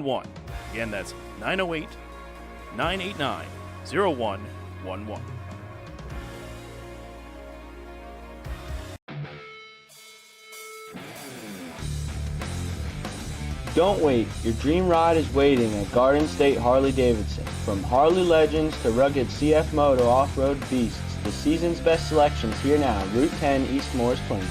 0111. Again, that's 908-989-0111. Don't wait. Your dream ride is waiting at Garden State Harley-Davidson. From Harley legends to rugged CF Moto off-road beasts, the season's best selections here now. Route 10 East Morris Plains.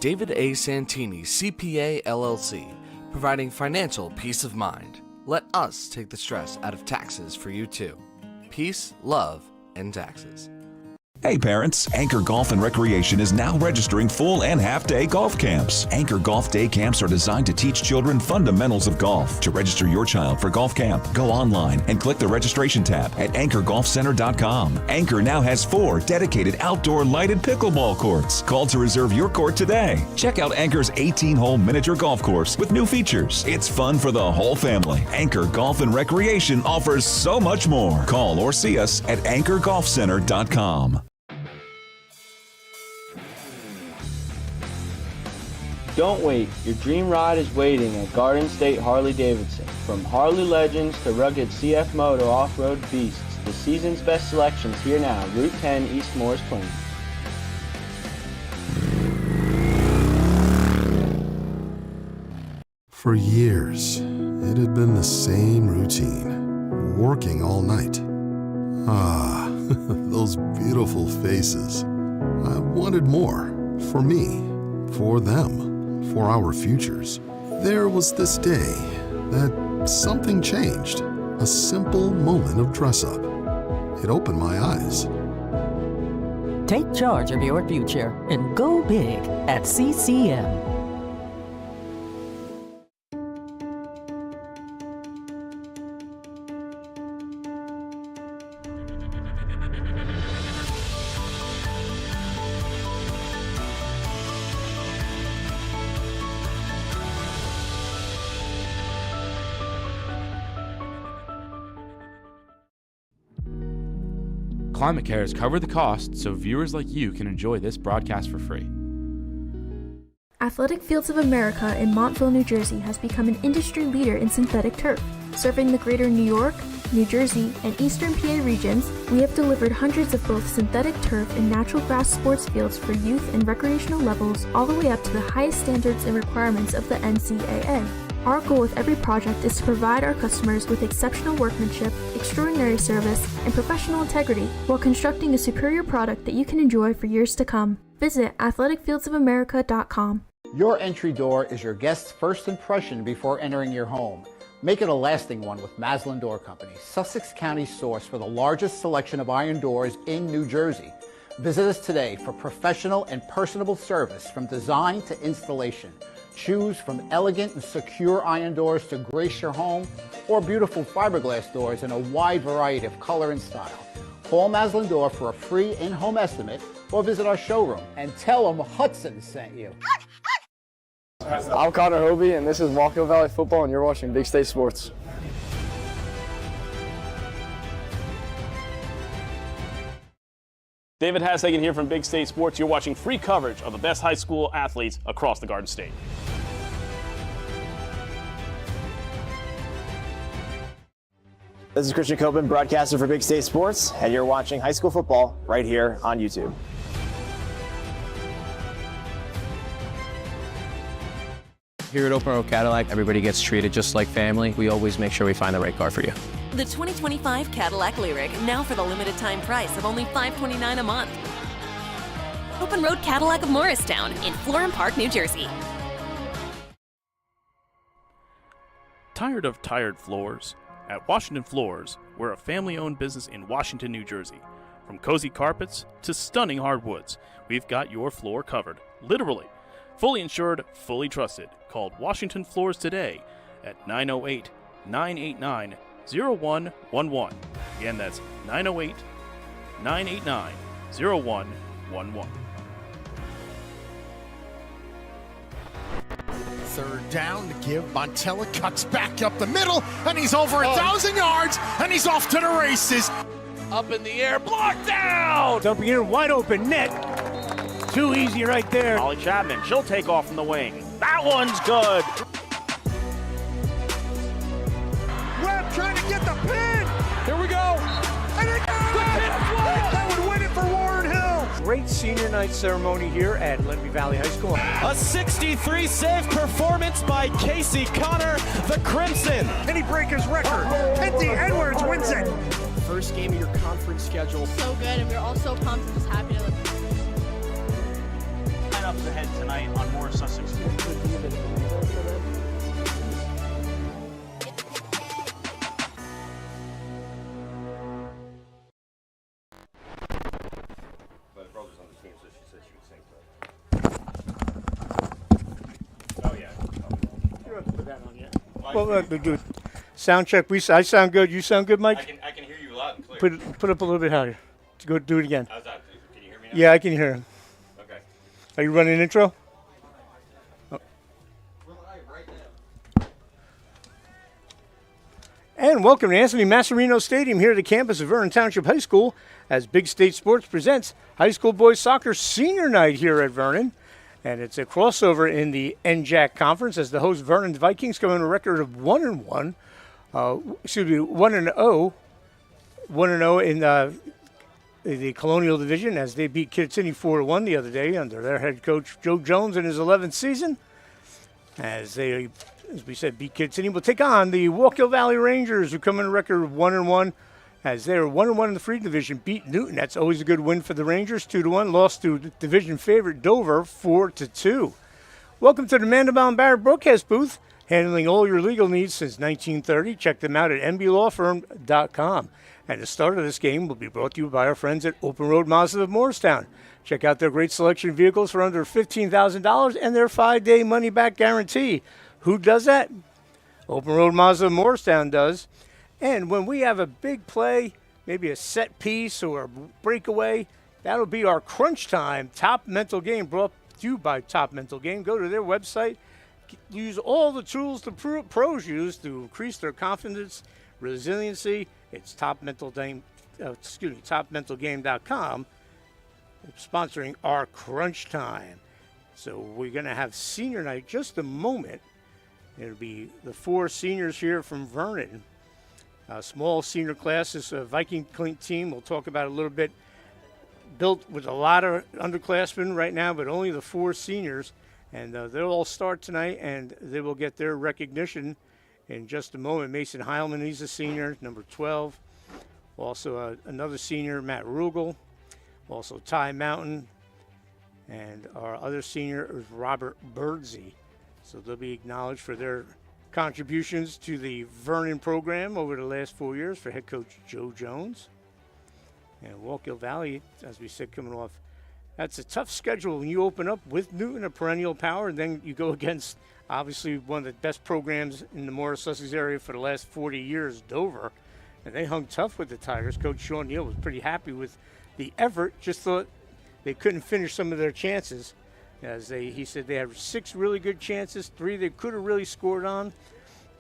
David A. Santini, CPA LLC, providing financial peace of mind. Let us take the stress out of taxes for you too. Peace, love, and taxes. Hey parents, Anchor Golf and Recreation is now registering full and half-day golf camps. Anchor Golf Day Camps are designed to teach children fundamentals of golf. To register your child for golf camp, go online and click the registration tab at anchorgolfcenter.com. Anchor now has 4 dedicated outdoor lighted pickleball courts. Call to reserve your court today. Check out Anchor's 18-hole miniature golf course with new features. It's fun for the whole family. Anchor Golf and Recreation offers so much more. Call or see us at anchorgolfcenter.com. Don't wait. Your dream ride is waiting at Garden State Harley-Davidson. From Harley legends to rugged CF Moto off-road beasts, the season's best selections here now. Route 10 East Morris Plains. For years, it had been the same routine, working all night. Ah, those beautiful faces. I wanted more. For me, for them. For our futures. There was this day that something changed. A simple moment of dress-up. It opened my eyes. Take charge of your future and go big at CCM. Climate Care has covered the cost so viewers like you can enjoy this broadcast for free. Athletic Fields of America in Montville, New Jersey has become an industry leader in synthetic turf. Serving the greater New York, New Jersey, and Eastern PA regions, we have delivered hundreds of both synthetic turf and natural grass sports fields for youth and recreational levels all the way up to the highest standards and requirements of the NCAA. Our goal with every project is to provide our customers with exceptional workmanship, extraordinary service, and professional integrity while constructing a superior product that you can enjoy for years to come. Visit athleticfieldsofamerica.com. Your entry door is your guest's first impression before entering your home. Make it a lasting one with Maslin Door Company, Sussex County's source for the largest selection of iron doors in New Jersey. Visit us today for professional and personable service from design to installation. Choose from elegant and secure iron doors to grace your home or beautiful fiberglass doors in a wide variety of color and style. Call Maslin Door for a free in-home estimate or visit our showroom and tell them Hudson sent you. I'm Connor Hobie, and this is Walkill Valley Football, and you're watching Big State Sports. David Hassagen here from Big State Sports. You're watching free coverage of the best high school athletes across the Garden State. This is Christian Copeland, broadcaster for Big State Sports, and you're watching high school football right here on YouTube. Here at Open Road Cadillac, everybody gets treated just like family. We always make sure we find the right car for you. The 2025 Cadillac Lyriq, now for the limited time price of only $529 a month. Open Road Cadillac of Morristown in Florham Park, New Jersey. Tired of tired floors? At Washington Floors, we're a family-owned business in Washington, New Jersey. From cozy carpets to stunning hardwoods, we've got your floor covered. Literally. Fully insured, fully trusted. Call Washington Floors today at 908-989-0111. Again, that's 908-989-0111. Third down to give. Montella cuts back up the middle, and he's over 1,000 yards, and he's off to the races. Up in the air, blocked down! Dumping in wide open net. Too easy right there. Holly Chapman, she'll take off from the wing. That one's good. Webb trying to get the pin. Here we go. And it got it. That would win it for Warren Hill. Great senior night ceremony here at Lenby Valley High School. A 63 save performance by Casey Connor, the Crimson. Can he break his record? Penty Edwards wins it. First game of your conference schedule. So good, and we're all so pumped and just happy to Lineups ahead tonight on more Sussex. My brother's on the team, so she said she would sing for Oh, yeah. You have to put that on, yeah. Well, good. Sound check. I sound good. You sound good, Mike? I can hear you loud and clear. Put up a little bit higher. Go do it again. How's that? Can you hear me now? Yeah, I can hear him. Okay. Are you running an intro? Oh. And welcome to Anthony Masserino Stadium here at the campus of Vernon Township High School as Big State Sports presents High School Boys Soccer Senior Night here at Vernon. And it's a crossover in the NJAC Conference as the host Vernon Vikings come in a record of 1-1. 1-0. 1-0 in the Colonial Division as they beat Kid City 4-1 the other day under their head coach Joe Jones in his 11th season. As we said, beat Kid City. We'll take on the Walkill Valley Rangers, who come in a record of 1-1 as they are 1-1 in the Free Division. Beat Newton. That's always a good win for the Rangers. 2-1. Lost to division favorite Dover 4-2. Welcome to the Mandelbaum Barrett broadcast booth, handling all your legal needs since 1930. Check them out at mblawfirm.com. And the start of this game will be brought to you by our friends at Open Road Mazda of Morristown. Check out their great selection of vehicles for under $15,000 and their 5-day money-back guarantee. Who does that? Open Road Mazda of Morristown does. And when we have a big play, maybe a set piece or a breakaway, that'll be our crunch time top mental game brought to you by Top Mental Game. Go to their website. Use all the tools the pros use to increase their confidence, resiliency. It's topmentalgame.com, sponsoring our crunch time. So we're going to have senior night just a moment. It'll be the 4 seniors here from Vernon. Small senior class. This Viking team we'll talk about a little bit. Built with a lot of underclassmen right now, but only the 4 seniors. And they'll all start tonight, and they will get their recognition in just a moment. Mason Heilman, he's a senior, number 12. Also another senior, Matt Rugel. Also Ty Mountain. And our other senior is Robert Birdsey. So they'll be acknowledged for their contributions to the Vernon program over the last 4 years for head coach Joe Jones. And Walkill Valley, as we said, coming off. That's a tough schedule when you open up with Newton, a perennial power, and then you go against, obviously, one of the best programs in the Morris Sussex area for the last 40 years, Dover. And they hung tough with the Tigers. Coach Sean Neal was pretty happy with the effort, just thought they couldn't finish some of their chances. He said they had 6 really good chances, 3 they could have really scored on,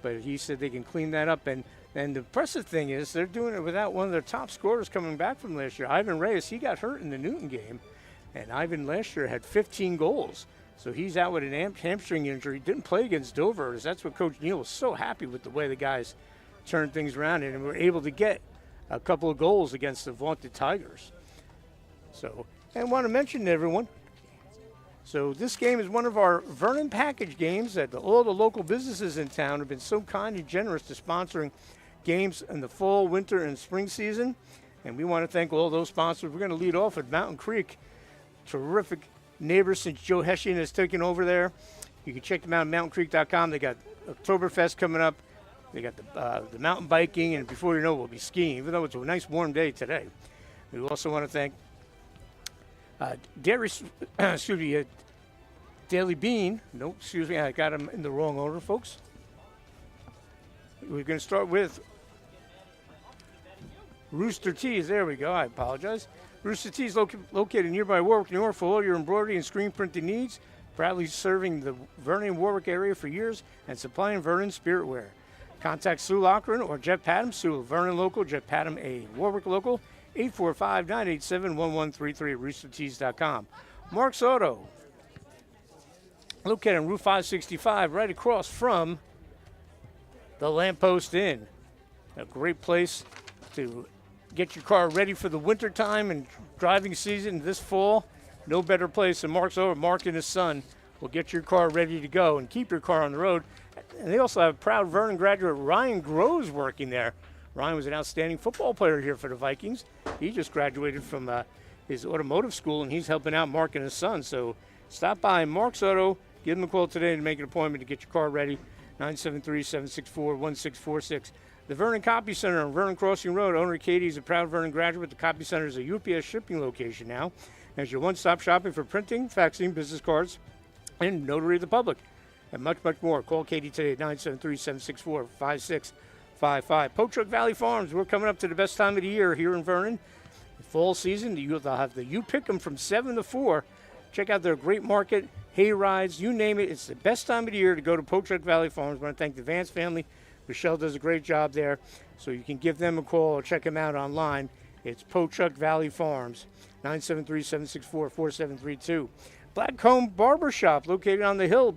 but he said they can clean that up. And the impressive thing is they're doing it without one of their top scorers coming back from last year. Ivan Reyes, he got hurt in the Newton game, and Ivan last year had 15 goals. So he's out with an hamstring injury. Didn't play against Dover. That's what Coach Neal was so happy with, the way the guys turned things around and were able to get a couple of goals against the vaunted Tigers. So, and I want to mention to everyone, so this game is one of our Vernon package games that all the local businesses in town have been so kind and generous to sponsoring games in the fall, winter, and spring season. And we want to thank all those sponsors. We're going to lead off at Mountain Creek. Terrific neighbors since Joe Hessian has taken over there. You can check them out at mountaincreek.com. They got Oktoberfest coming up. They got the mountain biking, and before you know it, we'll be skiing, even though it's a nice warm day today. We also want to thank Daily Bean. Nope, excuse me, I got them in the wrong order, folks. We're going to start with Rooster Tees. There we go. I apologize. Rooster Tees located in nearby Warwick, New York, for all your embroidery and screen printing needs. Proudly serving the Vernon Warwick area for years and supplying Vernon spirit wear. Contact Sue Lochran or Jeff Padham. Sue, Vernon local, Jeff Padham, a Warwick local. 845-987-1133 at roostertees.com. Mark's Auto, located on Route 565, right across from the Lamppost Inn. A great place to get your car ready for the winter time and driving season this fall. No better place than Mark's Auto. Mark and his son will get your car ready to go and keep your car on the road. And they also have proud Vernon graduate Ryan Groves working there. Ryan was an outstanding football player here for the Vikings. He just graduated from his automotive school, and he's helping out Mark and his son. So stop by Mark's Auto. Give them a call today to make an appointment to get your car ready. 973-764-1646. The Vernon Copy Center on Vernon Crossing Road. Owner Katie is a proud Vernon graduate. The Copy Center is a UPS shipping location now. As your one-stop shopping for printing, faxing, business cards, and notary of the public. And much, much more. Call Katie today at 973-764-5655. Poach Truck Valley Farms. We're coming up to the best time of the year here in Vernon. Fall season, they'll have the You Pick 'em from 7 to 4. Check out their great market, hay rides, you name it. It's the best time of the year to go to Poach Truck Valley Farms. I want to thank the Vance family. Michelle does a great job there. So you can give them a call or check them out online. It's Poach Truck Valley Farms, 973-764-4732. Blackcomb Barbershop, located on the hill,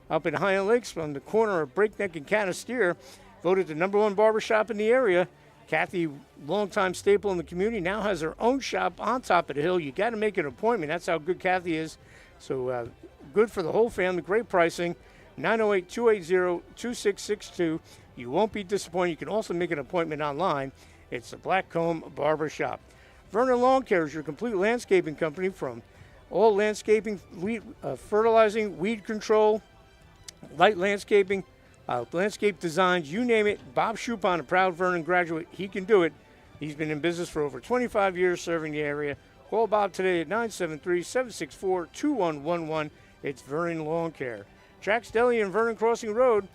up in Highland Lakes on the corner of Breakneck and Canastier. Voted the #1 barbershop in the area. Kathy, longtime staple in the community, now has her own shop on top of the hill. You got to make an appointment. That's how good Kathy is. So good for the whole family. Great pricing. 908-280-2662. You won't be disappointed. You can also make an appointment online. It's the Blackcomb Barbershop. Vernon Lawn Care is your complete landscaping company, from all landscaping, fertilizing, weed control, light landscaping, landscape designs, you name it. Bob Schupon, a proud Vernon graduate, he can do it. He's been in business for over 25 years serving the area. Call Bob today at 973-764-2111. It's Vernon Lawn Care. Jack's Deli in Vernon Crossing Road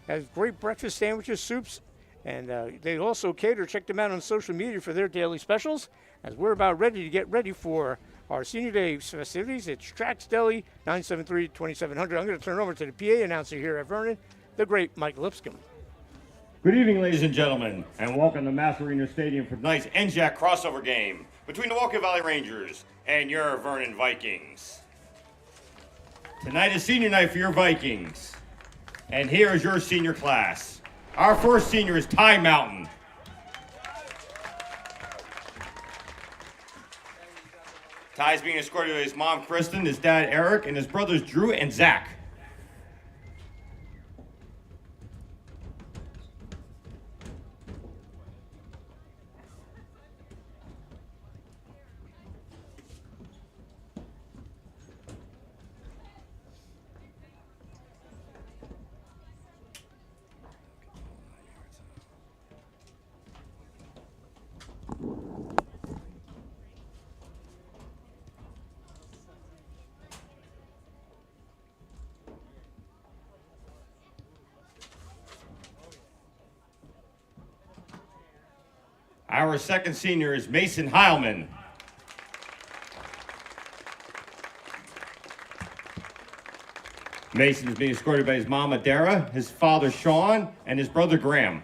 has great breakfast sandwiches, soups, and they also cater. Check them out on social media for their daily specials. As we're about ready to get ready for our Senior Day festivities, it's Jack's Deli, 973-2700. I'm going to turn over to the PA announcer here at Vernon, the great Mike Lipscomb. Good evening, ladies and gentlemen, and welcome to Mass Arena Stadium for tonight's NJAC crossover game between the Walkill Valley Rangers and your Vernon Vikings. Tonight is senior night for your Vikings, and here is your senior class. Our first senior is Ty Mountain. Ty's being escorted by his mom, Kristen, his dad, Eric, and his brothers, Drew and Zach. Our second senior is Mason Heilman. Mason is being escorted by his mama, Dara, his father, Sean, and his brother, Graham.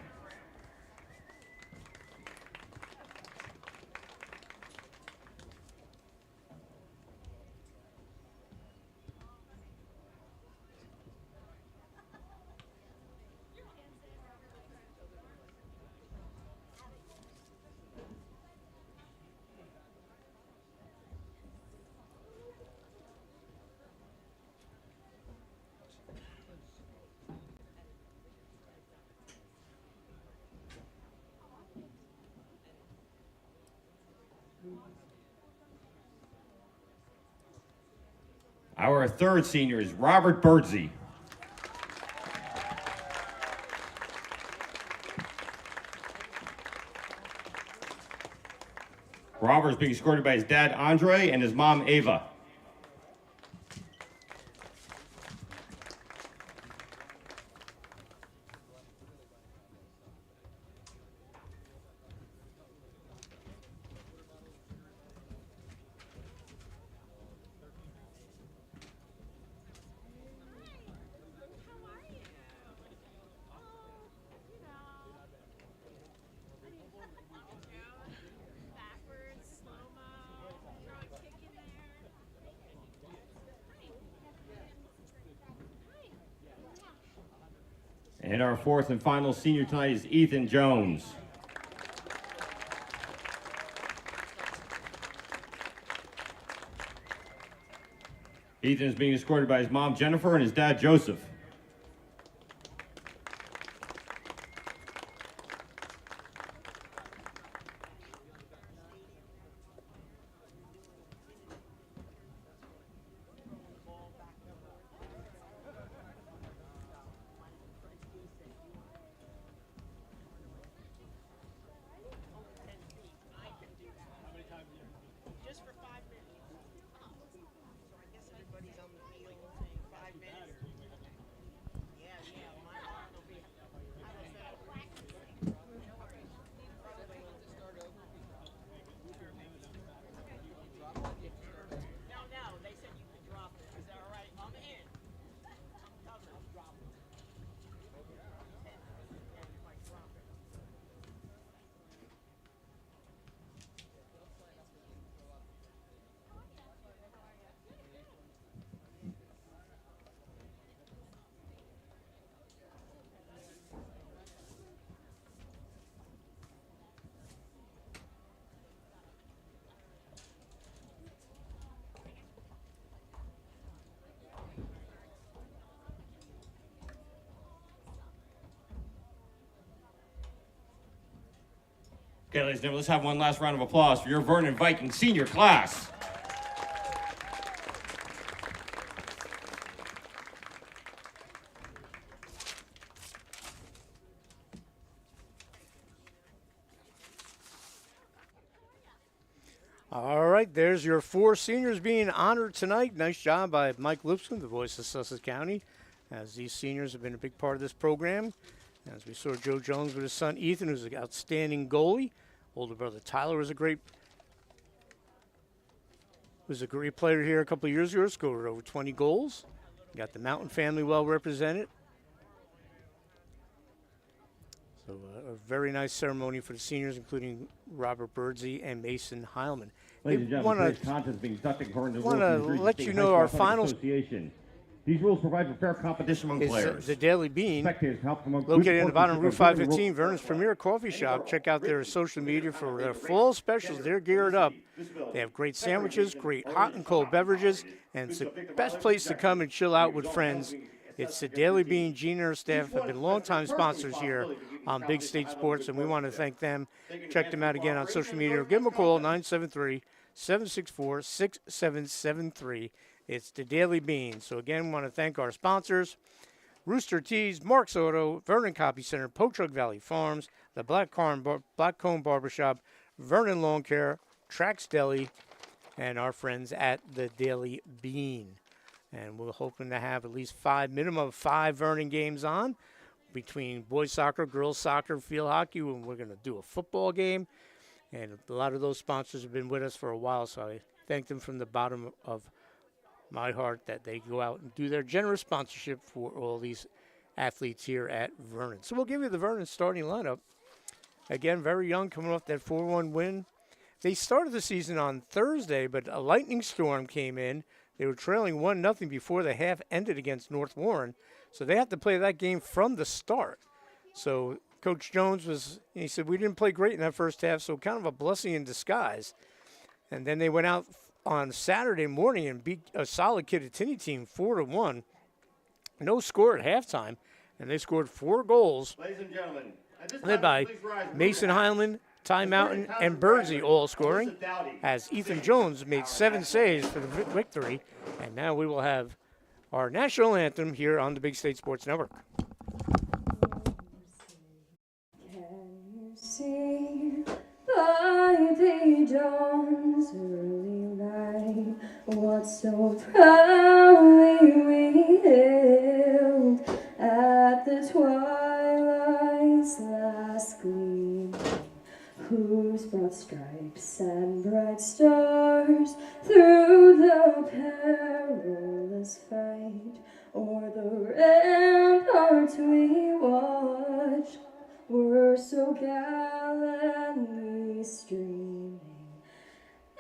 Our third senior is Robert Birdsey. Robert is being escorted by his dad, Andre, and his mom, Ava. And our fourth and final senior tonight is Ethan Jones. Ethan is being escorted by his mom, Jennifer, and his dad, Joseph. Okay, ladies and gentlemen, let's have one last round of applause for your Vernon Viking senior class. All right, there's your four seniors being honored tonight. Nice job by Mike Lipscomb, the voice of Sussex County, as these seniors have been a big part of this program. As we saw Joe Jones with his son Ethan, who's an outstanding goalie. Older brother Tyler was a great player here a couple of years ago. Scored over 20 goals. Got the Mountain family well represented. So a very nice ceremony for the seniors, including Robert Birdsey and Mason Heilman. Ladies and gentlemen, today's contest is being conducted according to the rules of the New Jersey let State you High know School our Athletic finals. Association. These rules provide for fair competition among players. The Daily Bean, Spectators help promote good located in the bottom of Route sportsmanship 515, Vernon's premier coffee shop. Check out their social media for their fall specials. They're geared up. They have great sandwiches, great hot and cold beverages, and it's the best place to come and chill out with friends. It's the Daily Bean. Gene and her staff have been longtime sponsors here on Big State Sports, and we want to thank them. Check them out again on social media or give them a call, 973-764-6773. It's the Daily Bean. So again, we want to thank our sponsors, Rooster Teas, Mark's Auto, Vernon Copy Center, Pochuk Valley Farms, the Black Cone Barbershop, Vernon Lawn Care, Trax Deli, and our friends at the Daily Bean. And we're hoping to have at least minimum of five Vernon games on between boys soccer, girls soccer, field hockey, and we're going to do a football game. And a lot of those sponsors have been with us for a while, so I thank them from the bottom of my heart that they go out and do their generous sponsorship for all these athletes here at Vernon. So we'll give you the Vernon starting lineup. Again, very young, coming off that 4-1 win. They started the season on Thursday, but a lightning storm came in. They were trailing 1-0 before the half ended against North Warren, so they had to play that game from the start. So Coach Jones he said, we didn't play great in that first half, so kind of a blessing in disguise. And then they went out on Saturday morning and beat a solid Kittatinny team 4-1. No score at halftime, and they scored 4 goals. Ladies and gentlemen, led by Mason Highland, Ty Mountain, and Birdsey all scoring, as Ethan Jones made 7 saves for the victory. And now we will have our national anthem here on the Big State Sports Network. Can you see the by the dawn's early light, what so proudly we hailed at the twilight's last gleam, whose broad stripes and bright stars through the perilous fight o'er the ramparts we watched were so gallantly streaming,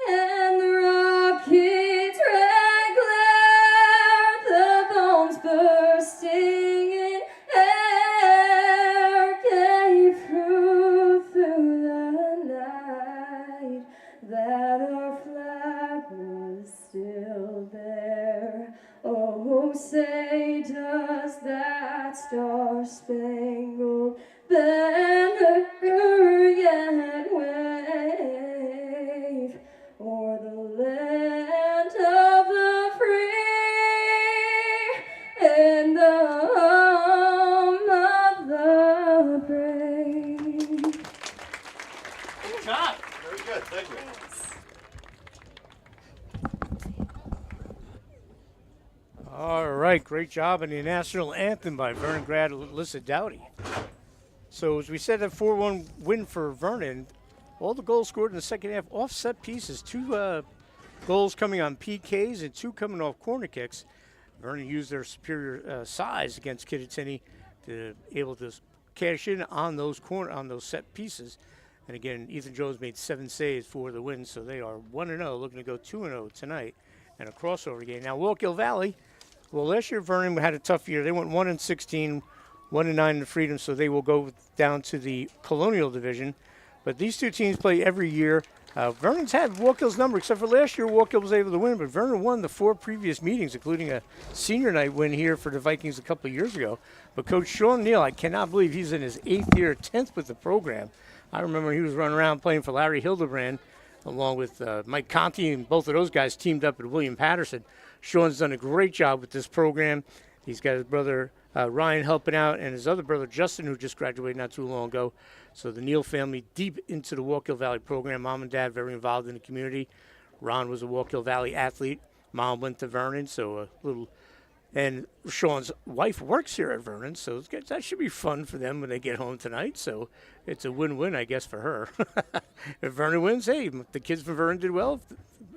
and the rockets red glare, the bombs bursting in air, gave proof through the night that our flag was still there. Oh, say does that star-spangled banner yet wave o'er the land of the free and the home of the brave? Good job. Very good. Thank you. All right, great job in the national anthem by Vernon grad Alyssa Dowdy. So as we said, a 4-1 win for Vernon. All the goals scored in the second half off set pieces. 2 goals coming on PKs and 2 coming off corner kicks. Vernon used their superior size against Kittatinny to able to cash in on those set pieces. And again, Ethan Jones made 7 saves for the win, so they are 1-0, looking to go 2-0 tonight and a crossover game. Now, Walkill Valley. Well, last year Vernon had a tough year. They went 1-16, 1-9 in the Freedom, so they will go down to the Colonial Division. But these two teams play every year. Vernon's had Walkill's number, except for last year Walkill was able to win, but Vernon won the 4 previous meetings, including a senior night win here for the Vikings a couple of years ago. But Coach Sean Neal, I cannot believe he's in his 8th year, 10th with the program. I remember he was running around playing for Larry Hildebrand, along with Mike Conti, and both of those guys teamed up at William Patterson. Sean's done a great job with this program. He's got his brother Ryan helping out, and his other brother Justin, who just graduated not too long ago. So the Neal family deep into the Walkill Valley program. Mom and dad very involved in the community. Ron was a Walkill Valley athlete. Mom went to Vernon, so and Sean's wife works here at Vernon, so that should be fun for them when they get home tonight. So it's a win-win, I guess, for her. If Vernon wins, hey, the kids from Vernon did well.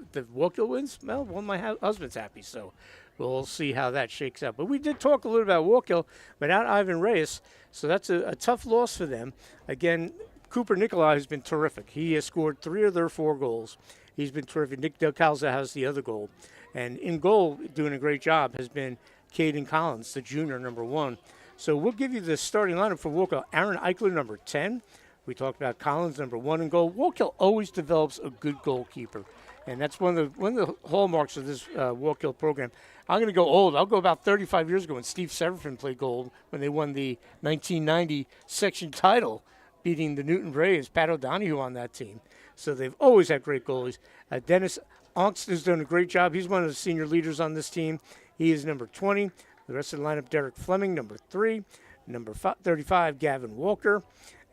If the Walkill wins, well, my husband's happy. So we'll see how that shakes out. But we did talk a little about Walkill without Ivan Reyes, so that's a tough loss for them. Again, Cooper Nicolai has been terrific. He has scored 3 of their 4 goals. He's been terrific. Nick Del Calza has the other goal. And in goal, doing a great job, has been Caden Collins, the junior, number 1. So we'll give you the starting lineup for Walkill. Aaron Eichler, number 10. We talked about Collins, number 1 in goal. Walkill always develops a good goalkeeper, and that's one of the hallmarks of this Walkill program. I'm going to go old. I'll go about 35 years ago when Steve Severfin played goal when they won the 1990 section title, beating the Newton Braves. Pat O'Donohue on that team. So they've always had great goalies. Dennis Ongst has done a great job. He's one of the senior leaders on this team. He is number 20. The rest of the lineup, Derek Fleming, number 3. Number 35, Gavin Walker.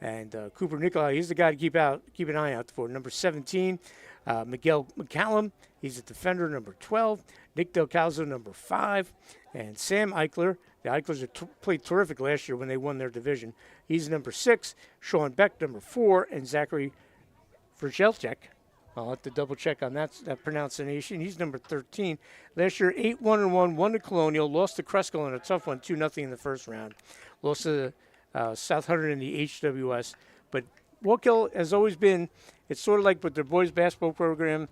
And Cooper Nicolai, he's the guy to keep an eye out for. Number 17, Miguel McCallum, he's a defender, number 12. Nick Del Calzo, number 5. And Sam Eichler, the Eichlers played terrific last year when they won their division. He's number 6. Sean Beck, number 4. And Zachary Vergelchek, I'll have to double check on that pronunciation. He's number 13. Last year, 8-1-1, won to Colonial, lost to Cresco in a tough one, 2-0 in the first round. Lost to South Hunter in the HWS. But Walkill has always been, it's sort of like with their boys basketball program,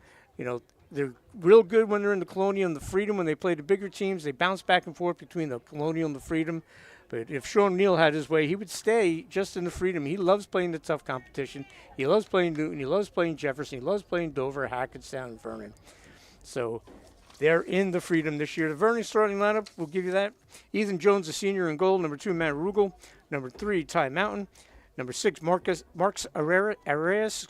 they're real good when they're in the Colonial and the Freedom. When they play the bigger teams, they bounce back and forth between the Colonial and the Freedom. But if Sean Neal had his way, he would stay just in the Freedom. He loves playing the tough competition. He loves playing Newton. He loves playing Jefferson. He loves playing Dover, Hackettstown, and Vernon. So they're in the Freedom this year. The Vernon starting lineup, we'll give you that. Ethan Jones, a senior in goal. Number 2, Matt Rugel. Number 3, Ty Mountain. Number 6, Marcus Arias.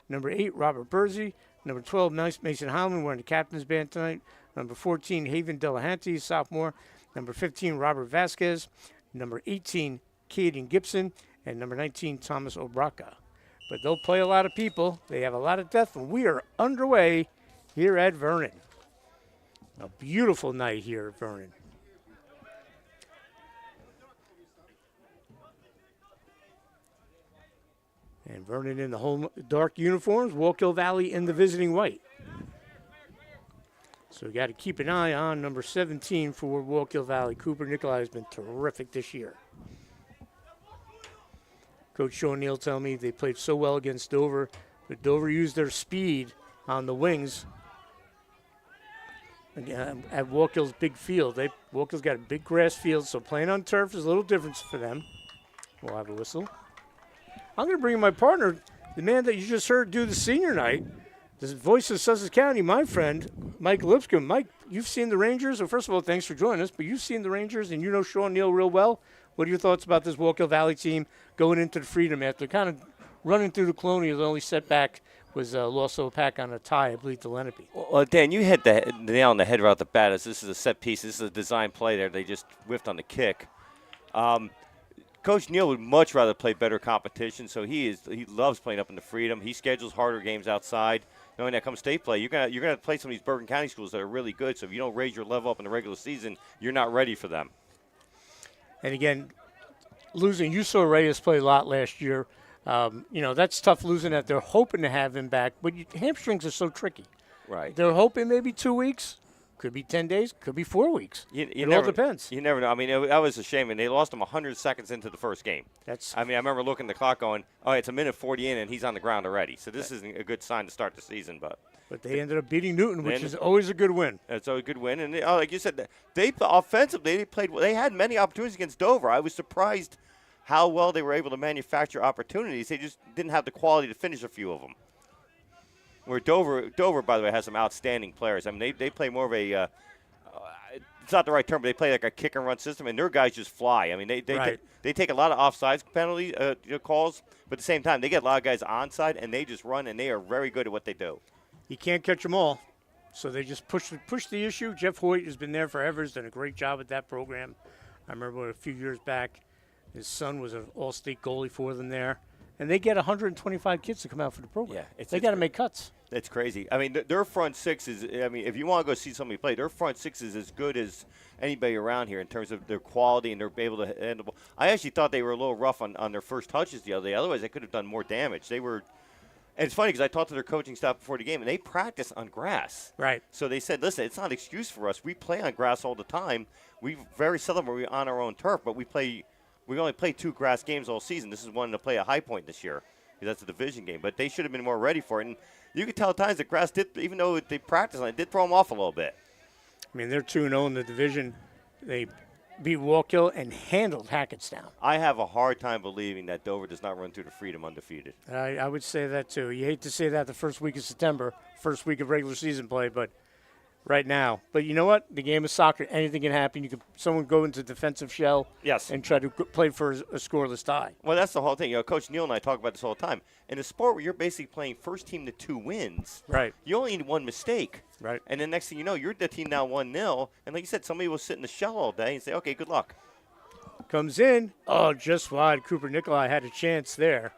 Number 8, Robert Bursey. Number 12, Mason Holman. We're in the captain's band tonight. Number 14, Haven Delahanty, sophomore. Number 15, Robert Vasquez. Number 18, Caden Gibson. And number 19, Thomas Obraka. but they'll play a lot of people. They have a lot of depth, and we are underway here at Vernon. A beautiful night here at Vernon. And Vernon in the home dark uniforms, Walkill Valley in the visiting white. So we got to keep an eye on number 17 for Walkill Valley. Cooper Nicolai has been terrific this year. Coach Sean Neal told me they played so well against Dover, but Dover used their speed on the wings at Walkill's big field. Walkill's got a big grass field, so playing on turf is a little different for them. We'll have a whistle. I'm going to bring in my partner, the man that you just heard do the senior night, the voice of Sussex County, my friend, Mike Lipscomb. Mike, you've seen the Rangers. Well, first of all, thanks for joining us, but you've seen the Rangers, and you know Sean Neal real well. What are your thoughts about this Walkill Valley team going into the Freedom after kind of running through the Colonial? The only setback was loss of a pack on a tie, I believe, to Lenape. Well, Dan, you hit the nail on the head right off the bat. This is a set piece. This is a design play there. They just whiffed on the kick. Coach Neal would much rather play better competition, so he loves playing up in the Freedom. He schedules harder games outside. Knowing that comes state play, you're gonna play some of these Bergen County schools that are really good. So if you don't raise your level up in the regular season, you're not ready for them. And again, losing, you saw Reyes play a lot last year. That's tough losing that. They're hoping to have him back, but hamstrings are so tricky. Right. They're hoping maybe 2 weeks. Could be 10 days, could be 4 weeks. It all depends. You never know. I mean, that was a shame, and they lost him 100 seconds into the first game. I remember looking at the clock going, oh, it's a minute 40 in, and he's on the ground already. So this isn't a good sign to start the season. But they ended up beating Newton, which is always a good win. It's always a good win. And like you said, they offensively, they had many opportunities against Dover. I was surprised how well they were able to manufacture opportunities. They just didn't have the quality to finish a few of them. Where Dover, by the way, has some outstanding players. I mean, they play more of a it's not the right term, but they play like a kick and run system, and their guys just fly. I mean, they take a lot of offsides penalty calls, but at the same time, they get a lot of guys onside, and they just run, and they are very good at what they do. You can't catch them all, so they just push the issue. Jeff Hoyt has been there forever. Has done a great job at that program. I remember a few years back, his son was an all-state goalie for them there. And they get 125 kids to come out for the program. Yeah, they got to make cuts. It's crazy. I mean, their front six is, I mean, if you want to go see somebody play, their front six is as good as anybody around here in terms of their quality, and they're able to handle. I actually thought they were a little rough on their first touches the other day. Otherwise, they could have done more damage. They were, and it's funny because I talked to their coaching staff before the game, and they practice on grass. Right. So they said, listen, it's not an excuse for us. We play on grass all the time. We very seldom are we on our own turf, but we only play 2 grass games all season. This is one to play a High Point this year because that's a division game. But they should have been more ready for it. And you could tell at times that grass did, even though they practiced on it, did throw them off a little bit. I mean, they're 2-0 in the division. They beat Walkill and handled Hackettstown. I have a hard time believing that Dover does not run through the Freedom undefeated. I would say that, too. You hate to say that the first week of September, first week of regular season play, but right now. But you know what? The game of soccer, anything can happen. Someone go into defensive shell and try to play for a scoreless tie. Well, that's the whole thing. Coach Neal and I talk about this all the time. In a sport where you're basically playing first team to 2 wins, right? You only need 1 mistake. Right. And then next thing you know, you're the team now 1-0. And like you said, somebody will sit in the shell all day and say, okay, good luck. Comes in. Oh, just wide. Cooper Nicolai had a chance there.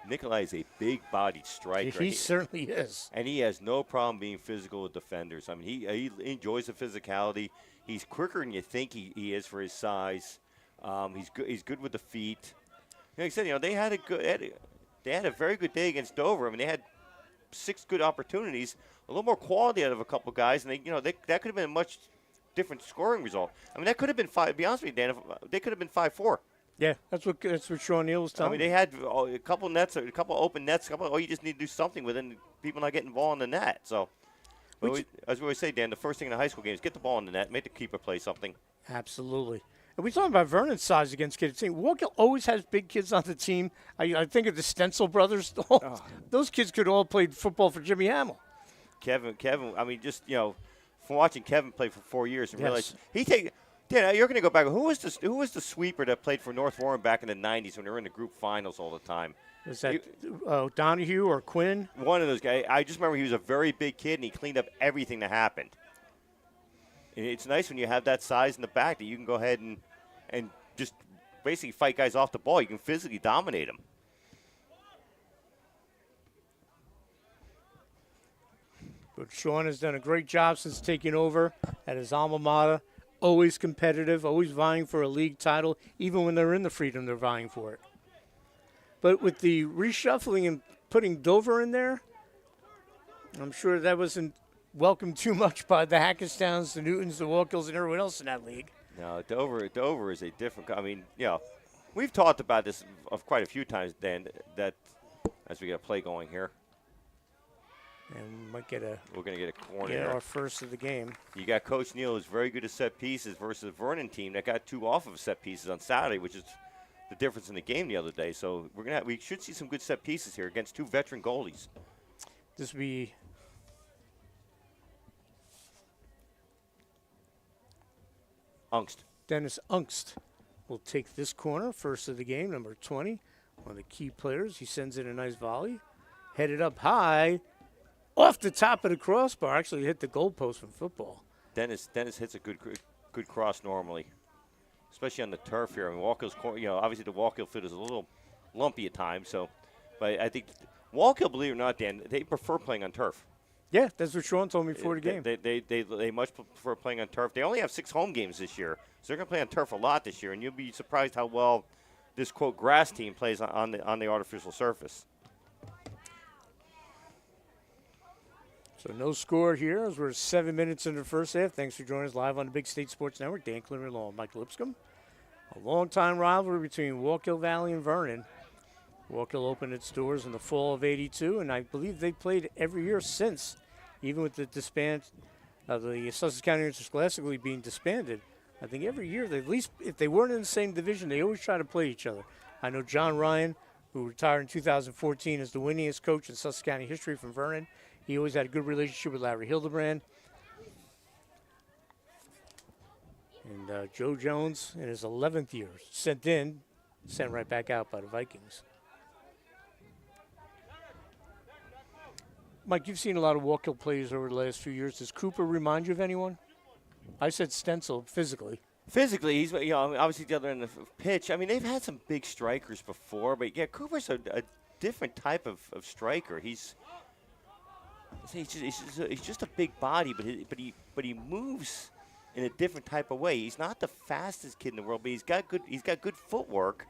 Nicolai is a big-bodied striker. He certainly is. And he has no problem being physical with defenders. I mean, he enjoys the physicality. He's quicker than you think he is for his size. He's good with the feet. Like I said, they had a very good day against Dover. I mean, they had 6 good opportunities, a little more quality out of a couple guys, and that could have been a much different scoring result. I mean, that could have been 5. To be honest with you, Dan, they could have been 5-4. Yeah, that's what Sean Neal was telling me. I mean, they had a couple nets, a couple open nets. You just need to do something within people not getting the ball in the net. So, as we always say, Dan, the first thing in a high school game is get the ball in the net, make the keeper play something. Absolutely. And we talking about Vernon's size against kids. Walkill always has big kids on the team. I think of the Stencil brothers. Those kids could all play football for Jimmy Hamill. Kevin. I mean, just from watching Kevin play for 4 years and realize Dan, you're going to go back. Who was the sweeper that played for North Warren back in the 90s when they were in the group finals all the time? Was that Donahue or Quinn? One of those guys. I just remember he was a very big kid, and he cleaned up everything that happened. And it's nice when you have that size in the back that you can go ahead and just basically fight guys off the ball. You can physically dominate them. But Sean has done a great job since taking over at his alma mater. Always competitive, always vying for a league title. Even when they're in the Freedom, they're vying for it. But with the reshuffling and putting Dover in there, I'm sure that wasn't welcomed too much by the Hackestowns, the Newtons, the Walkills, and everyone else in that league. No, Dover is a different. I mean, we've talked about this quite a few times, Dan. That as we get a play going here, and we might we're going to get a corner. Yeah, our first of the game. You got Coach Neal, who's very good at set pieces, versus the Vernon team that got 2 off of set pieces on Saturday, which is the difference in the game the other day. So we should see some good set pieces here against 2 veteran goalies. This will be Ungst. Dennis Ungst will take this corner, first of the game, number 20. One of the key players. He sends in a nice volley. Headed up high, off the top of the crossbar. Actually hit the goalpost from football. Dennis hits a good cross normally, especially on the turf here. I mean, Walkill's, obviously the Walkill field is a little lumpy at times. So, but I think Walkill, believe it or not, Dan, they prefer playing on turf. Yeah, that's what Sean told me before the game. They much prefer playing on turf. They only have 6 home games this year, so they're going to play on turf a lot this year, and you'll be surprised how well this, quote, grass team plays on the artificial surface. So no score here as we're 7 minutes into the first half. Thanks for joining us live on the Big State Sports Network. Dan Cleaver along with Mike Lipscomb. A long-time rivalry between Walkill Valley and Vernon. Walkill opened its doors in the fall of '82, and I believe they played every year since, even with the disband of the Sussex County Interscholastic League being disbanded. I think every year, at least if they weren't in the same division, they always try to play each other. I know John Ryan, who retired in 2014 as the winningest coach in Sussex County history from Vernon. He always had a good relationship with Larry Hildebrand. And Joe Jones, in his 11th year, sent right back out by the Vikings. Mike, you've seen a lot of Walkill players over the last few years. Does Cooper remind you of anyone? I said Stencil physically. Physically, he's obviously the other end of the pitch. I mean, they've had some big strikers before, but yeah, Cooper's a different type of striker. He's just a big body, but he moves in a different type of way. He's not the fastest kid in the world, but he's got good footwork,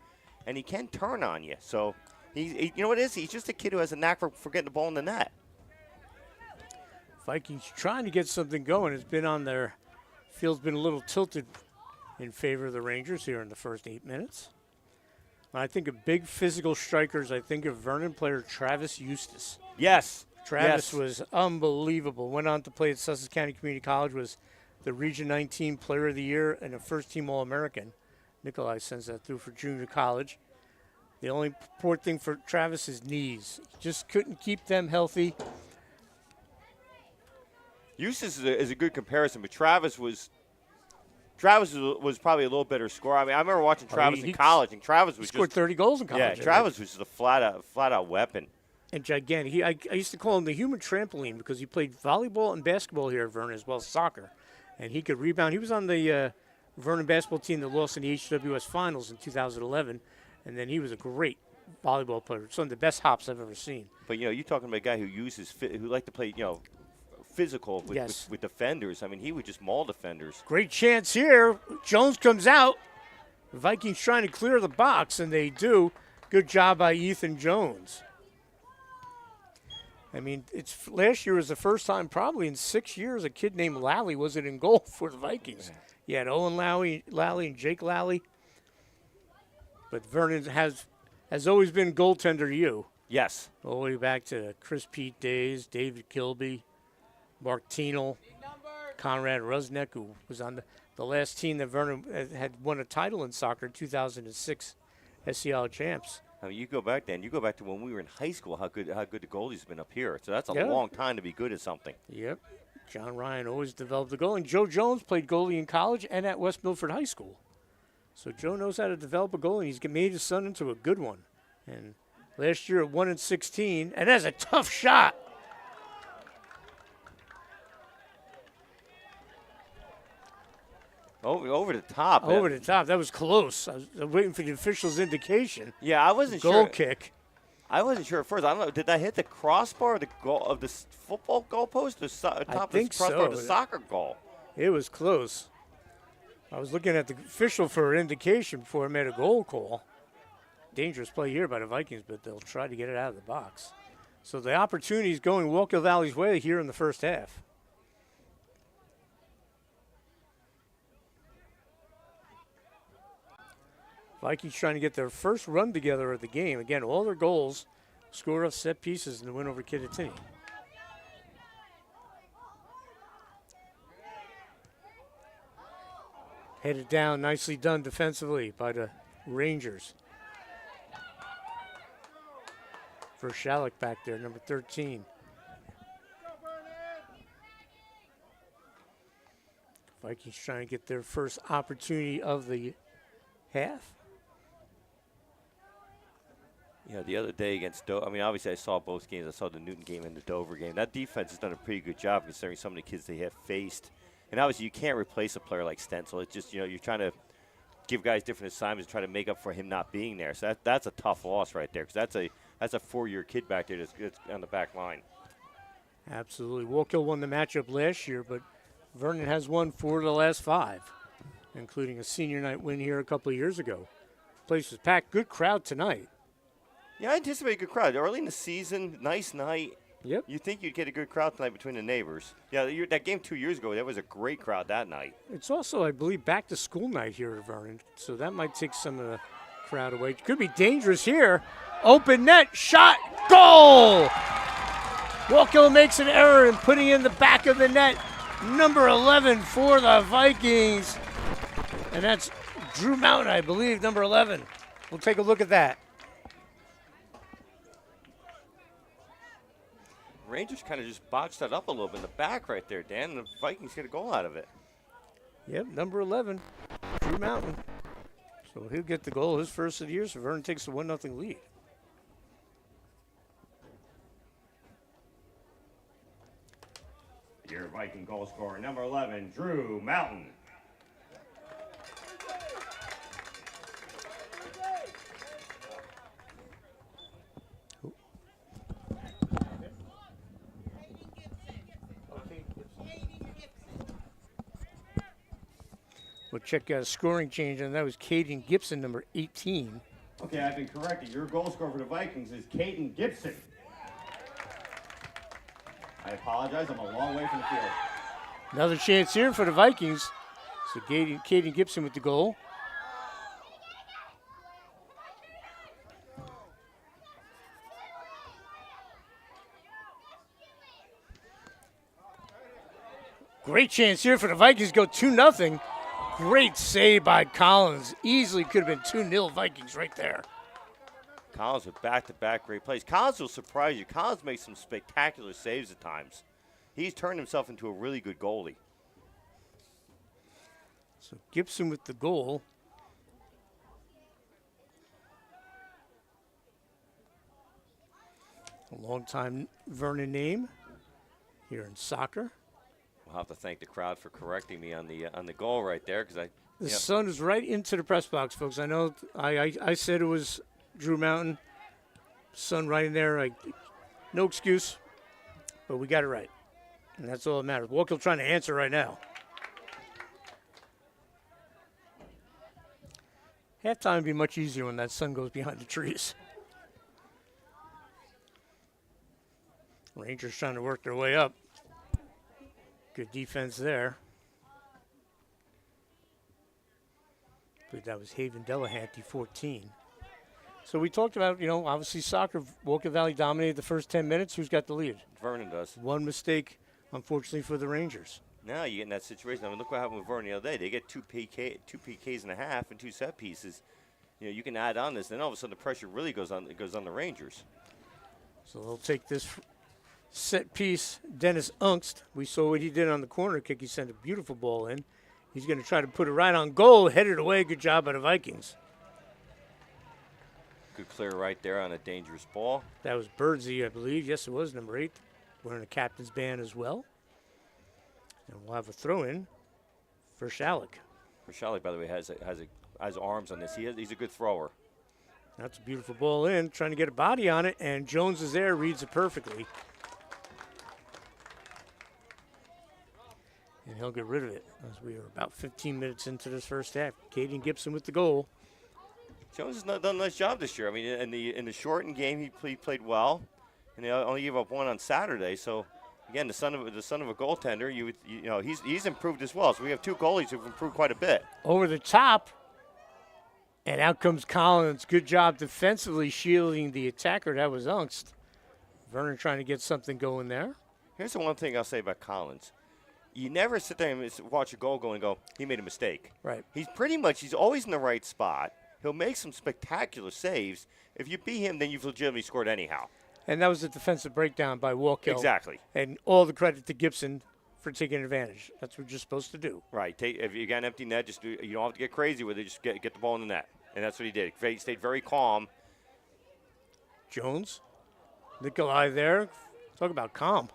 and he can turn on you. So you know what it is? He's just a kid who has a knack for getting the ball in the net. Vikings trying to get something going. It's been on their field's been a little tilted in favor of the Rangers here in the first 8 minutes. When I think of big physical strikers, I think of Vernon player Travis Eustace. Yes. Travis was unbelievable. Went on to play at Sussex County Community College, was the Region 19 Player of the Year and a first-team All-American. Nikolai sends that through for junior college. The only poor thing for Travis is knees. Just couldn't keep them healthy. Eustace is a good comparison, but Travis was probably a little better scorer. I mean, I remember watching Travis in college, and Travis was scored 30 goals in college. Yeah, Travis was just a flat-out weapon. And gigantic. I used to call him the human trampoline because he played volleyball and basketball here at Vernon as well as soccer. And he could rebound. He was on the Vernon basketball team that lost in the HWS Finals in 2011. And then he was a great volleyball player. Some of the best hops I've ever seen. But, you're talking about a guy who liked to play, physical with defenders. I mean, he would just maul defenders. Great chance here. Jones comes out. The Vikings trying to clear the box, and they do. Good job by Ethan Jones. I mean, last year was the first time probably in 6 years a kid named Lally wasn't in goal for the Vikings. You had Owen Lally and Jake Lally. But Vernon has always been goaltender to you. Yes. All the way back to Chris Pete days, David Kilby, Mark Teenel, Conrad Rusnek, who was on the last team that Vernon had won a title in soccer in 2006, SCL champs. I mean, you go back to when we were in high school, how good the goalies have been up here. So that's a long time to be good at something. Yep. John Ryan always developed the goal. And Joe Jones played goalie in college and at West Milford High School. So Joe knows how to develop a goal, and he's made his son into a good one. And last year at 1-16, and that's a tough shot. Over the top. Over the top. That was close. I was waiting for the official's indication. Yeah, I wasn't sure. Goal kick. I wasn't sure at first. I don't know. Did that hit the crossbar of the goal of the football goalpost, or top of the crossbar of the soccer goal? It was close. I was looking at the official for an indication before I made a goal call. Dangerous play here by the Vikings, but they'll try to get it out of the box. So the opportunity is going Walkill Valley's way here in the first half. Vikings trying to get their first run together of the game. Again, all their goals score off set pieces in the win over Kittatinny. Headed down, nicely done defensively by the Rangers. For Shalleck back there, number 13. Vikings trying to get their first opportunity of the half. Yeah, the other day against Dover, I mean, obviously I saw both games. I saw the Newton game and the Dover game. That defense has done a pretty good job considering some of the kids they have faced. And obviously you can't replace a player like Stencil. It's just, you're trying to give guys different assignments and try to make up for him not being there. So that's a tough loss right there, because that's a 4-year kid back there that's on the back line. Absolutely. Walkill won the matchup last year, but Vernon has won 4 of the last 5, including a senior night win here a couple of years ago. Place was packed. Good crowd tonight. Yeah, I anticipate a good crowd. Early in the season, nice night. Yep. You think you'd get a good crowd tonight between the neighbors. Yeah, that game 2 years ago, that was a great crowd that night. It's also, I believe, back to school night here at Vernon, so that might take some of the crowd away. Could be dangerous here. Open net, shot, goal! Walkill makes an error in putting in the back of the net. Number 11 for the Vikings. And that's Drew Mountain, I believe, number 11. We'll take a look at that. Rangers kind of just botched that up a little bit in the back right there, Dan, and the Vikings get a goal out of it. Yep, number 11, Drew Mountain. So he'll get the goal, his first of the year, so Vernon takes a 1-0 lead. Your Viking goal scorer, number 11, Drew Mountain. We'll check out a scoring change, and that was Caden Gibson, number 18. Okay, I've been corrected. Your goal scorer for the Vikings is Caden Gibson. I apologize. I'm a long way from the field. Another chance here for the Vikings. So Caden Gibson with the goal. Great chance here for the Vikings. Go 2-0. Great save by Collins. Easily could have been 2-0 Vikings right there. Collins with back-to-back great plays. Collins will surprise you. Collins makes some spectacular saves at times. He's turned himself into a really good goalie. So Gibson with the goal. A long-time Vernon name here in soccer. I'll have to thank the crowd for correcting me on the goal right there, because The sun is right into the press box, folks. I know I said it was Drew Mountain. Sun right in there. No excuse, but we got it right, and that's all that matters. Walkill trying to answer right now. Halftime would be much easier when that sun goes behind the trees. Rangers trying to work their way up. Good defense there. I believe that was Haven Delahanty, 14. So we talked about, obviously soccer. Walkill Valley dominated the first 10 minutes. Who's got the lead? Vernon does. One mistake, unfortunately, for the Rangers. Now you get in that situation. I mean, look what happened with Vernon the other day. They get two PKs and a half and 2 set pieces. You can add on this, and then all of a sudden the pressure really goes on the Rangers. So they'll take this set piece. Dennis Ungst, we saw what he did on the corner kick. He sent a beautiful ball in. He's going to try to put it right on goal, headed away. Good job by the Vikings. Good clear right there on a dangerous ball. That was Birdsey, I believe. Yes, it was, number 8. Wearing a captain's band as well. And we'll have a throw-in for Shalleck. Shalleck, by the way, has arms on this. He's a good thrower. That's a beautiful ball in, trying to get a body on it, and Jones is there, reads it perfectly. And he'll get rid of it as we are about 15 minutes into this first half. Caden Gibson with the goal. Jones has done a nice job this year. I mean, in the shortened game, he played well, and they only gave up one on Saturday. So, again, the son of a goaltender, you know, he's improved as well. So we have two goalies who've improved quite a bit. Over the top, and out comes Collins. Good job defensively shielding the attacker. That was Ungst. Vernon trying to get something going there. Here's the one thing I'll say about Collins. You never sit there and watch a goal go and go, he made a mistake. Right. He's always in the right spot. He'll make some spectacular saves. If you beat him, then you've legitimately scored anyhow. And that was a defensive breakdown by Walkill. Exactly. And all the credit to Gibson for taking advantage. That's what you're supposed to do. Right. If you got an empty net, you don't have to get crazy with it. Just get the ball in the net. And that's what he did. He stayed very calm. Jones. Nikolai there. Talk about calm.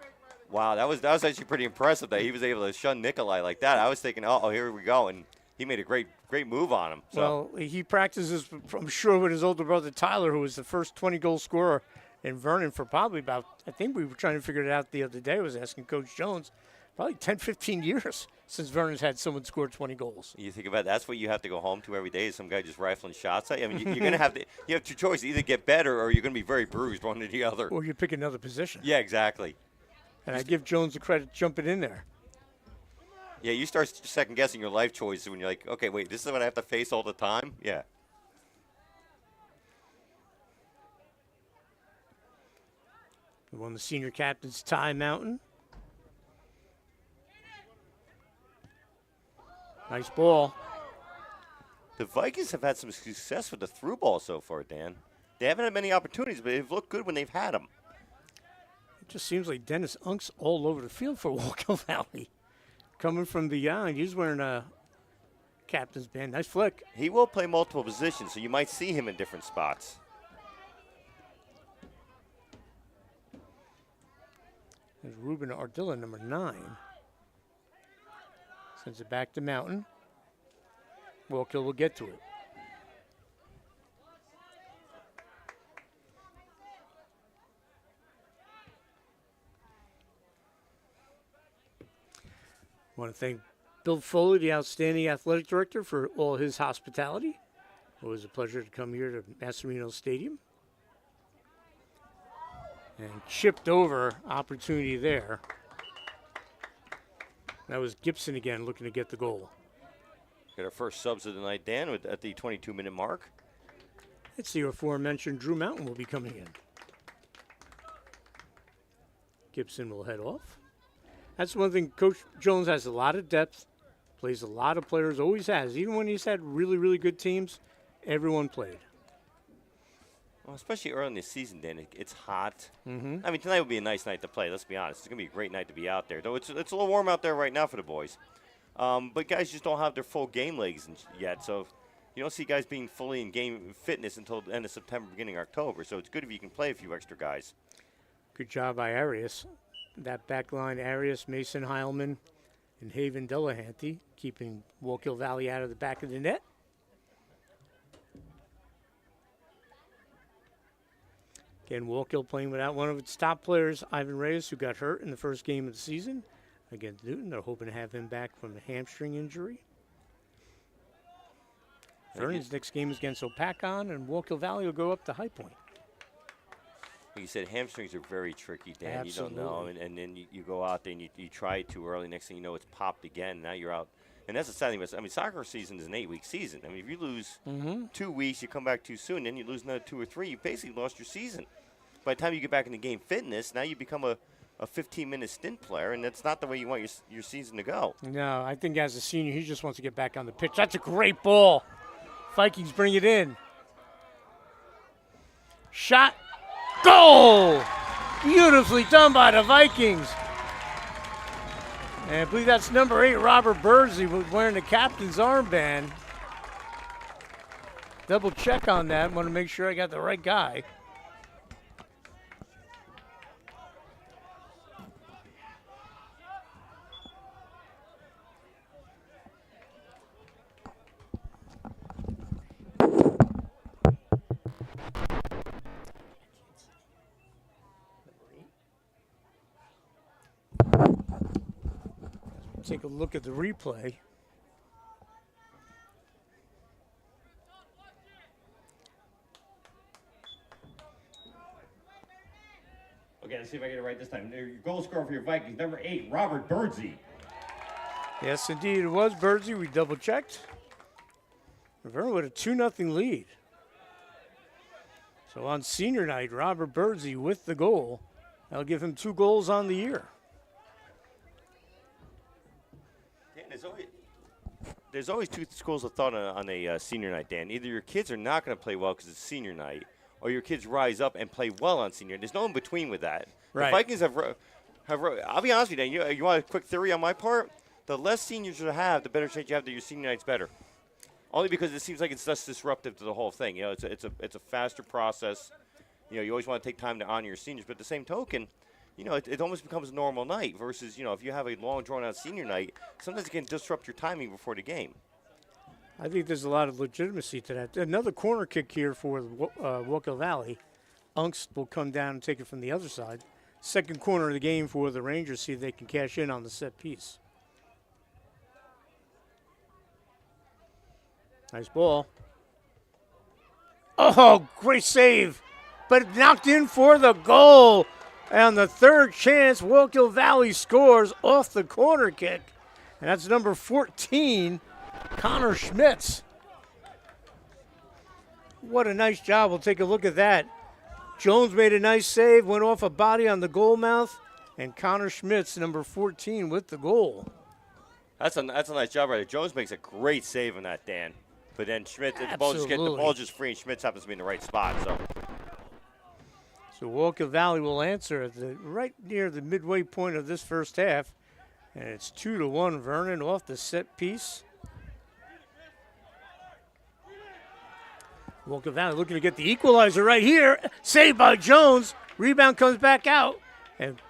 Wow, that was actually pretty impressive that he was able to shun Nikolai like that. I was thinking, oh, here we go. And he made a great move on him. So. Well, he practices, I'm sure, with his older brother Tyler, who was the first 20-goal scorer in Vernon for probably about, I think we were trying to figure it out the other day. I was asking Coach Jones, probably 10, 15 years since Vernon's had someone score 20 goals. You think about it, that's what you have to go home to every day is some guy just rifling shots at you. I mean, you're going to have you have two choices, either get better or you're going to be very bruised, one or the other. Or you pick another position. Yeah, exactly. And I give Jones the credit jumping in there. Yeah, you start second-guessing your life choices when you're like, okay, wait, this is what I have to face all the time? Yeah. We won the senior captain's Ty Mountain. Nice ball. The Vikings have had some success with the through ball so far, Dan. They haven't had many opportunities, but they've looked good when they've had them. It just seems like Dennis Unk's all over the field for Walkill Valley. Coming from beyond, he's wearing a captain's band. Nice flick. He will play multiple positions, so you might see him in different spots. There's Ruben Ardilla, number 9. Sends it back to Mountain. Walkill will get to it. I want to thank Bill Foley, the outstanding athletic director, for all his hospitality. It was a pleasure to come here to Masserino Stadium. And chipped over opportunity there. That was Gibson again looking to get the goal. Got our first subs of the night, Dan, at the 22-minute mark. It's the aforementioned Drew Mountain will be coming in. Gibson will head off. That's one thing. Coach Jones has a lot of depth, plays a lot of players, always has. Even when he's had really, really good teams, everyone played. Well, especially early in the season, Dan, it's hot. Mm-hmm. I mean, tonight would be a nice night to play, let's be honest. It's going to be a great night to be out there. Though it's a little warm out there right now for the boys. But guys just don't have their full game legs yet, so you don't see guys being fully in game fitness until the end of September, beginning of October. So it's good if you can play a few extra guys. Good job by Arias. That back line, Arias, Mason Heilman, and Haven Delahanty, keeping Walkill Valley out of the back of the net. Again, Walkill playing without one of its top players, Ivan Reyes, who got hurt in the first game of the season against Newton. They're hoping to have him back from a hamstring injury. Vernon's next game is against Opakon, and Walkill Valley will go up to High Point. Like you said, hamstrings are very tricky, Dan. Absolutely. You don't know, and then you go out there and you try it too early. Next thing you know, it's popped again. Now you're out. And that's the sad thing. I mean, soccer season is an 8-week season. I mean, if you lose 2 weeks, you come back too soon, then you lose another 2 or 3, you basically lost your season. By the time you get back into game fitness, now you become a 15-minute stint player, and that's not the way you want your season to go. No, I think as a senior, he just wants to get back on the pitch. That's a great ball. Vikings bring it in. Shot. Goal! Beautifully done by the Vikings. And I believe that's number 8, Robert Birdsley, wearing the captain's armband. Double check on that. Want to make sure I got the right guy. take a look at the replay. Okay, let's see if I get it right this time. Your goal scorer for your Vikings, number 8, Robert Birdsey. Yes, indeed, it was Birdsey. We double-checked. Vernon with a 2-0 lead. So on senior night, Robert Birdsey with the goal. That'll give him 2 goals on the year. Dan, there's always 2 schools of thought on a senior night, Dan. Either your kids are not going to play well because it's senior night, or your kids rise up and play well on senior. There's no in between with that. Right. The Vikings have I'll be honest with you, Dan. You want a quick theory on my part? The less seniors you have, the better chance you have that your senior night's better. Only because it seems like it's less disruptive to the whole thing. You know, it's a faster process. You know, you always want to take time to honor your seniors, but at the same token, you know, it almost becomes a normal night versus, you know, if you have a long, drawn-out senior night, sometimes it can disrupt your timing before the game. I think there's a lot of legitimacy to that. Another corner kick here for Walkill Valley. Unks will come down and take it from the other side. Second corner of the game for the Rangers, see if they can cash in on the set piece. Nice ball. Oh, great save. But knocked in for the goal. And the third chance, Walkill Valley scores off the corner kick. And that's number 14, Connor Schmitz. What a nice job. We'll take a look at that. Jones made a nice save, went off a body on the goal mouth, and Connor Schmitz, number 14, with the goal. That's a nice job right there. Jones makes a great save on that, Dan. But then Schmitz, the ball just free, and Schmitz happens to be in the right spot. So Walkill Valley will answer at right near the midway point of this first half. And it's 2-1 Vernon off the set piece. Walkill Valley looking to get the equalizer right here. Saved by Jones. Rebound comes back out. And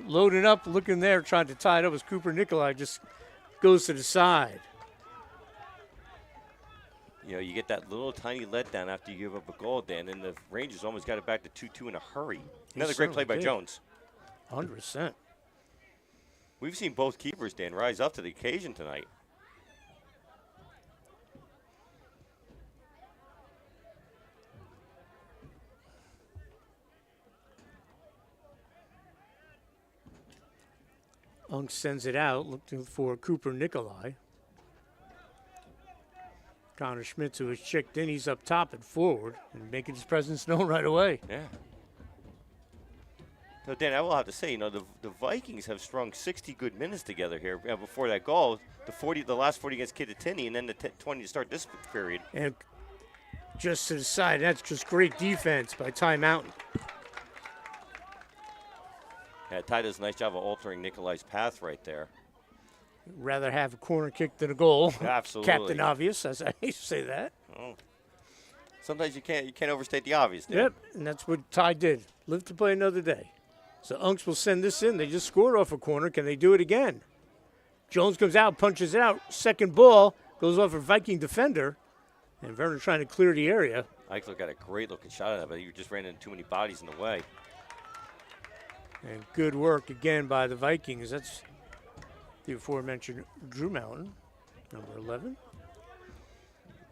loading up, looking there, trying to tie it up as Cooper Nikolai just goes to the side. You know, you get that little tiny letdown after you give up a goal, Dan, and the Rangers almost got it back to 2-2 in a hurry. Another great play by Jones. 100%. We've seen both keepers, Dan, rise up to the occasion tonight. Unk sends it out, looking for Cooper Nikolai. Connor Schmitz, who is checked in, he's up top and forward and making his presence known right away. Yeah. So, Dan, I will have to say, you know, the Vikings have strung 60 good minutes together here before that goal. The last 40 against Kittatinny, and then the 20 to start this period. And just to the side, that's just great defense by Ty Mountain. Yeah, Ty does a nice job of altering Nikolai's path right there. Rather have a corner kick than a goal. Absolutely. Captain Obvious, as I used to say that. Oh. Sometimes you can't overstate the obvious. Dan. Yep, and that's what Ty did. Live to play another day. So Unks will send this in. They just scored off a corner. Can they do it again? Jones comes out, punches it out. Second ball goes off a Viking defender. And Vernon trying to clear the area. Eichler got a great looking shot at that, but he just ran into too many bodies in the way. And good work again by the Vikings. That's the aforementioned Drew Mountain, number 11.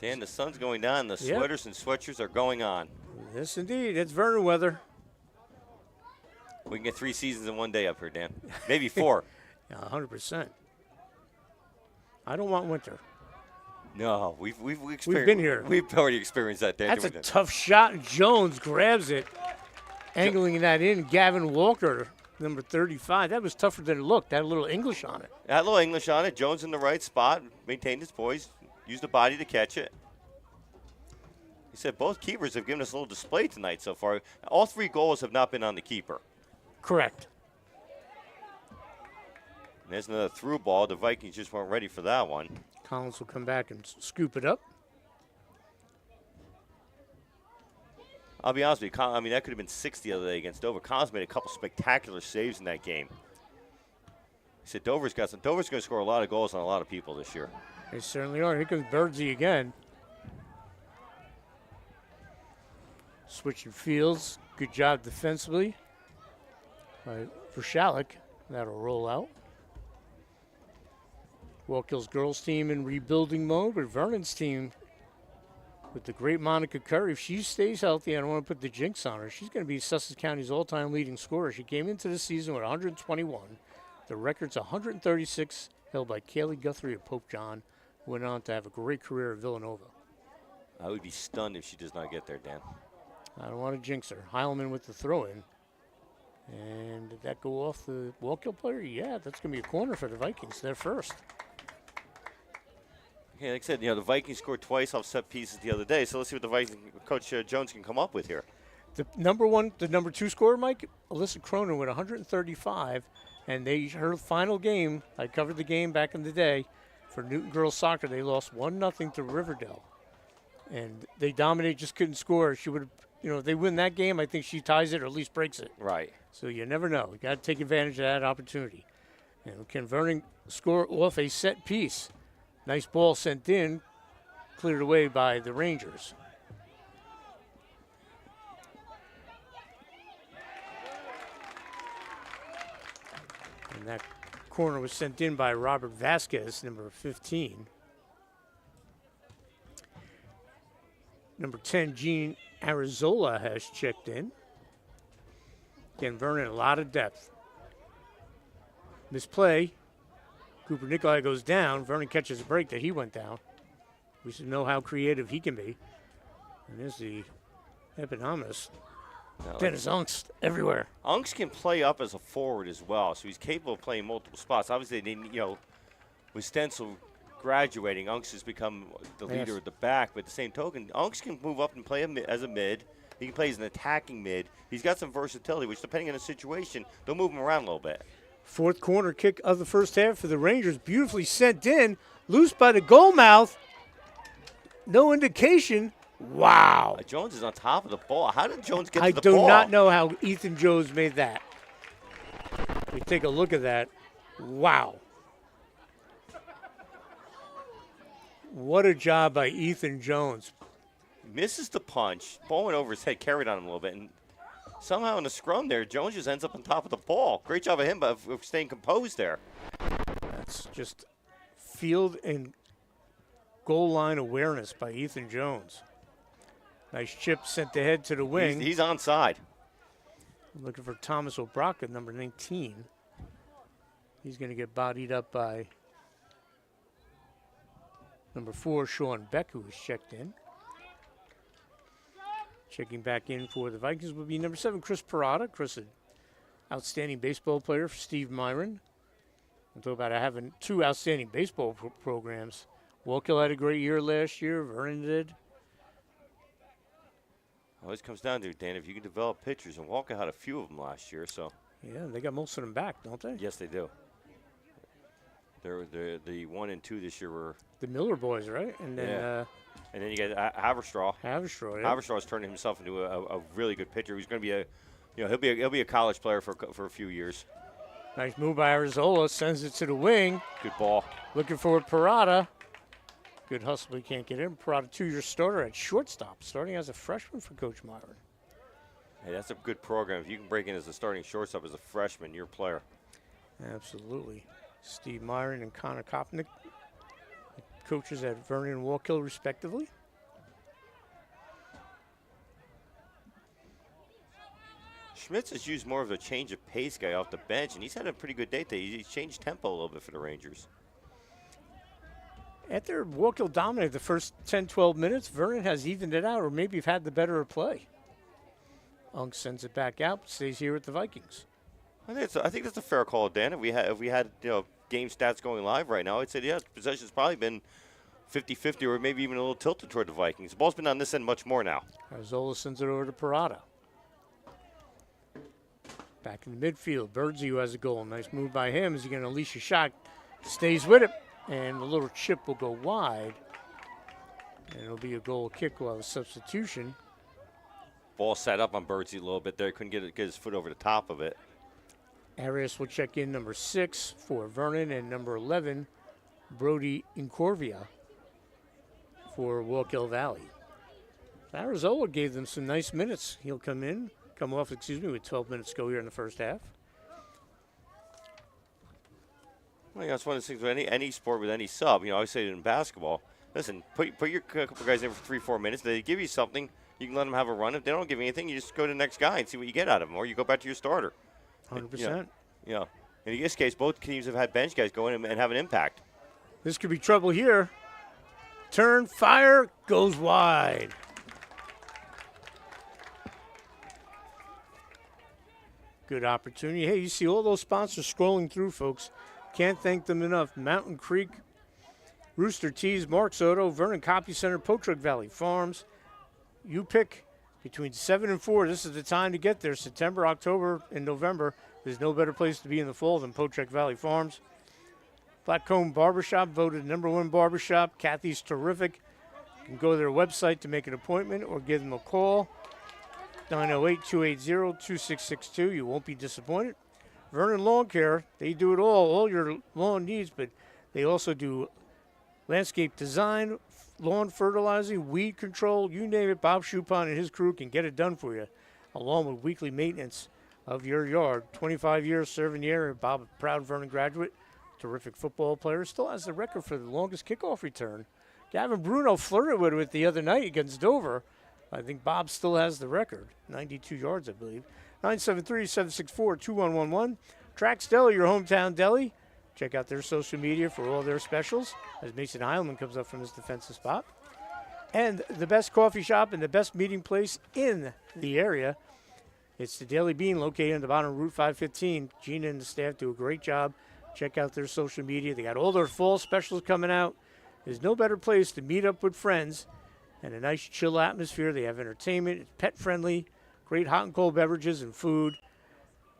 Dan, the sun's going down. The sweaters and sweatshirts are going on. Yes, indeed. It's Vernon weather. We can get 3 seasons in one day up here, Dan. Maybe 4. Yeah, 100%. I don't want winter. No, we've been here. We've already experienced that, Dan. That's a tough shot. Jones grabs it, angling that in. Gavin Walker, number 35. That was tougher than it looked. That had a little English on it. Had a little English on it. Jones in the right spot, maintained his poise, used the body to catch it. He said both keepers have given us a little display tonight so far. All 3 goals have not been on the keeper. Correct. And there's another through ball. The Vikings just weren't ready for that one. Collins will come back and scoop it up. I'll be honest with you. I mean, that could have been 6 the other day against Dover. Collins made a couple spectacular saves in that game. He said Dover's going to score a lot of goals on a lot of people this year. They certainly are. Here comes Birdsey again. Switching fields. Good job defensively by Verschalek. That'll roll out. Walkill's girls team in rebuilding mode, but Vernon's team with the great Monica Curry, if she stays healthy, I don't want to put the jinx on her, she's going to be Sussex County's all-time leading scorer. She came into the season with 121. The record's 136, held by Kaylee Guthrie of Pope John, who went on to have a great career at Villanova. I would be stunned if she does not get there, Dan. I don't want to jinx her. Heilman with the throw-in. And did that go off the Walkill player? Yeah, that's going to be a corner for the Vikings. They're first. Yeah, like I said, the Vikings scored twice off set pieces the other day, so let's see what the Vikings coach Jones can come up with here. The number 2 scorer, Mike, Alyssa Cronin with 135, and her final game, I covered the game back in the day for Newton girls soccer. They lost 1-0 to Riverdale, and they dominated, just couldn't score. She would have, if they win that game, I think she ties it or at least breaks it. Right. So you never know. You got to take advantage of that opportunity. And can Vernon score off a set piece? Nice ball sent in, cleared away by the Rangers. And that corner was sent in by Robert Vasquez, number 15. Number 10, Jean Arizola has checked in. Again, Vernon, a lot of depth. Misplay. Cooper Nicolai goes down. Vernon catches a break that he went down. We should know how creative he can be. And there's the eponymous. Dennis Unks everywhere. Unks can play up as a forward as well, so he's capable of playing multiple spots. Obviously, with Stencil graduating, Unks has become the leader at the back. But at the same token, Unks can move up and play as a mid. He can play as an attacking mid. He's got some versatility, which, depending on the situation, they'll move him around a little bit. Fourth corner kick of the first half for the Rangers. Beautifully sent in. Loose by the goal mouth. No indication. Wow. Jones is on top of the ball. How did Jones get to the ball? I do not know how Ethan Jones made that. We take a look at that. Wow. What a job by Ethan Jones. Misses the punch. Ball went over his head, carried on him a little bit. And somehow in the scrum there, Jones just ends up on top of the ball. Great job of him of staying composed there. That's just field and goal line awareness by Ethan Jones. Nice chip sent ahead to the wing. He's onside. Looking for Thomas Obraka, number 19. He's going to get bodied up by number 4, Sean Beck, who was checked in. Checking back in for the Vikings will be number 7, Chris Parada. Chris, an outstanding baseball player for Steve Myron. We'll talk about having 2 outstanding baseball programs. Walkill had a great year last year. Vernon did. Always comes down to, Dan, if you can develop pitchers, and Walkill had a few of them last year, so. Yeah, they got most of them back, don't they? Yes, they do. The 1 and 2 this year were the Miller boys, right? And then and then you got Haverstraw. Haverstraw, yeah. Haverstraw has turned himself into a really good pitcher. He's going to be he'll be a college player for a few years. Nice move by Arizola, sends it to the wing. Good ball. Looking for Parada. Good hustle, he can't get in. Parada, 2-year starter at shortstop, starting as a freshman for Coach Myron. Hey, that's a good program. If you can break in as a starting shortstop as a freshman, you're a player. Absolutely. Steve Myron and Connor Kopnick, coaches at Vernon and Walkill, respectively. Schmitz has used more of a change of pace guy off the bench, and he's had a pretty good day today. He's changed tempo a little bit for the Rangers. After Walkill dominated the first 10, 12 minutes, Vernon has evened it out, or maybe have had the better of play. Unk sends it back out, stays here with the Vikings. I think that's a fair call, Dan. If we had game stats going live right now, I'd say possession's probably been 50-50 or maybe even a little tilted toward the Vikings. The ball's been on this end much more now. Arzola sends it over to Parada. Back in the midfield, Birdsey, who has a goal. Nice move by him. Is he going to unleash a shot? Stays with it, and the little chip will go wide. And it'll be a goal kick while the substitution. Ball set up on Birdsey a little bit there. Couldn't get his foot over the top of it. Arias will check in number 6 for Vernon and number 11, Brody Incorvia for Walkill Valley. Arizola gave them some nice minutes. He'll come off with 12 minutes to go here in the first half. Well, that's one of the things with any sport with any sub. I always say it in basketball. Listen, put your couple guys in for 3-4 minutes. They give you something. You can let them have a run. If they don't give you anything, you just go to the next guy and see what you get out of them, or you go back to your starter. 100%. In this case, both teams have had bench guys go in and have an impact. This could be trouble here. Turn, fire, goes wide. Good opportunity. Hey, you see all those sponsors scrolling through, folks. Can't thank them enough. Mountain Creek, Rooster Tees, Mark Soto, Vernon Copy Center, Potrug Valley Farms. You pick between 7 and 4. This is the time to get there. September, October, and November. There's no better place to be in the fall than Potrug Valley Farms. Blackcomb Barbershop, voted #1 barbershop. Kathy's terrific. You can go to their website to make an appointment or give them a call. 908-280-2662. You won't be disappointed. Vernon Lawn Care, they do it all your lawn needs, but they also do landscape design, lawn fertilizing, weed control, you name it. Bob Schupon and his crew can get it done for you, along with weekly maintenance of your yard. 25 years serving the area. Bob, a proud Vernon graduate, terrific football player, still has the record for the longest kickoff return. Gavin Bruno flirted with it the other night against Dover. I think Bob still has the record, 92 yards, I believe. 973-764-2111. Trax Deli, your hometown deli. Check out their social media for all their specials as Mason Heilman comes up from his defensive spot. And the best coffee shop and the best meeting place in the area. It's the Daily Bean located on the bottom of Route 515. Gina and the staff do a great job. Check out their social media. They got all their fall specials coming out. There's no better place to meet up with friends and a nice chill atmosphere. They have entertainment. It's pet-friendly, great hot and cold beverages and food.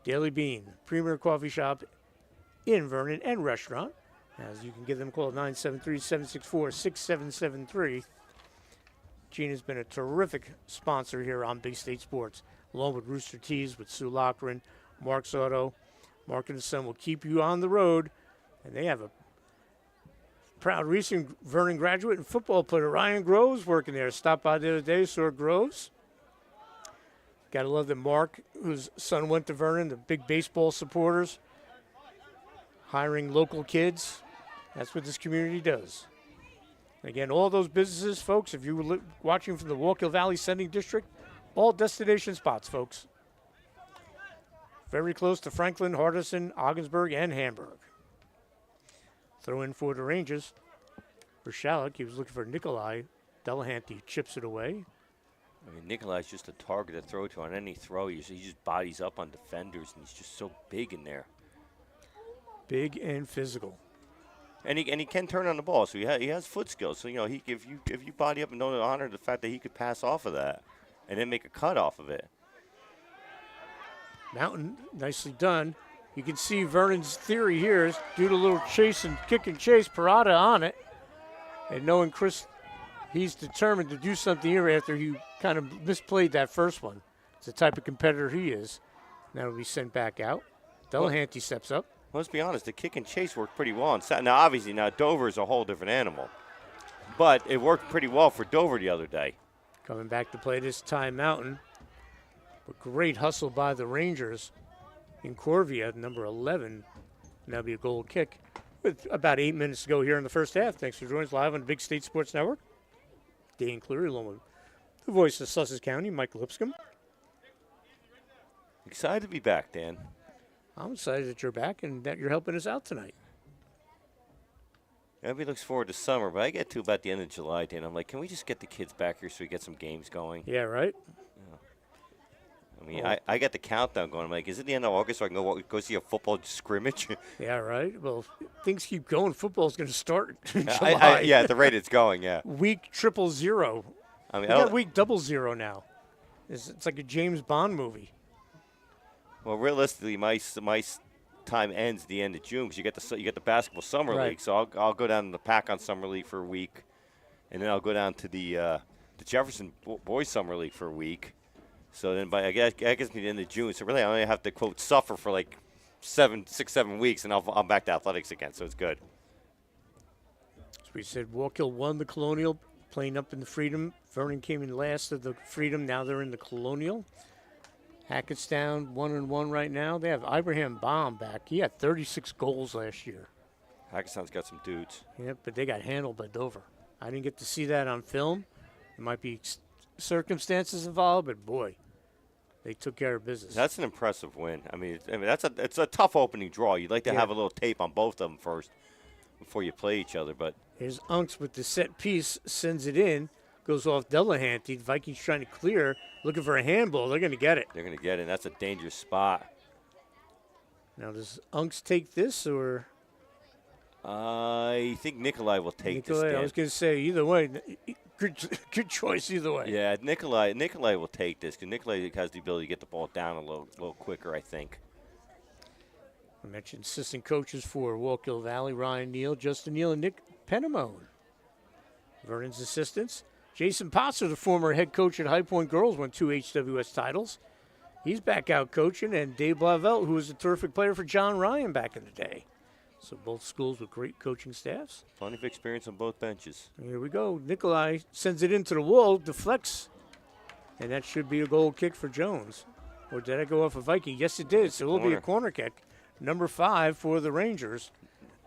Daily Bean, premier coffee shop in Vernon and restaurant. As you can give them a call at 973-764-6773. Gina's been a terrific sponsor here on Big State Sports, along with Rooster Tees with Sue Lochran, Mark's Auto. Mark and Son will keep you on the road, and they have a proud recent Vernon graduate and football player, Ryan Groves, working there. Stopped by the other day, saw Groves. Got to love that Mark, whose son went to Vernon, the big baseball supporters, hiring local kids. That's what this community does. Again, all those businesses, folks, if you were watching from the Walkill Valley Sending District, all destination spots, folks. Very close to Franklin, Hardison, Ogdensburg, and Hamburg. Throw in for the Rangers. For Shalleck, he was looking for Nikolai. Delahanty chips it away. I mean, Nikolai's just a target to throw to on any throw. He just bodies up on defenders, and he's just so big in there. Big and physical. And he can turn on the ball, so he has foot skills. So, if you body up and don't honor the fact that he could pass off of that and then make a cut off of it. Mountain, nicely done. You can see Vernon's theory here is do the little chase and kick and chase, Parada on it. And knowing Chris, he's determined to do something here after he kind of misplayed that first one. It's the type of competitor he is. Now he'll be sent back out. Delahanty steps up. Well, let's be honest, the kick and chase worked pretty well. Now, obviously, Dover is a whole different animal. But it worked pretty well for Dover the other day. Coming back to play this time, Mountain. But great hustle by the Rangers in Corvia, number 11. That'll be a goal kick with about 8 minutes to go here in the first half. Thanks for joining us live on the Big State Sports Network. Dan Cleary, along with the voice of Sussex County, Mike Lipscomb. Excited to be back, Dan. I'm excited that you're back and that you're helping us out tonight. Everybody looks forward to summer, but I get to about the end of July, Dan. I'm like, can we just get the kids back here so we get some games going? Yeah, right? I mean, I got the countdown going. I'm like, is it the end of August so I can go see a football scrimmage? Yeah, right. Well, things keep going. Football's going to start in July. At the rate it's going, yeah. Week 000. I mean, we got week 00 now. It's like a James Bond movie. Well, realistically, my time ends at the end of June because you get the basketball summer league. So I'll go down to the Pack on summer league for a week, and then I'll go down to the Jefferson boys summer league for a week. So then, I guess me the end of June. So really, I only have to quote suffer for like 7 weeks, and I'm back to athletics again. So it's good. As we said, Walkill won the Colonial, playing up in the Freedom. Vernon came in last of the Freedom. Now they're in the Colonial. Hackett's down 1-1 right now. They have Ibrahim Baum back. He had 36 goals last year. Hackettstown's got some dudes. Yep, but they got handled by Dover. I didn't get to see that on film. There might be circumstances involved, but boy, they took care of business. That's an impressive win. I mean, it's a tough opening draw. You'd like to have a little tape on both of them first before you play each other. But here's Unks with the set piece, sends it in, goes off Delahanty. The Vikings trying to clear, looking for a handball. They're going to get it. They're going to get it. That's a dangerous spot. Now, does Unks take this or? I think Nikolai will take this. I was going to say either way. Good choice either way. Yeah, Nikolai will take this because Nikolai has the ability to get the ball down a little quicker, I think. I mentioned assistant coaches for Walkill Valley, Ryan Neal, Justin Neal, and Nick Penamone. Vernon's assistants. Jason Potzer, the former head coach at High Point Girls, won 2 HWS titles. He's back out coaching, and Dave Blavelt, who was a terrific player for John Ryan back in the day. So both schools with great coaching staffs. Plenty of experience on both benches. Here we go. Nikolai sends it into the wall, deflects, and that should be a goal kick for Jones. Or did I go off a Viking? Yes, it did. So it will be a corner kick. Number 5 for the Rangers.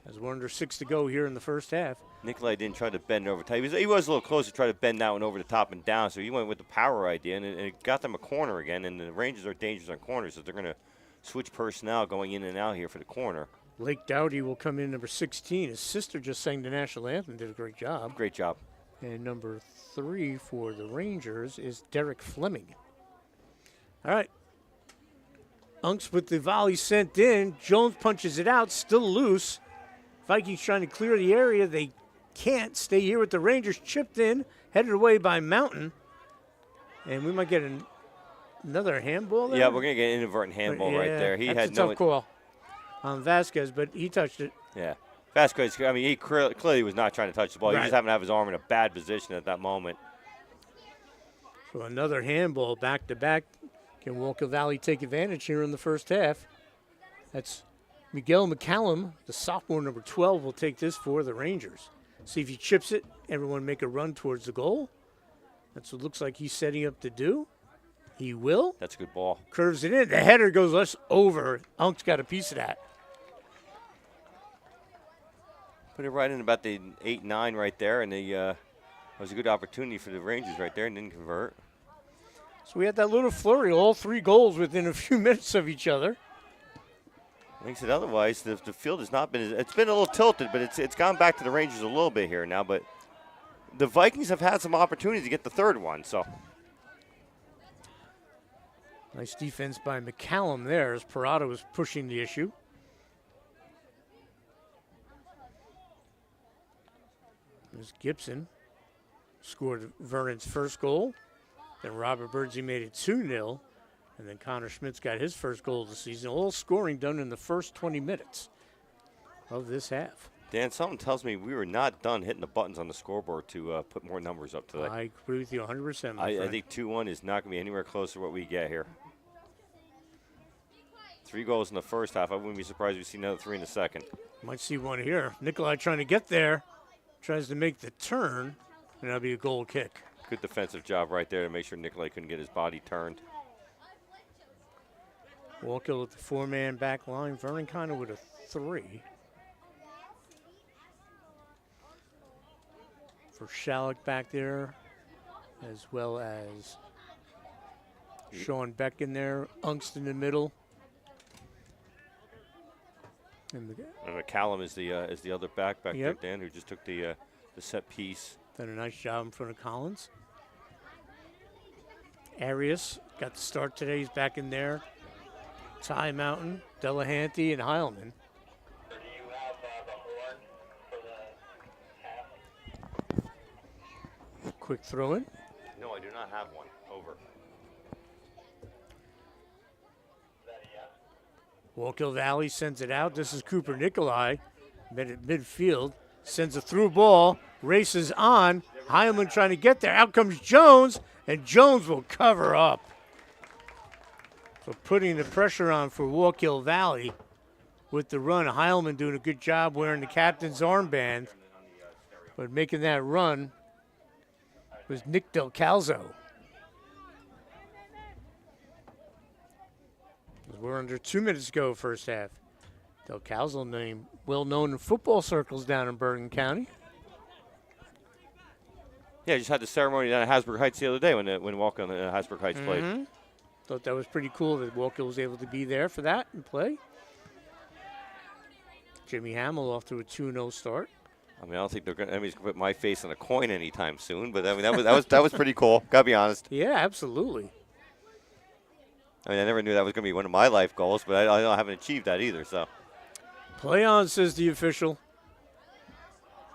As we're under 6 to go here in the first half. Nikolai didn't try to bend over top. He was a little close to try to bend that one over the top and down, so he went with the power idea, and it got them a corner again. And the Rangers are dangerous on corners, so they're going to switch personnel going in and out here for the corner. Blake Dowdy will come in number 16. His sister just sang the national anthem, did a great job. Great job. And number 3 for the Rangers is Derek Fleming. All right. Unks with the volley sent in. Jones punches it out, still loose. Vikings trying to clear the area. They can't stay here with the Rangers. Chipped in, headed away by Mountain. And we might get another handball there. Yeah, we're going to get an inadvertent handball right there. He that's had a tough call on Vasquez, but he touched it. Yeah. Vasquez, I mean, he clearly was not trying to touch the ball. Right. He just happened to have his arm in a bad position at that moment. So another handball back-to-back. Can Walkill Valley take advantage here in the first half? That's Miguel McCallum, the sophomore, number 12, will take this for the Rangers. See if he chips it. Everyone make a run towards the goal. That's what it looks like he's setting up to do. He will. That's a good ball. Curves it in. The header goes less over. Unk's got a piece of that. Put it right in about the 8-9 right there, and that was a good opportunity for the Rangers right there and didn't convert. So we had that little flurry, all 3 goals within a few minutes of each other. Like I said, otherwise, the field has not been – it's been a little tilted, but it's gone back to the Rangers a little bit here now. But the Vikings have had some opportunities to get the third one, so. Nice defense by McCallum there as Parada was pushing the issue. There's Gibson. Scored Vernon's first goal. Then Robert Birdsey made it 2-0. And then Connor Schmidt's got his first goal of the season. All scoring done in the first 20 minutes of this half. Dan, something tells me we were not done hitting the buttons on the scoreboard to put more numbers up today. I agree with you 100%, my I friend. think 2-1 is not going to be anywhere close to what we get here. 3 goals in the first half. I wouldn't be surprised if we see another 3 in the second. Might see one here. Nikolai trying to get there. Tries to make the turn, and that'll be a goal kick. Good defensive job right there to make sure Nikolai couldn't get his body turned. Walkill with the 4-man back line. Vernon kind of with a 3. For Shalleck back there, as well as Sean Beck in there. Unks in the middle. And McCallum is the other back there, Dan, who just took the set piece. Done a nice job in front of Collins. Arias got the start today. He's back in there. Ty Mountain, Delahanty, and Heilman. Quick throw in. No, I do not have one. Over. Walkill Valley sends it out. This is Cooper Nikolai at midfield. Sends a through ball. Races on. Heilman trying to get there. Out comes Jones, and Jones will cover up. So putting the pressure on for Walkill Valley with the run. Heilman doing a good job wearing the captain's armband. But making that run was Nick Del Calzo. We're under 2 minutes to go first half. Del Calzo name well known in football circles down in Bergen County. Yeah, just had the ceremony down at Hasbrook Heights the other day when Walkill and Hasbrook Heights played. Thought that was pretty cool that Walkill was able to be there for that and play. Jimmy Hamill off to a 2-0 start. I mean, I don't think anybody's gonna put my face on a coin anytime soon, but I mean that was pretty cool. Gotta be honest. Yeah, absolutely. I mean, I never knew that was gonna be one of my life goals, but I haven't achieved that either. So. Play on, says the official.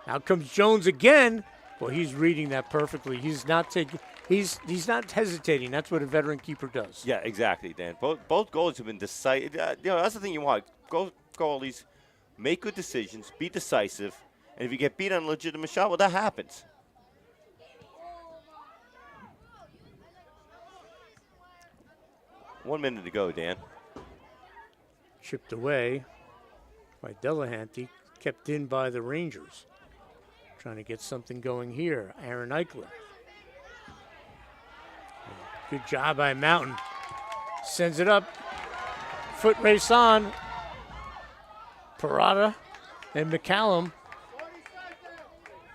Out comes Jones again. Well, he's reading that perfectly. He's not not hesitating. That's what a veteran keeper does. Yeah, exactly, Dan. Both goals have been decisive. That's the thing you want. Goalies make good decisions, be decisive, and if you get beat on a legitimate shot, well, that happens. One minute to go, Dan. Chipped away by Delahanty, kept in by the Rangers. Trying to get something going here. Aaron Eichler. Good job by Mountain. Sends it up. Foot race on. Parada and McCallum.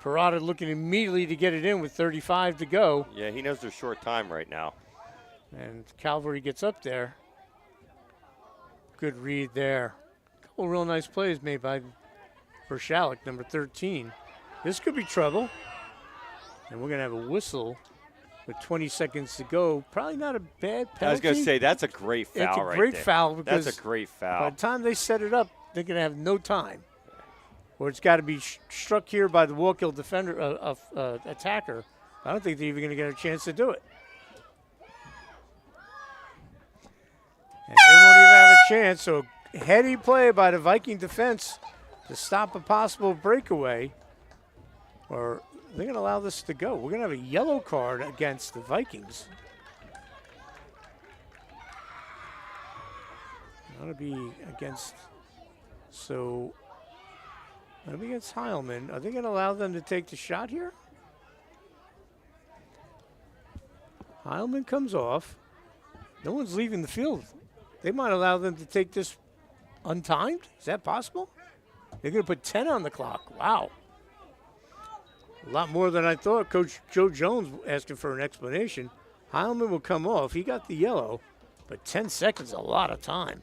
Parada looking immediately to get it in with 35 to go. Yeah, he knows there's short time right now. And Calvary gets up there. Good read there. A couple real nice plays made by Verschalek, number 13. This could be trouble. And we're going to have a whistle with 20 seconds to go. Probably not a bad penalty. I was going to say, that's a great foul right there. It's a great foul because that's a great foul. By the time they set it up, they're going to have no time. Or it's got to be struck here by the Walkill defender, attacker. I don't think they're even going to get a chance to do it. And they won't even have a chance. So heady play by the Viking defense to stop a possible breakaway. Or they're going to allow this to go. We're going to have a yellow card against the Vikings. That'll be against, so that'll be against Heilman. Are they going to allow them to take the shot here? Heilman comes off. No one's leaving the field. They might allow them to take this untimed. Is that possible? They're going to put 10 on the clock. Wow. A lot more than I thought. Coach Joe Jones asking for an explanation. Heilman will come off. He got the yellow, but 10 seconds is a lot of time.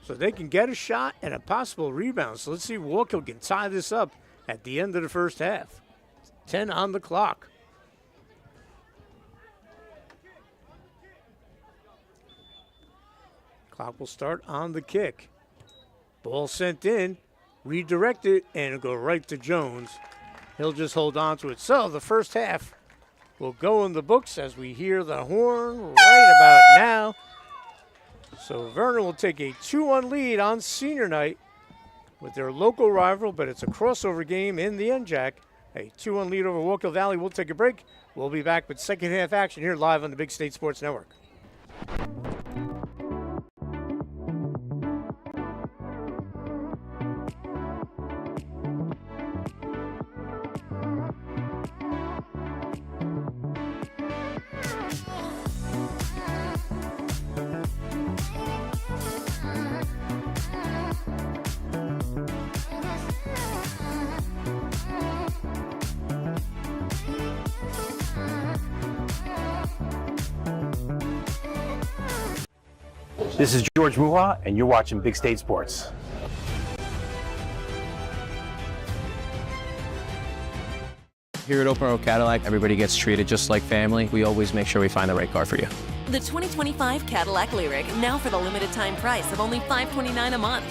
So they can get a shot and a possible rebound. So let's see if Walkill can tie this up at the end of the first half. 10 on the clock. Clock will start on the kick. Ball sent in, redirected, and it'll go right to Jones. He'll just hold on to it. So the first half will go in the books as we hear the horn right about now. So Vernon will take a 2-1 lead on senior night with their local rival, but it's a crossover game in the NJAC. A 2-1 lead over Walkill Valley. We'll take a break. We'll be back with second half action here live on the Big State Sports Network. This is George Muha, and you're watching Big State Sports. Here at Open Road Cadillac, everybody gets treated just like family. We always make sure we find the right car for you. The 2025 Cadillac Lyric, now for the limited time price of only $529 a month.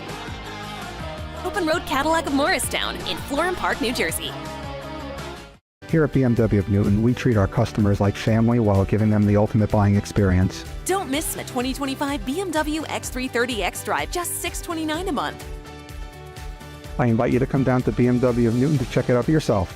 Open Road Cadillac of Morristown in Florham Park, New Jersey. Here at BMW of Newton, we treat our customers like family while giving them the ultimate buying experience. Don't miss the 2025 BMW X330 X-Drive, just $629 a month. I invite you to come down to BMW of Newton to check it out for yourself.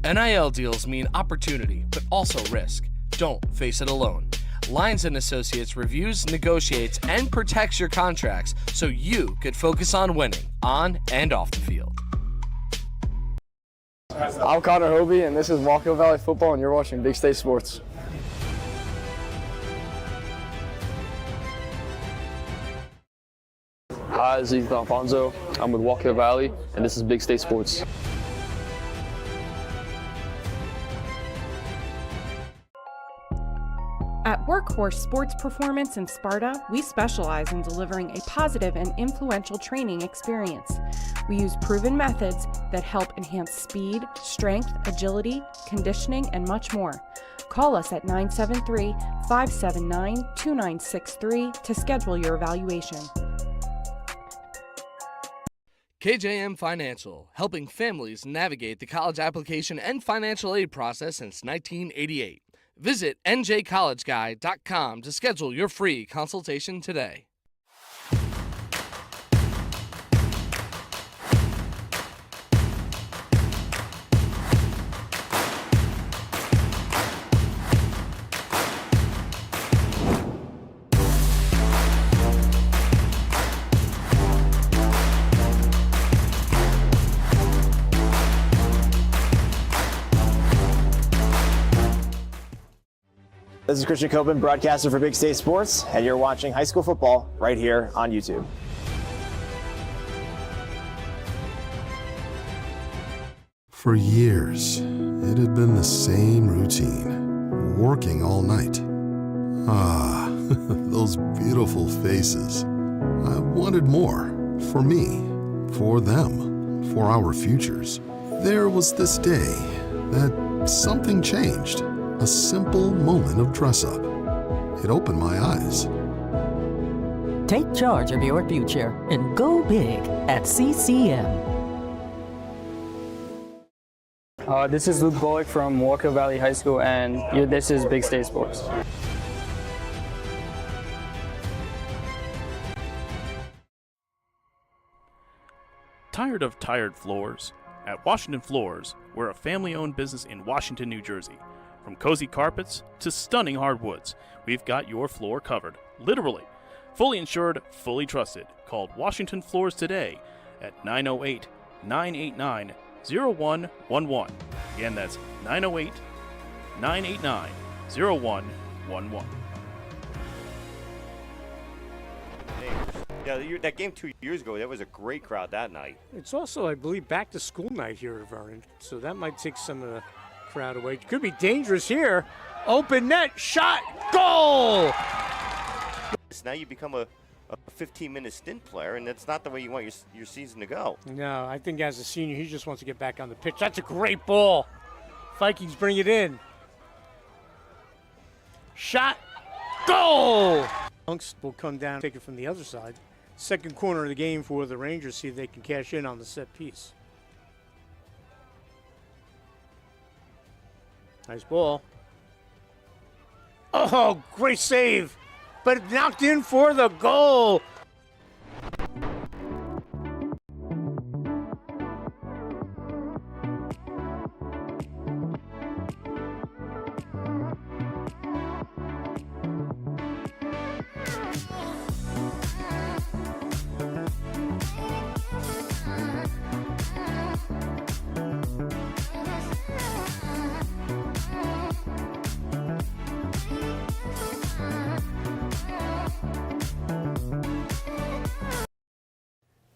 NIL deals mean opportunity, but also risk. Don't face it alone. Lyons & Associates reviews, negotiates, and protects your contracts so you could focus on winning on and off the field. I'm Connor Hobie, and this is Walkill Valley Football, and you're watching Big State Sports. guys, this is Alfonso. I'm with Walkill Valley, and this is Big State Sports. At Workhorse Sports Performance in Sparta, we specialize in delivering a positive and influential training experience. We use proven methods that help enhance speed, strength, agility, conditioning, and much more. Call us at 973-579-2963 to schedule your evaluation. KJM Financial, helping families navigate the college application and financial aid process since 1988. Visit njcollegeguy.com to schedule your free consultation today. This is Christian Copeland, broadcaster for Big State Sports, and you're watching high school football right here on YouTube. For years, it had been the same routine, working all night. Ah, those beautiful faces. I wanted more, for me, for them, for our futures. There was this day that something changed. A simple moment of dress-up. It opened my eyes. Take charge of your future and go big at CCM. This is Luke Bullock from Walkill Valley High School, and this is Big State Sports. Tired of tired floors? At Washington Floors, we're a family-owned business in Washington, New Jersey. From cozy carpets to stunning hardwoods, we've got your floor covered, literally. Fully insured, fully trusted. Call Washington Floors today at 908-989-0111. Again, that's 908-989-0111. Yeah, that game 2 years ago, that was a great crowd that night. It's also, I believe, back to school night here at Vernon, so that might take some of the crowd away. Could be dangerous here. Open net, shot, goal! Now you become a 15-minute stint player, and that's not the way you want your season to go. No, I think as a senior, he just wants to get back on the pitch. That's a great ball. Vikings bring it in. Shot, goal! Hunks will come down, take it from the other side. Second corner of the game for the Rangers, see if they can cash in on the set piece. Nice ball. Oh, great save. But knocked in for the goal.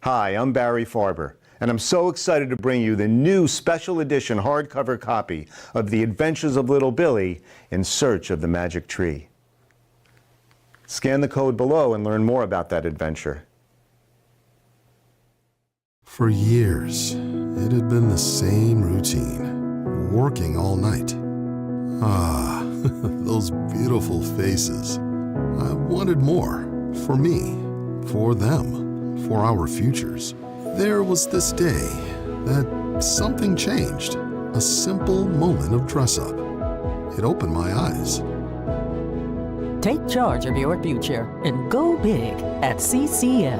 Hi, I'm Barry Farber, and I'm so excited to bring you the new special edition hardcover copy of The Adventures of Little Billy in Search of the Magic Tree. Scan the code below and learn more about that adventure. For years, it had been the same routine, working all night. Ah, those beautiful faces. I wanted more, for me, for them, for our futures. There was this day that something changed. A simple moment of dress-up. It opened my eyes. Take charge of your future and go big at CCM.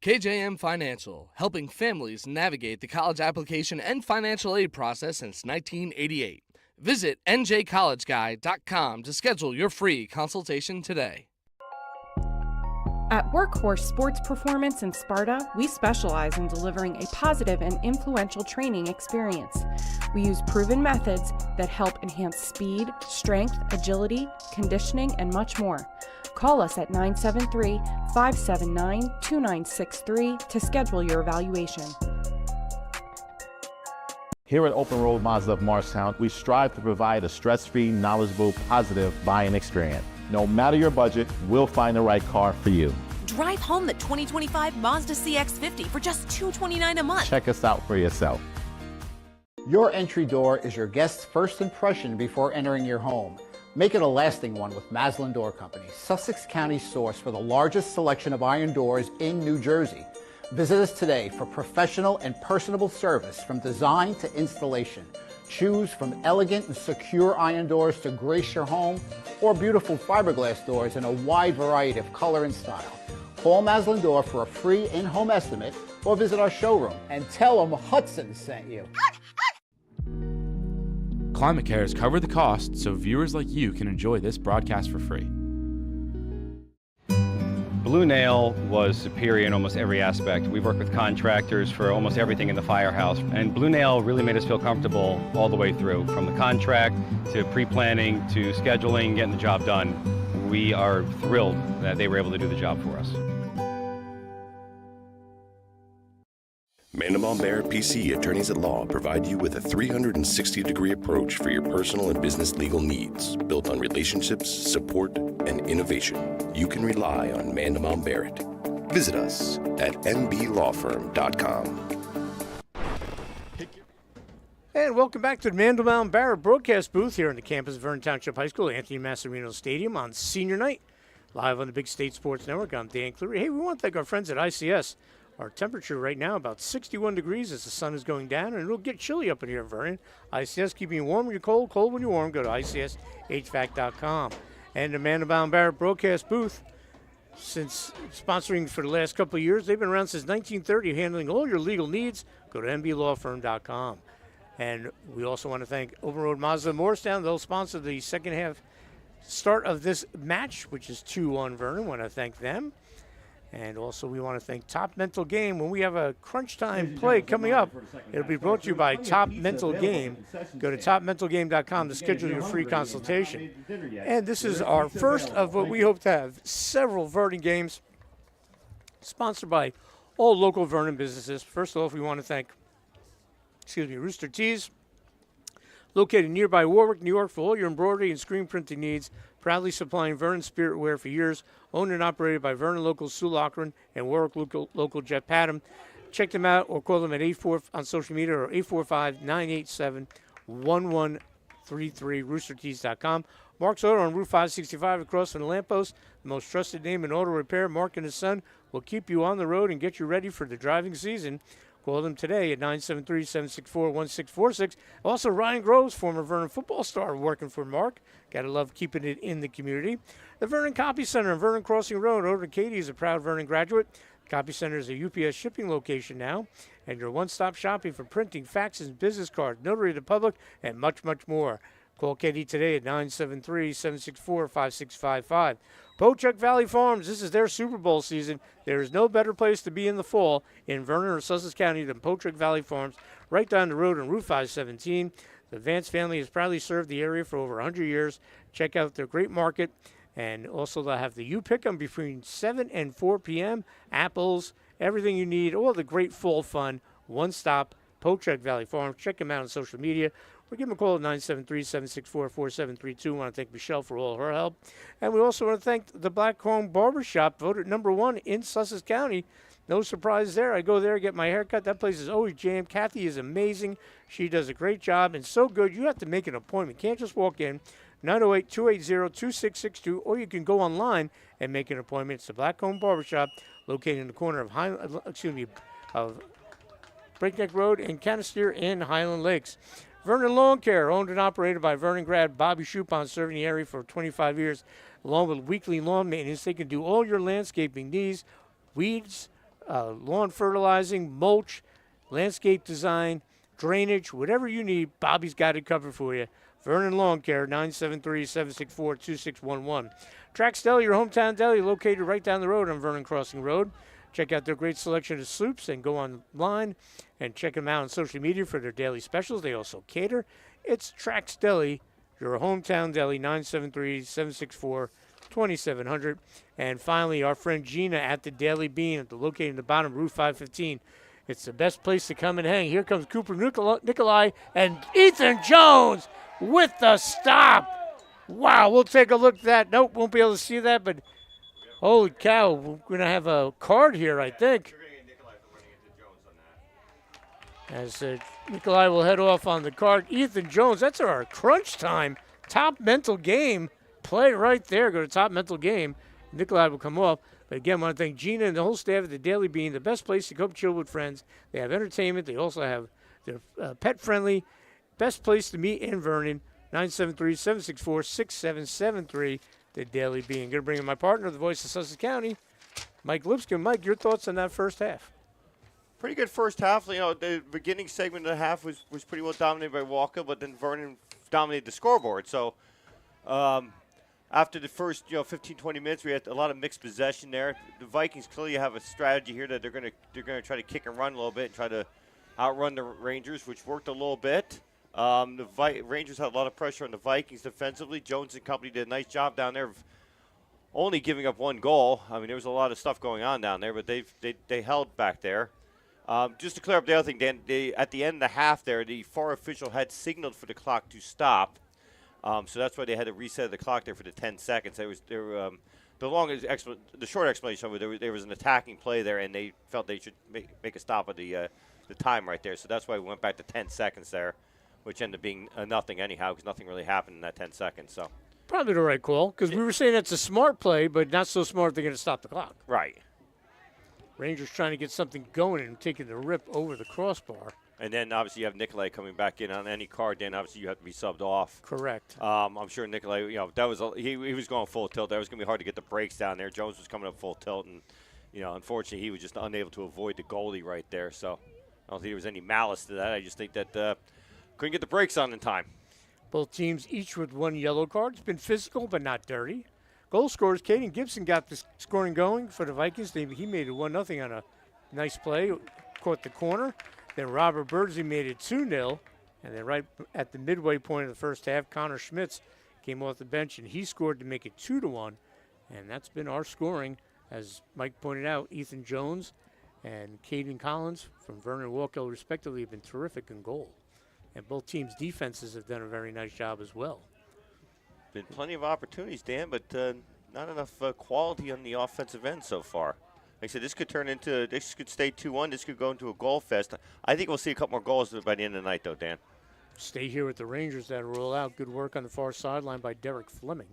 KJM Financial, helping families navigate the college application and financial aid process since 1988. Visit njcollegeguy.com to schedule your free consultation today. At Workhorse Sports Performance in Sparta, we specialize in delivering a positive and influential training experience. We use proven methods that help enhance speed, strength, agility, conditioning, and much more. Call us at 973-579-2963 to schedule your evaluation. Here at Open Road Mazda of Morristown, we strive to provide a stress-free, knowledgeable, positive buying experience. No matter your budget, we'll find the right car for you. Drive home the 2025 Mazda CX-50 for just $229 a month. Check us out for yourself. Your entry door is your guest's first impression before entering your home. Make it a lasting one with Maslin Door Company, Sussex County's source for the largest selection of iron doors in New Jersey. Visit us today for professional and personable service from design to installation. Choose from elegant and secure iron doors to grace your home or beautiful fiberglass doors in a wide variety of color and style. Call Maslin Door for a free in-home estimate or visit our showroom and tell them Hudson sent you. ClimateCare has covered the cost so viewers like you can enjoy this broadcast for free. Blue Nail was superior in almost every aspect. We've worked with contractors for almost everything in the firehouse, and Blue Nail really made us feel comfortable all the way through, from the contract to pre-planning to scheduling, getting the job done. We are thrilled that they were able to do the job for us. Mandelbaum Barrett PC Attorneys at Law provide you with a 360-degree approach for your personal and business legal needs, built on relationships, support, and innovation. You can rely on Mandelbaum Barrett. Visit us at mblawfirm.com. And welcome back to the Mandelbaum Barrett broadcast booth here in the campus of Vernon Township High School, Anthony Massimino Stadium on senior night. Live on the Big State Sports Network, I'm Dan Cleary. Hey, we want to thank our friends at ICS. Our temperature right now about 61 degrees as the sun is going down, and it'll get chilly up in here in Vernon. ICS keeping you warm when you're cold, cold when you're warm. Go to ICSHVAC.com. And the Mandelbaum Barrett broadcast booth, since sponsoring for the last couple of years, they've been around since 1930, handling all your legal needs. Go to mblawfirm.com. And we also want to thank Open Road Mazda of Morristown. They'll sponsor the second half start of this match, which is 2-1 Vernon. Want to thank them. And also we want to thank Top Mental Game. When we have a crunch time play coming up, it'll be brought to you by Top Mental Game. Go to topmentalgame.com to schedule your free consultation. And this is our first of what we hope to have several Vernon games sponsored by all local Vernon businesses. First off, we want to thank, Rooster Tees, located nearby Warwick, New York, for all your embroidery and screen printing needs. Proudly supplying Vernon spirit wear for years. Owned and operated by Vernon local Sue Lochran and Warwick local Jeff Padham. Check them out or call them at 84 on social media or 845-987-1133, roostertees.com. Mark's Auto on Route 565 across from the lamppost. The most trusted name in auto repair. Mark and his son will keep you on the road and get you ready for the driving season. Call them today at 973-764-1646. Also, Ryan Groves, former Vernon football star, working for Mark. Got to love keeping it in the community. The Vernon Copy Center on Vernon Crossing Road. Over to Katie is a proud Vernon graduate. The Copy Center is a UPS shipping location now. And your one-stop shopping for printing, faxes, business cards, notary to the public, and much, much more. Call Katie today at 973-764-5655. Pochuck Valley Farms, this is their Super Bowl season. There is no better place to be in the fall in Vernon or Sussex County than Pochuck Valley Farms, right down the road on Route 517. The Vance family has proudly served the area for over 100 years. Check out their great market. And also they'll have the You Pick 'em between 7 and 4 p.m. Apples, everything you need, all the great fall fun. One stop, Pochuck Valley Farms. Check them out on social media. Or give them a call at 973-764-4732. Want to thank Michelle for all her help. And we also want to thank the Blackcomb Barbershop, voted #1 in Sussex County. No surprise there. I go there, get my hair cut. That place is always jammed. Kathy is amazing. She does a great job and so good. You have to make an appointment. Can't just walk in. 908-280-2662, or you can go online and make an appointment. It's the Blackcomb Barbershop, located in the corner of of Breakneck Road and Canister in Highland Lakes. Vernon Lawn Care, owned and operated by Vernon grad Bobby Schupon, serving the area for 25 years, along with weekly lawn maintenance. They can do all your landscaping needs, weeds, lawn fertilizing, mulch, landscape design, drainage, whatever you need, Bobby's got it covered for you. Vernon Lawn Care, 973-764-2611. Trax Deli, your hometown deli, located right down the road on Vernon Crossing Road. Check out their great selection of soups and go online and check them out on social media for their daily specials. They also cater. It's Trax Deli, your hometown deli, 973-764-2611. 2700. And finally, our friend Gina at the Daily Bean, located in the bottom of Route 515. It's the best place to come and hang. Here comes Cooper Nikolai and Ethan Jones with the stop. Wow, we'll take a look at that. Nope, won't be able to see that, but holy cow, we're going to have a card here, I think. As Nikolai will head off on the card. Ethan Jones, that's our crunch time. Top mental game play right there. Go to top mental game. Nikolai will come off. But again, I want to thank Gina and the whole staff at the Daily Bean, the best place to come chill with friends. They have entertainment. They also have their pet-friendly, best place to meet in Vernon, 973-764-6773, the Daily Bean. Going to bring in my partner, the voice of Sussex County, Mike Lipscomb. Mike, your thoughts on that first half? Pretty good first half. You know, the beginning segment of the half was pretty well dominated by Walkill, but then Vernon dominated the scoreboard. So after the first 15, 20 minutes, we had a lot of mixed possession there. The Vikings clearly have a strategy here that they're going to try to kick and run a little bit and try to outrun the Rangers, which worked a little bit. The Rangers had a lot of pressure on the Vikings defensively. Jones and company did a nice job down there of only giving up one goal. I mean, there was a lot of stuff going on down there, but they held back there. Just to clear up the other thing, Dan, at the end of the half there, the FAR official had signaled for the clock to stop. So that's why they had to reset the clock there for the 10 seconds. The short explanation of it, there was an attacking play there, and they felt they should make a stop of the time right there. So that's why we went back to 10 seconds there, which ended up being nothing anyhow, because nothing really happened in that 10 seconds. So probably the right call, because we were saying that's a smart play, but not so smart they're going to stop the clock. Right. Rangers trying to get something going and taking the rip over the crossbar. And then, obviously, you have Nikolai coming back in on any card. Then, obviously, you have to be subbed off. Correct. I'm sure Nikolai, that was he was going full tilt. That was going to be hard to get the breaks down there. Jones was coming up full tilt, and, unfortunately, he was just unable to avoid the goalie right there. So I don't think there was any malice to that. I just think that couldn't get the breaks on in time. Both teams each with one yellow card. It's been physical but not dirty. Goal scorers, Caden Gibson got the scoring going for the Vikings. He made it 1-0 on a nice play, caught the corner. Then Robert Birdsey made it 2-0. And then right at the midway point of the first half, Connor Schmitz came off the bench, and he scored to make it 2-1. And that's been our scoring. As Mike pointed out, Ethan Jones and Caden Collins from Vernon and Walkill, respectively, have been terrific in goal. And both teams' defenses have done a very nice job as well. Been plenty of opportunities, Dan, but not enough quality on the offensive end so far. Like I said, this could stay 2-1. This could go into a goal fest. I think we'll see a couple more goals by the end of the night, though, Dan. Stay here with the Rangers that roll out. Good work on the far sideline by Derek Fleming.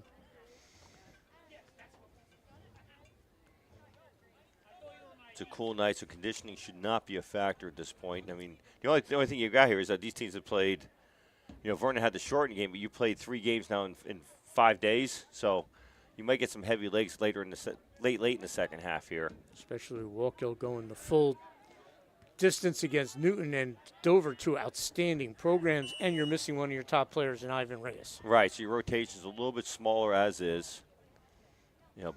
It's a cool night, so conditioning should not be a factor at this point. I mean, the only thing you got here is that these teams have played. Vernon had the shortened game, but you played 3 games now in 5 days, so you might get some heavy legs later in the late in the second half here. Especially Walkill going the full distance against Newton and Dover, 2 outstanding programs, and you're missing one of your top players in Ivan Reyes. Right, so your rotation is a little bit smaller as is.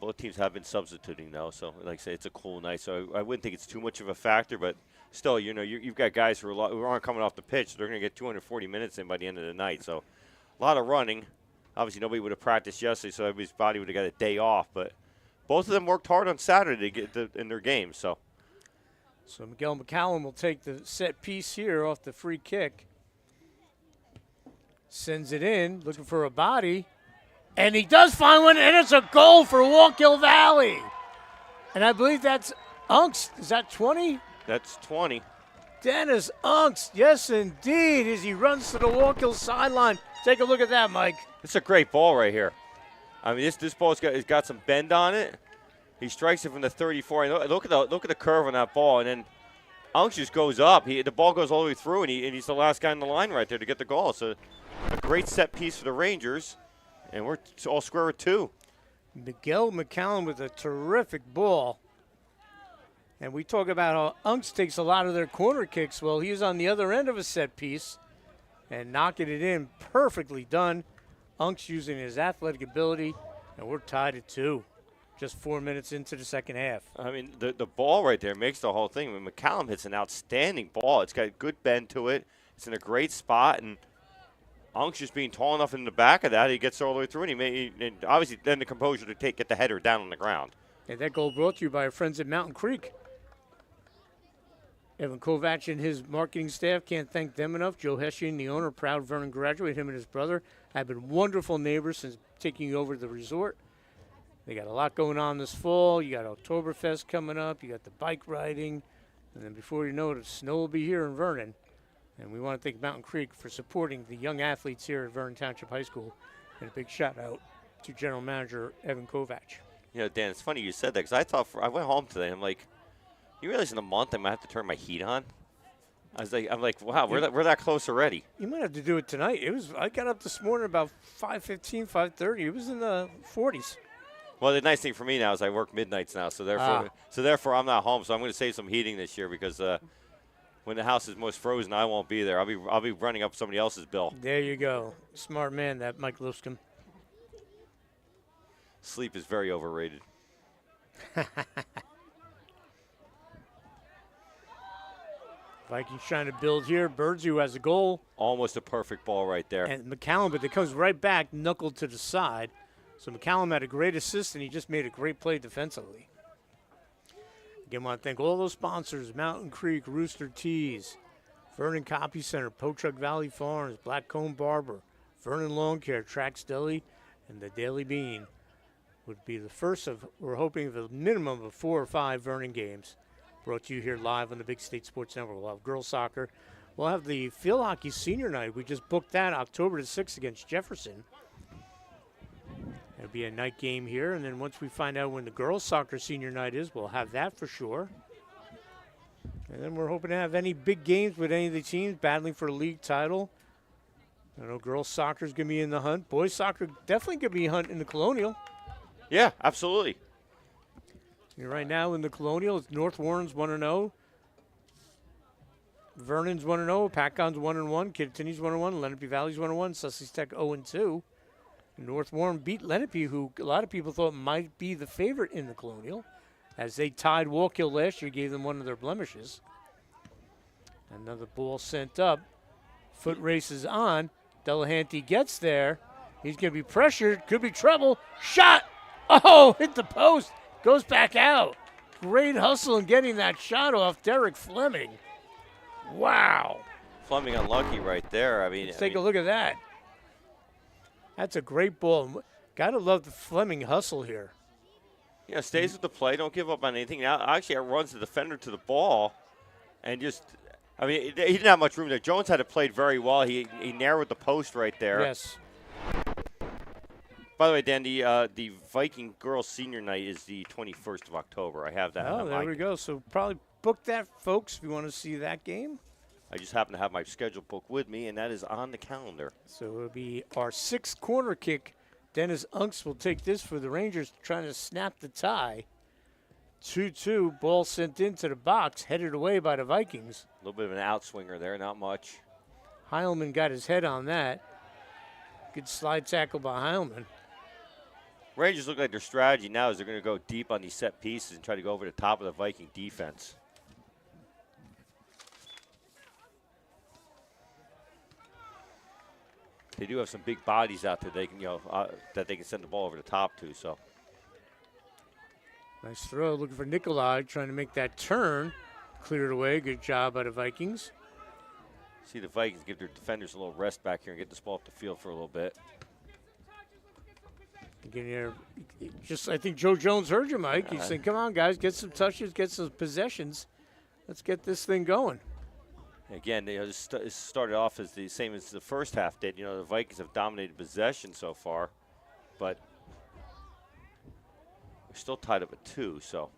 Both teams have been substituting, though, so like I say, it's a cool night. So I wouldn't think it's too much of a factor, but still, you've got guys who aren't coming off the pitch, so they're going to get 240 minutes in by the end of the night. So a lot of running. Obviously, nobody would have practiced yesterday, so everybody's body would have got a day off. But both of them worked hard on Saturday to get in their games. So Miguel McCallum will take the set piece here off the free kick. Sends it in, looking for a body. And he does find one, and it's a goal for Walkill Valley. And I believe that's Unks. Is that 20? That's 20. Dennis Unks, yes, indeed, as he runs to the Walkill sideline. Take a look at that, Mike. It's a great ball right here. I mean, this ball's got some bend on it. He strikes it from the 34. And look at the curve on that ball, and then Unks just goes up. The ball goes all the way through, and he's the last guy in the line right there to get the goal. So a great set piece for the Rangers. And we're all square with 2. Miguel McCallum with a terrific ball. And we talk about how Unks takes a lot of their corner kicks. Well, he's on the other end of a set piece and knocking it in. Perfectly done. Unks using his athletic ability, and we're tied at 2. Just 4 minutes into the second half. I mean, the ball right there makes the whole thing. I mean, McCallum hits an outstanding ball. It's got good bend to it. It's in a great spot, and Unk's just being tall enough in the back of that. He gets all the way through, and obviously then the composure to get the header down on the ground. And that goal brought to you by our friends at Mountain Creek. Evan Kovac and his marketing staff can't thank them enough. Joe Hessian, the owner, proud Vernon graduate, him and his brother have been wonderful neighbors since taking over the resort. They got a lot going on this fall. You got Oktoberfest coming up. You got the bike riding. And then before you know it, snow will be here in Vernon. And we want to thank Mountain Creek for supporting the young athletes here at Vernon Township High School. And a big shout out to General Manager Evan Kovac. You know, Dan, it's funny you said that because I went home today. I'm like, you realize in a month I might have to turn my heat on? I'm like, wow, we're that close already. You might have to do it tonight. I got up this morning about 5:15, 5:30. It was in the 40s. Well, the nice thing for me now is I work midnights now, so therefore I'm not home. So I'm going to save some heating this year because when the house is most frozen, I won't be there. I'll be running up somebody else's bill. There you go, smart man, that Mike Lipscomb. Sleep is very overrated. Vikings trying to build here. Birdsu has a goal. Almost a perfect ball right there. And McCallum, but it comes right back, knuckled to the side. So McCallum had a great assist, and he just made a great play defensively. Again, I want to thank all those sponsors, Mountain Creek, Rooster Teas, Vernon Copy Center, Pochuck Valley Farms, Blackcomb Barber, Vernon Lawn Care, Trax Deli, and the Daily Bean would be the first of, we're hoping, of a minimum of 4 or 5 Vernon games brought to you here live on the Big State Sports Network. We'll have girls soccer. We'll have the field hockey senior night. We just booked that October the 6th against Jefferson. It'll be a night game here, and then once we find out when the girls soccer senior night is, we'll have that for sure. And then we're hoping to have any big games with any of the teams battling for a league title. I know girls soccer is going to be in the hunt. Boys soccer definitely going to be hunt in the Colonial. Yeah, absolutely. And right now in the Colonial, it's North Warren's 1-0. Vernon's 1-0. Patcon's 1-1. Kittiny's 1-1. Lenape Valley's 1-1. Sussex Tech 0-2. North Warren beat Lenape, who a lot of people thought might be the favorite in the Colonial, as they tied Walkill last year, gave them one of their blemishes. Another ball sent up. Foot races on. Delahanty gets there. He's going to be pressured. Could be trouble. Shot! Oh, hit the post. Goes back out. Great hustle in getting that shot off Derek Fleming. Wow. Fleming unlucky right there. Let's take a look at that. That's a great ball. Got to love the Fleming hustle here. Yeah, stays with the play. Don't give up on anything. Now, actually, it runs the defender to the ball. And just, he didn't have much room there. Jones had it played very well. He narrowed the post right there. Yes. By the way, Dan, the Viking girls senior night is the 21st of October. I have that. Oh, there we go. So probably book that, folks, if you want to see that game. I just happen to have my schedule book with me, and that is on the calendar. So it'll be our 6th corner kick. Dennis Unks will take this for the Rangers, trying to snap the tie. 2-2, ball sent into the box, headed away by the Vikings. A little bit of an outswinger there, not much. Heilman got his head on that. Good slide tackle by Heilman. Rangers look like their strategy now is they're going to go deep on these set pieces and try to go over the top of the Viking defense. They do have some big bodies out there they can, that they can send the ball over the top to. So nice throw, looking for Nikolai, trying to make that turn. Cleared away, good job by the Vikings. See the Vikings give their defenders a little rest back here and get this ball up the field for a little bit. Again, here, I think Joe Jones heard you, Mike. He's saying, come on, guys, get some touches, get some possessions. Let's get this thing going. Again, it started off as the same as the first half did. The Vikings have dominated possession so far, but we're still tied up at 2. So,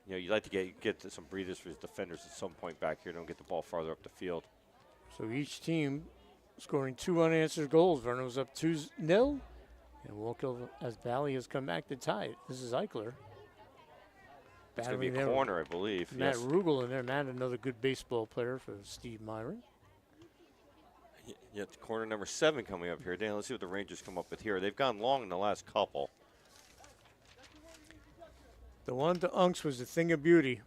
you'd like to get some breathers for his defenders at some point back here. Don't get the ball farther up the field. So each team scoring 2 unanswered goals. Vernon was up 2-0, and Walkill as Valley has come back to tie it. This is Eichler. It's going to be a corner, I believe. Matt Rugel in there. Matt, another good baseball player for Steve Myron. Yeah, corner number 7 coming up here. Dan, let's see what the Rangers come up with here. They've gone long in the last couple. The one to Unks was a thing of beauty.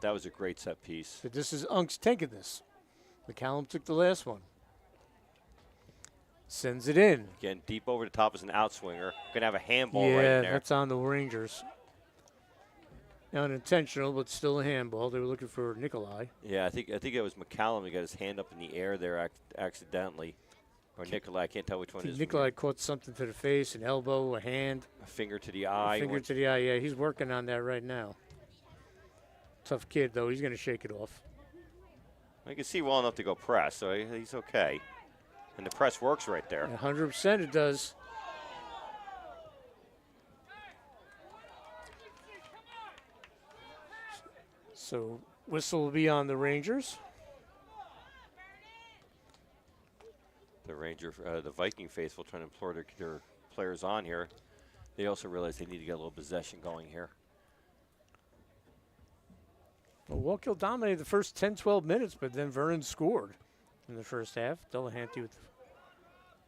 That was a great set piece. But this is Unks taking this. McCallum took the last one. Sends it in. Again, deep over the top is an outswinger. Going to have a handball Yeah, right in there. that's on the Rangers. Unintentional, but still a handball. They were looking for Nikolai. Yeah, I think it was McCallum who got his hand up in the air there accidentally. Or Nikolai, I can't tell which one it is. Nikolai caught something to the face, an elbow, a hand. A finger to the eye. A finger to the eye, yeah. He's working on that right now. Tough kid, though. He's going to shake it off. I can see well enough to go press, so he's okay. And the press works right there. 100% it does. So whistle will be on the Rangers. The Viking faithful trying to implore their players on here. They also realize they need to get a little possession going here. Well, Walkill dominated the first 10, 12 minutes, but then Vernon scored in the first half. Delahanty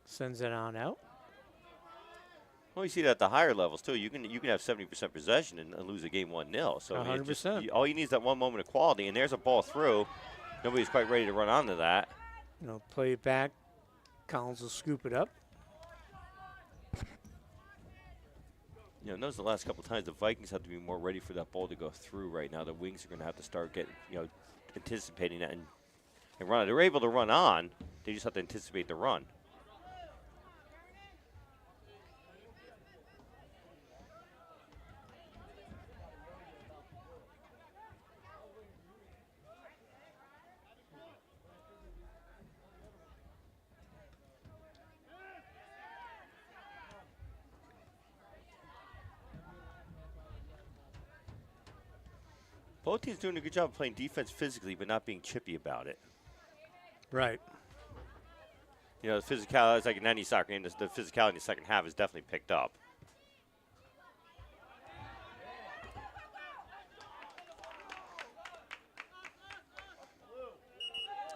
sends it on out. Well, you see that at the higher levels, too. You can have 70% possession and lose a game 1-0. So 100%. All you need is that one moment of quality, and there's a ball through. Nobody's quite ready to run onto that. Play it back. Collins will scoop it up. Notice the last couple of times the Vikings have to be more ready for that ball to go through right now. The Wings are going to have to start getting, anticipating that and run. They're able to run on. They just have to anticipate the run. Both teams doing a good job of playing defense physically, but not being chippy about it. Right. The physicality, it's like in any soccer game, the physicality in the second half is definitely picked up.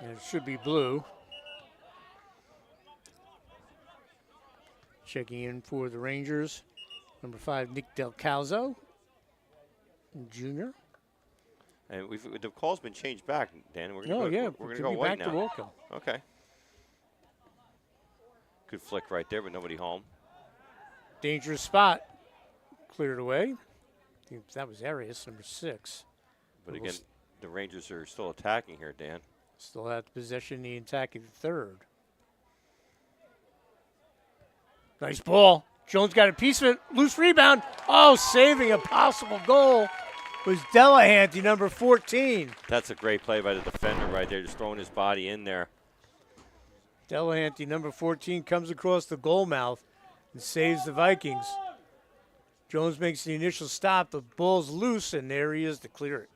And it should be blue. Checking in for the Rangers, number 5, Nick Del Calzo, Jr. And the call's been changed back, Dan. We're going to go white now. Back to Walkill. Okay. Good flick right there, but nobody home. Dangerous spot. Cleared away. I think that was Arias, number 6. But again, the Rangers are still attacking here, Dan. Still have possession, the attacking third. Nice ball. Jones got a piece of it. Loose rebound. Oh, saving a possible goal was Delahanty, number 14. That's a great play by the defender right there, just throwing his body in there. Delahanty, number 14, comes across the goal mouth and saves the Vikings. Jones makes the initial stop. The ball's loose, and there he is to clear it.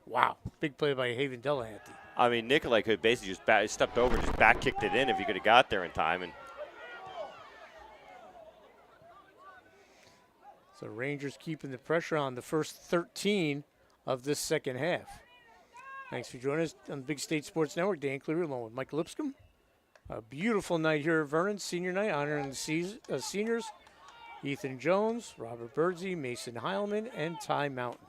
Wow. Big play by Haven Delahanty. I mean, Nikolai could basically just stepped over and just back kicked it in if he could have got there in time. And so Rangers keeping the pressure on the first 13 of this second half. Thanks for joining us on the Big State Sports Network. Dan Cleary along with Mike Lipscomb. A beautiful night here at Vernon, senior night, honoring the seniors. Ethan Jones, Robert Birdsey, Mason Heilman, and Ty Mountain.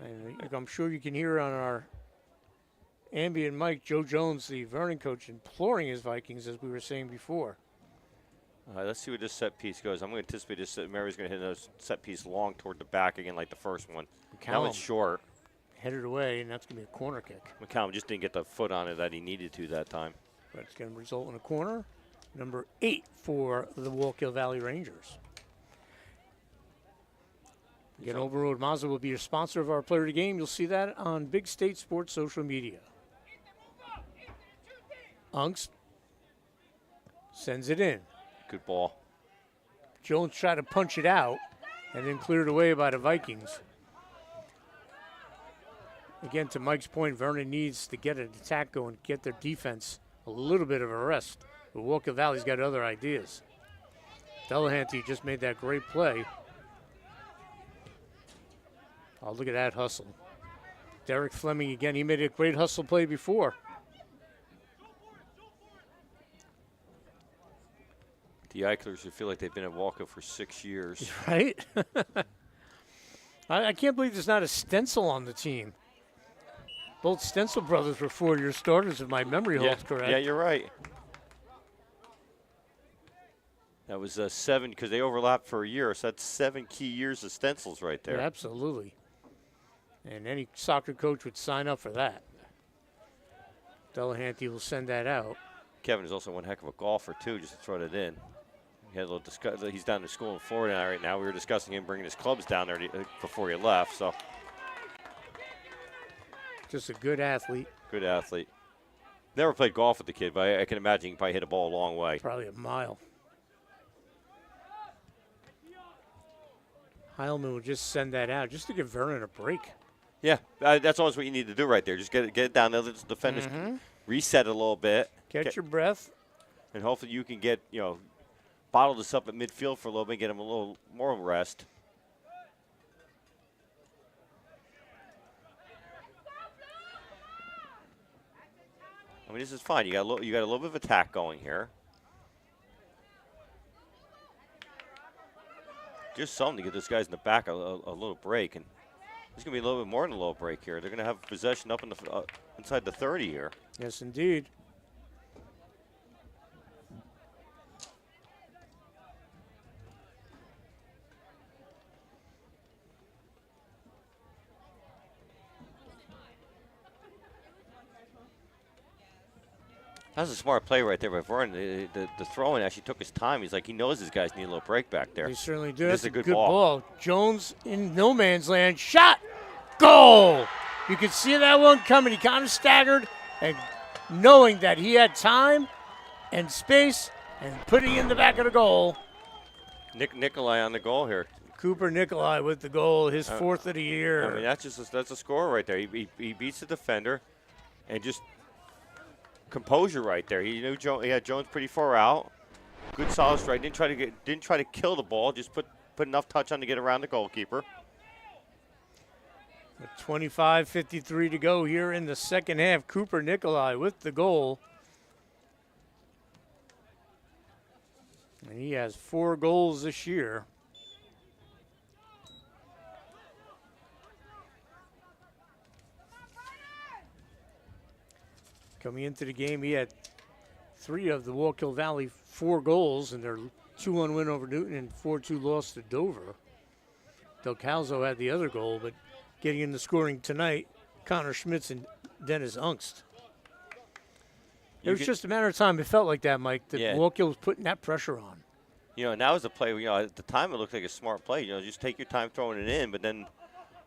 And I'm sure you can hear on our ambient mic, Joe Jones, the Vernon coach, imploring his Vikings, as we were saying before. Let's see where this set piece goes. I'm going to anticipate this. Mary's going to hit a set piece long toward the back again, like the first one. That one's short. Headed away, and that's going to be a corner kick. McCallum just didn't get the foot on it that he needed to that time. But it's going to result in a corner. Number 8 for the Walkill Valley Rangers. Again, Open Road Mazda will be your sponsor of our player of the game. You'll see that on Big State Sports social media. Unks sends it in. Good ball. Jones tried to punch it out and then cleared away by the Vikings. Again, to Mike's point, Vernon needs to get an attack going, get their defense a little bit of a rest. But Walkill Valley's got other ideas. Delahanty just made that great play. Oh, look at that hustle. Derek Fleming again, he made a great hustle play before. The Eichlers who feel like they've been at Walkill for 6 years. Right? I can't believe there's not a stencil on the team. Both Stencil brothers were 4-year starters, if my memory holds correct. Yeah, you're right. That was 7 because they overlapped for a year, so that's 7 key years of Stencils right there. Yeah, absolutely. And any soccer coach would sign up for that. Delahanty will send that out. Kevin is also one heck of a golfer, too, just to throw that in. He had a little he's down to school in Florida right now. We were discussing him bringing his clubs down there before he left. So, just a good athlete. Good athlete. Never played golf with the kid, but I can imagine he can probably hit a ball a long way. Probably a mile. Heilman will just send that out just to give Vernon a break. Yeah, that's always what you need to do right there. Just get it down there. Let the defenders reset it a little bit. Catch your breath. And hopefully you can get, bottle this up at midfield for a little bit, get him a little more rest. I mean, this is fine. You got a little bit of attack going here. Just something to get those guys in the back a little break, and there's going to be a little bit more than a little break here. They're going to have possession up in the inside the 30 here. Yes, indeed. That was a smart play right there by Vernon. The throw-in actually took his time. He's like, he knows his guys need a little break back there. They certainly do. That's a good ball. Jones in no man's land. Shot. Goal. You could see that one coming. He kind of staggered, and knowing that he had time and space and putting in the back of the goal. Nikolai on the goal here. Cooper Nikolai with the goal, his fourth of the year. I mean, that's a score right there. He beats the defender and just composure right there. He knew he had Jones pretty far out. Good solid strike. Didn't try to kill the ball. Just put enough touch on to get around the goalkeeper. 25:53 to go here in the second half. Cooper Nikolai with the goal. And he has 4 goals this year. Coming into the game, he had 3 of the Walkill Valley 4 goals, and their 2-1 win over Newton and 4-2 loss to Dover. Del Calzo had the other goal, but getting in the scoring tonight, Connor Schmitz and Dennis Ungst. It was just a matter of time. It felt like that, Mike, that Walkill was putting that pressure on. And that was a play, at the time it looked like a smart play. Just take your time throwing it in, but then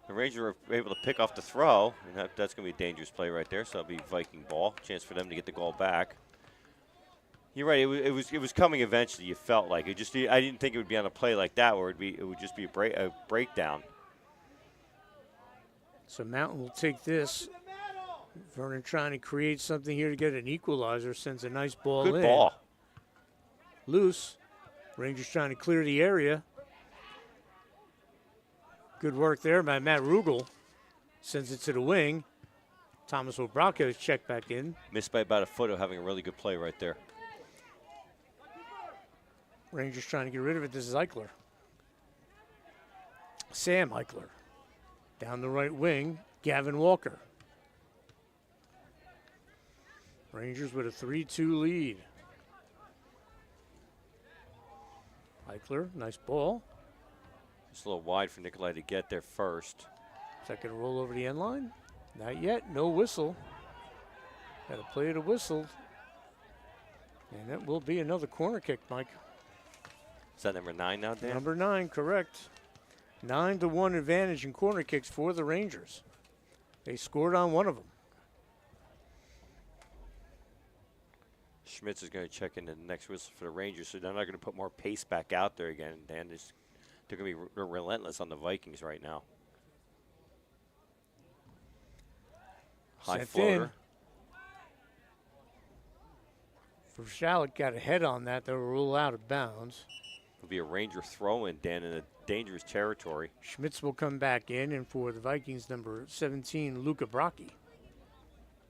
the Rangers were able to pick off the throw, and that's going to be a dangerous play right there. So it'll be Viking ball, chance for them to get the goal back. You're right. It was coming eventually. You felt like it. I didn't think it would be on a play like that where it would just be a breakdown. So Mountain will take this. Vernon trying to create something here to get an equalizer. Sends a nice ball in. Good ball. Loose. Rangers trying to clear the area. Good work there by Matt Rugel. Sends it to the wing. Thomas Obraka is checked back in. Missed by about a foot of having a really good play right there. Rangers trying to get rid of it. This is Eichler. Sam Eichler. Down the right wing, Gavin Walker. Rangers with a 3-2 lead. Eichler, nice ball. Just a little wide for Nikolai to get there first. Second roll over the end line. Not yet, no whistle. Got to play the whistle. And that will be another corner kick, Mike. Is that number 9 now, Dan? Number 9, correct. 9-1 advantage in corner kicks for the Rangers. They scored on one of them. Schmitz is going to check into the next whistle for the Rangers, so they're not going to put more pace back out there again. Dan, they're going to be relentless on the Vikings right now. High Sent floater. in. For Shallot got a head on that. They'll rule out of bounds. It'll be a Ranger throw-in, Dan, in a dangerous territory. Schmitz will come back in, and for the Vikings, number 17, Luca Brocchi.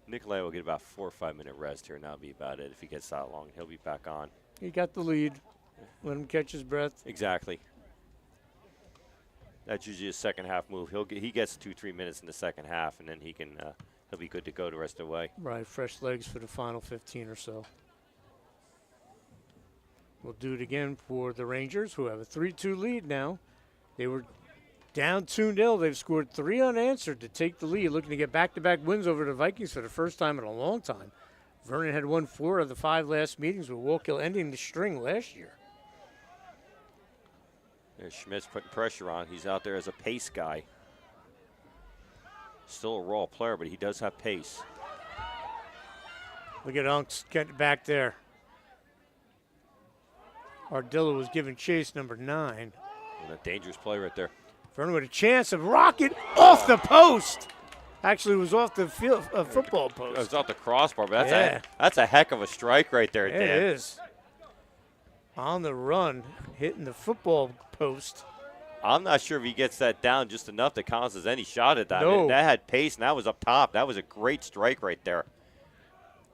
Nikolai will get about 4 or 5 minute rest here, and that'll be about it. If he gets that long, he'll be back on. He got the lead. Let him catch his breath. Exactly. That's usually a second half move. He gets 2-3 minutes in the second half, and then he'll he'll be good to go the rest of the way. Right, fresh legs for the final 15 or so. We'll do it again for the Rangers, who have a 3-2 lead now. They were down 2-0. They've scored 3 unanswered to take the lead, looking to get back-to-back wins over the Vikings for the first time in a long time. Vernon had won 4 of the 5 last meetings, with Walkill ending the string last year. There's Schmidt's putting pressure on. He's out there as a pace guy. Still a raw player, but he does have pace. Look at Unks getting back there. Ardilla was giving chase, number 9. And a dangerous play right there. Vernon with a chance of rocket off the post. Actually, it was off the field, football post. It was off the crossbar, but Yeah. that's a heck of a strike right there, Dan. It is. On the run, hitting the football post. I'm not sure if he gets that down just enough to count as any shot at that. No. That had pace, and that was up top. That was a great strike right there.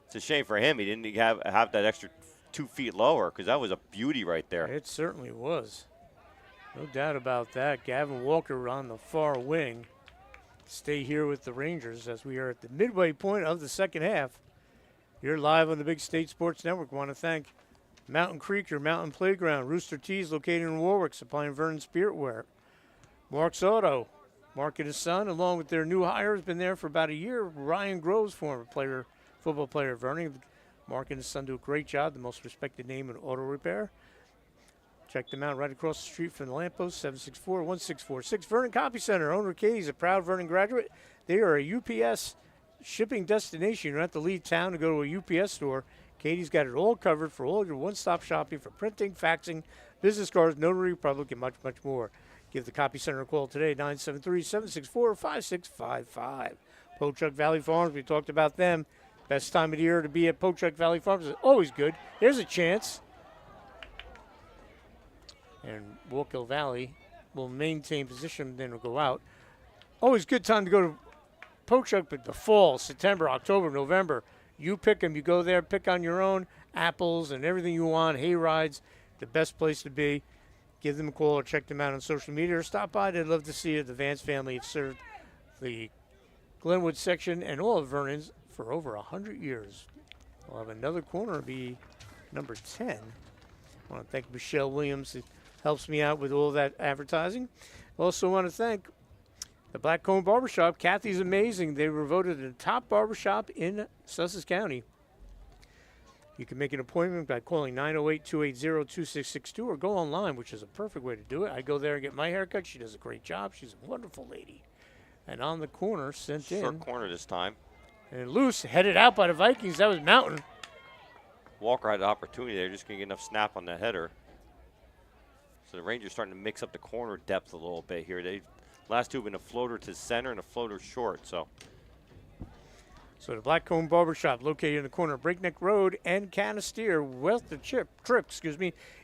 It's a shame for him he didn't have that extra 2 feet lower, because that was a beauty right there. It certainly was. No doubt about that. Gavin Walker on the far wing. Stay here with the Rangers as we are at the midway point of the second half. You're live on the Big State Sports Network. Want to thank Mountain Creek, your mountain playground. Rooster Teas, located in Warwick, supplying Vernon spirit wear. Mark's Auto. Mark and his son, along with their new hire, has been there for about a year. Ryan Groves, former football player at Vernon. Mark and his son do a great job, the most respected name in auto repair. Check them out right across the street from the lamppost, 764-1646. Vernon Copy Center, owner Katie's a proud Vernon graduate. They are a UPS shipping destination. You don't have to leave town to go to a UPS store. Katie's got it all covered for all your one-stop shopping for printing, faxing, business cards, notary public, and much, much more. Give the Copy Center a call today, 973-764-5655. Pochuck Valley Farms, we talked about them. Best time of the year to be at Pochuck Valley Farms is always good. Here's a chance. And Walkill Valley will maintain position, then will go out. Always good time to go to Pochuck, but the fall, September, October, November, you pick them. You go there, pick on your own, apples and everything you want, hay rides, the best place to be. Give them a call or check them out on social media or stop by. They'd love to see you. The Vance family have served the Glenwood section and all of Vernon's for over 100 years. We'll have another corner be number 10. I want to thank Michelle Williams, who helps me out with all that advertising. Also want to thank the Blackcomb Barbershop. Kathy's amazing. They were voted the top barbershop in Sussex County. You can make an appointment by calling 908-280-2662 or go online, which is a perfect way to do it. I go there and get my haircut. She does a great job. She's a wonderful lady. And on the corner, sent in. Short corner this time. And loose, headed out by the Vikings. That was Mountain. Walker had the opportunity there, just going to get enough snap on that header. So the Rangers starting to mix up the corner depth a little bit here. They last two have been a floater to center and a floater short. So the Blackcomb Barbershop, located in the corner of Breakneck Road and Canister, west of Trip.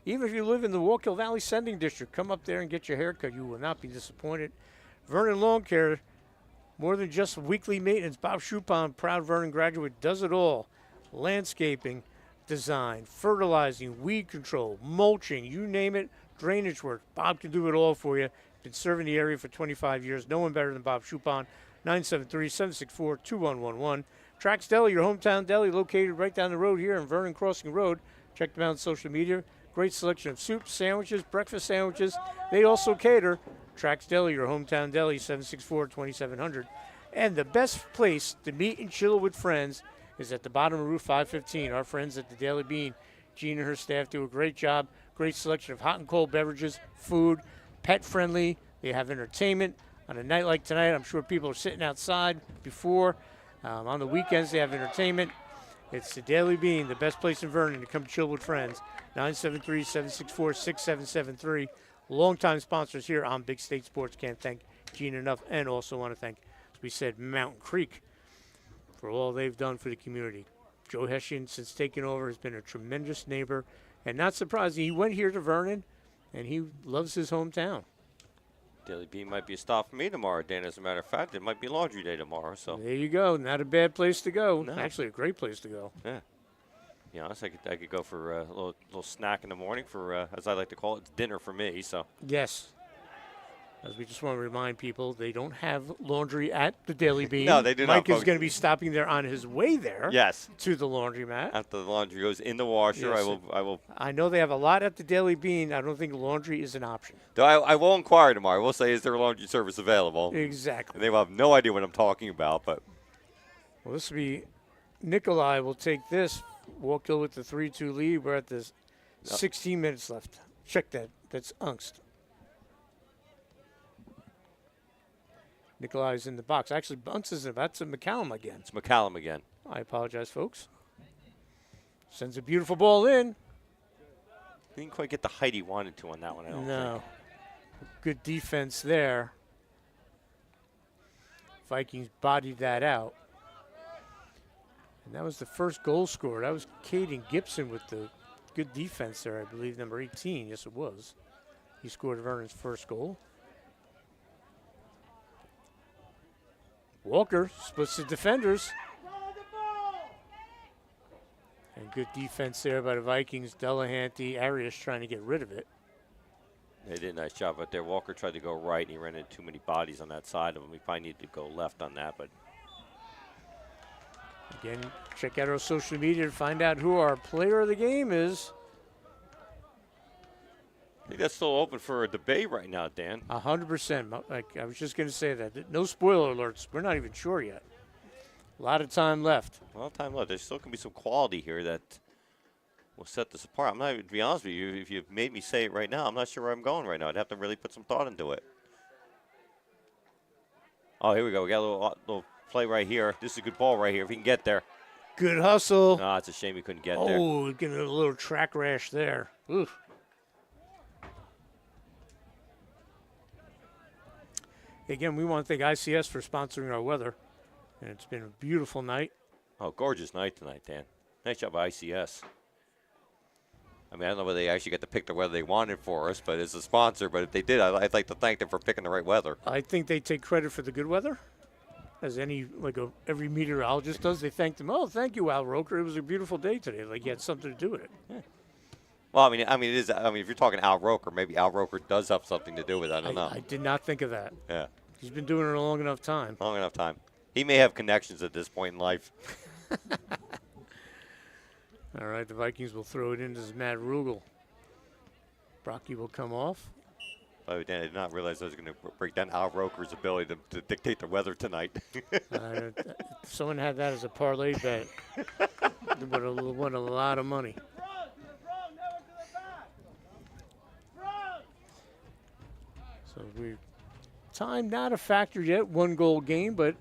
Even if you live in the Walkill Valley Sending District, come up there and get your haircut. You will not be disappointed. Vernon Lawn Care, more than just weekly maintenance. Bob Schupon, proud Vernon graduate, does it all. Landscaping, design, fertilizing, weed control, mulching, you name it, drainage work. Bob can do it all for you. Been serving the area for 25 years. No one better than Bob Schupon. 973-764-2111. Trax Deli, your hometown deli, located right down the road here on Vernon Crossing Road. Check them out on social media. Great selection of soups, sandwiches, breakfast sandwiches. They also cater. Trax Deli, your hometown deli, 764-2700. And the best place to meet and chill with friends is at the bottom of Route 515. Our friends at the Daily Bean, Jean and her staff do a great job. Great selection of hot and cold beverages, food, pet-friendly. They have entertainment. On a night like tonight, I'm sure people are sitting outside before. On the weekends, they have entertainment. It's the Daily Bean, the best place in Vernon to come chill with friends. 973-764-6773. Longtime sponsors here on Big State Sports. Can't thank Gene enough. And also want to thank, as we said, Mountain Creek for all they've done for the community. Joe Hessian, since taking over, has been a tremendous neighbor. And not surprising, he went here to Vernon, and he loves his hometown. Daily Bean might be a stop for me tomorrow, Dan. As a matter of fact, it might be laundry day tomorrow. So there you go. Not a bad place to go. No. Actually, a great place to go. Yeah. Be honest, I could go for a little snack in the morning for, as I like to call it, dinner for me. So yes. As we just want to remind people, they don't have laundry at the Daily Bean. No, they do not, Mike is folks. going to be stopping there on his way there. Yes. To the laundromat. After the laundry goes in the washer, Yes. I will. I know they have a lot at the Daily Bean. I don't think laundry is an option. Though I will inquire tomorrow. I will say, is there a laundry service available? Exactly. And they will have no idea what I'm talking about, but. Well, this will be Nikolai will take this. Walkill with the 3-2 lead. We're at the 16 minutes left. Check that. That's Angst. Nikolai's in the box. Actually, Angst is in. That's a McCallum again. It's McCallum again. I apologize, folks. Sends a beautiful ball in. He didn't quite get the height he wanted to on that one, I don't No. think. Good defense there. Vikings bodied that out. And that was the first goal scorer. That was Caden Gibson with the good defense there, I believe, number 18. Yes, it was. He scored Vernon's first goal. Walker splits the defenders. And good defense there by the Vikings. Delahanty, Arias trying to get rid of it. They did a nice job out there. Walker tried to go right, and he ran into too many bodies on that side of him. He probably needed to go left on that, but. Again, check out our social media to find out who our player of the game is. I think that's still open for a debate right now, Dan. 100%. Like I was just going to say that. No spoiler alerts. We're not even sure yet. A lot of time left. A lot of time left. There still can be some quality here that will set this apart. I'm not even, to be honest with you, if you made me say it right now, I'm not sure where I'm going right now. I'd have to really put some thought into it. Oh, here we go. We got a little play right here. This is a good ball right here if he can get there. Good hustle. No, it's a shame he couldn't get there. Oh, getting a little track rash there. Oof. Again, we want to thank ICS for sponsoring our weather. And it's been a beautiful night. Oh, gorgeous night tonight, Dan. Nice job by ICS. I mean, I don't know whether they actually got to pick the weather they wanted for us, but as a sponsor, but if they did, I'd like to thank them for picking the right weather. I think they take credit for the good weather, as every meteorologist does. They thank them. Oh, thank you, Al Roker. It was a beautiful day today. Like you had something to do with it. Yeah. Well, it is. I mean, if you're talking Al Roker, maybe Al Roker does have something to do with it. I don't know. I did not think of that. Yeah. He's been doing it a long enough time. Long enough time. He may have connections at this point in life. All right, the Vikings will throw it in. This is Matt Rugel. Brocky will come off. Oh, Dan, I did not realize I was going to break down Al Roker's ability to dictate the weather tonight. If someone had that as a parlay bet, they would have won a lot of money. So time not a factor yet. 1 goal game, but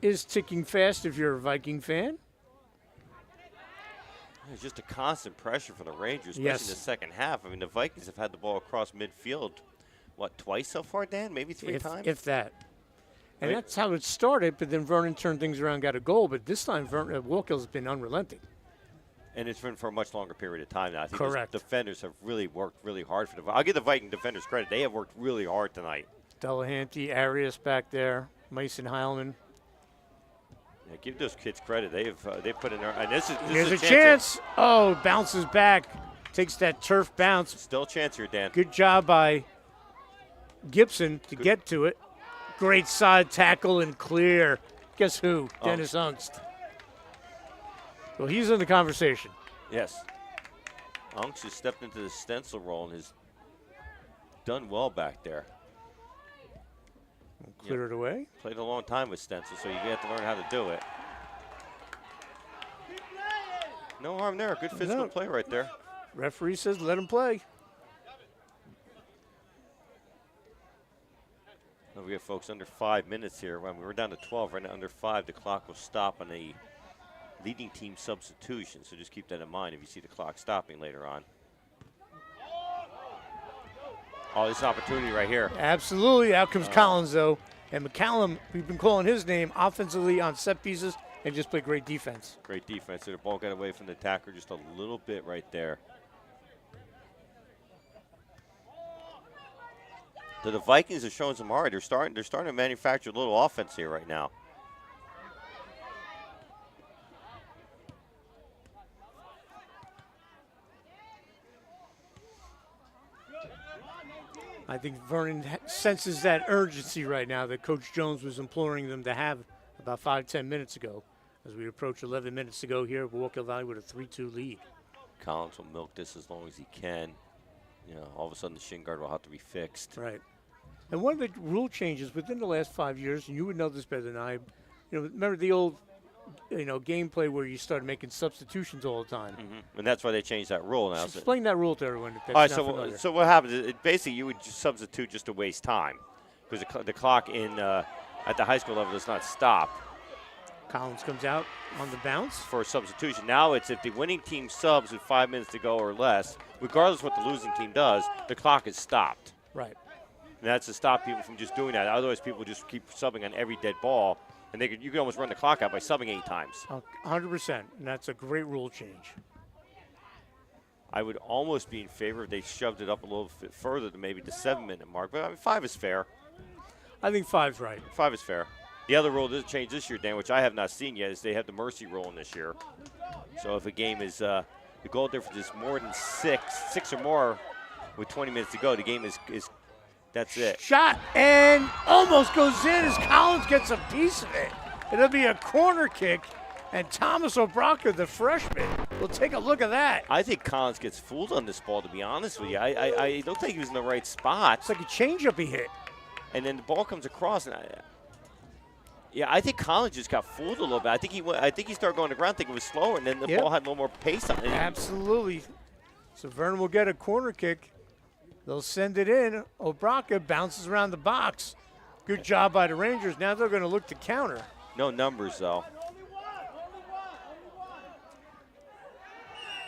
is ticking fast if you're a Viking fan. It's just a constant pressure for the Rangers, especially Yes. in the second half. I mean, the Vikings have had the ball across midfield, twice so far, Dan? Maybe three times? If that. And that's how it started, but then Vernon turned things around, got a goal. But this time, Walkill's been unrelenting. And it's been for a much longer period of time now. I think Correct. those defenders have really worked really hard for I'll give the Viking defenders credit. They have worked really hard tonight. Delahanty, Arias back there, Mason Heilman. Yeah, give those kids credit. They've put in there. And this Here's is a chance. Oh, bounces back. Takes that turf bounce. Still a chance here, Dan. Good job by Gibson to get to it. Great side tackle and clear. Guess who? Dennis Angst. Well, he's in the conversation. Yes. Angst has stepped into the stencil role and has done well back there. Clear it away. Played a long time with stencil, so you have to learn how to do it. No harm there. Good physical play right there. Referee says let him play. We have folks under 5 minutes here. When we're down to 12 right now, under 5, the clock will stop on a leading team substitution. So just keep that in mind if you see the clock stopping later on. Oh, this opportunity right here. Absolutely. Out comes Collins, though. And McCallum, we've been calling his name offensively on set pieces and just played great defense. Great defense. So the ball got away from the attacker just a little bit right there. So the Vikings are showing some heart. They're starting to manufacture a little offense here right now. I I think Vernon senses that urgency right now that Coach Jones was imploring them to have about 5-10 minutes ago as we approach 11 minutes to go here at Walkill Valley with a 3-2 lead. Collins will milk this as long as he can. You know, all of a sudden the shin guard will have to be fixed. Right. And one of the rule changes within the last 5 years, and you would know this better than I, you know, remember the old, you know, gameplay where you started making substitutions all the time. And that's why they changed that rule now. Explain that rule to everyone. If that's All right, not familiar. so what happens is basically you would just substitute just to waste time because the clock at the high school level does not stop. Collins comes out on the bounce. For a substitution. Now it's if the winning team subs with 5 minutes to go or less, regardless of what the losing team does, the clock is stopped. Right. And that's to stop people from just doing that. Otherwise, people just keep subbing on every dead ball, and you can almost run the clock out by subbing 8 times. 100%, and that's a great rule change. I would almost be in favor if they shoved it up a little bit further to maybe the 7-minute mark, but I mean, 5 is fair. I think 5's right. 5 is fair. The other rule that changed this year, Dan, which I have not seen yet, is they have the mercy rule in this year. So if a game is, the goal difference is more than 6 or more with 20 minutes to go, the game is that's it. Shot and almost goes in as Collins gets a piece of it. It'll be a corner kick, and Thomas O'Braka, the freshman, will take a look at that. I think Collins gets fooled on this ball, to be honest with you. I don't think he was in the right spot. It's like a changeup he hit. And then the ball comes across, and I think Collins just got fooled a little bit. I think he started going to the ground thinking it was slower, and then the ball had a little more pace on it. Absolutely. So Vernon will get a corner kick. They'll send it in. O'Braka bounces around the box. Good job by the Rangers. Now they're going to look to counter. No numbers, though.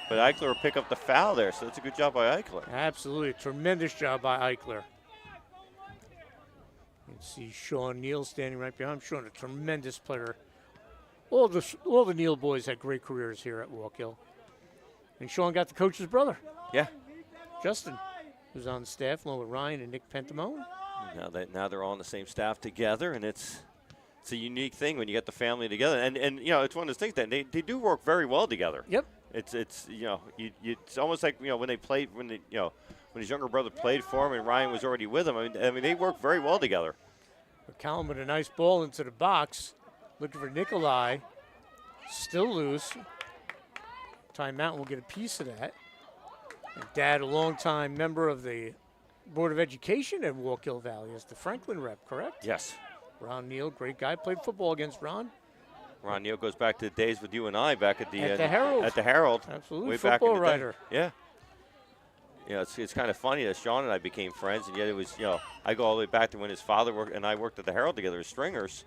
But Eichler will pick up the foul there, so that's a good job by Eichler. Absolutely. Tremendous job by Eichler. You can see Sean Neal standing right behind him. Sean, a tremendous player. All the Neal boys had great careers here at Walkill. And Sean got the coach's brother. Yeah. Justin, who's on the staff along with Ryan and Nick Pentamone. Now they're all on the same staff together, and it's a unique thing when you get the family together. And you know, it's one of those things that they do work very well together. Yep. It's you know, it's almost like, you know, when his younger brother played for him and Ryan was already with him. I mean they work very well together. McCallum with a nice ball into the box, looking for Nikolai. Still loose. Timeout will get a piece of that. And Dad, a longtime member of the Board of Education at Walkill Valley, is the Franklin rep, correct? Yes. Ron Neal, great guy, played football against Ron. Ron Neal goes back to the days with you and I back at the Herald. At the Herald. Absolutely, way football back in the writer. Day. Yeah. You know, it's kind of funny that Sean and I became friends, and yet it was, you know, I go all the way back to when his father and I worked at the Herald together as stringers.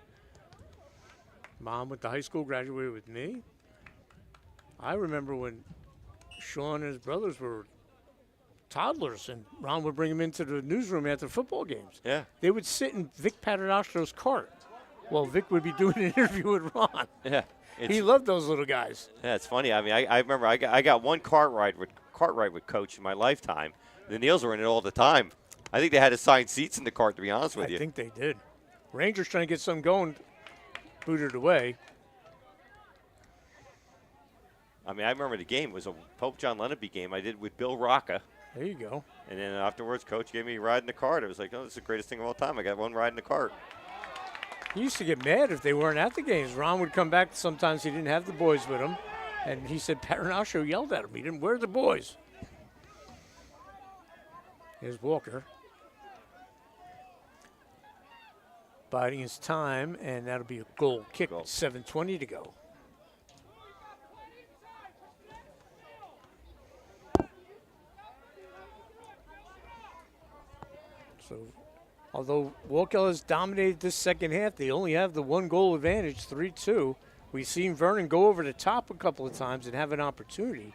Mom went to high school, graduated with me. I remember when Sean and his brothers were toddlers, and Ron would bring them into the newsroom after football games. Yeah. They would sit in Vic Paternostro's cart while Vic would be doing an interview with Ron. Yeah. He loved those little guys. Yeah, it's funny. I mean, I remember I got one cart ride with Coach in my lifetime. The Neals were in it all the time. I think they had assigned seats in the cart, to be honest with you. I think they did. Rangers trying to get something going, booted it away. I mean, I remember the game. It was a Pope John Lenape game I did with Bill Rocca. There you go. And then afterwards, Coach gave me a ride in the cart. It was like, oh, this is the greatest thing of all time. I got one ride in the cart. He used to get mad if they weren't at the games. Ron would come back. Sometimes he didn't have the boys with him. And he said Paternostro yelled at him. He didn't, where are the boys? Here's Walker. Biding his time, and that'll be a goal kick. 7:20 to go. So, although Walkill has dominated this second half, they only have the one goal advantage, 3-2. We've seen Vernon go over the top a couple of times and have an opportunity.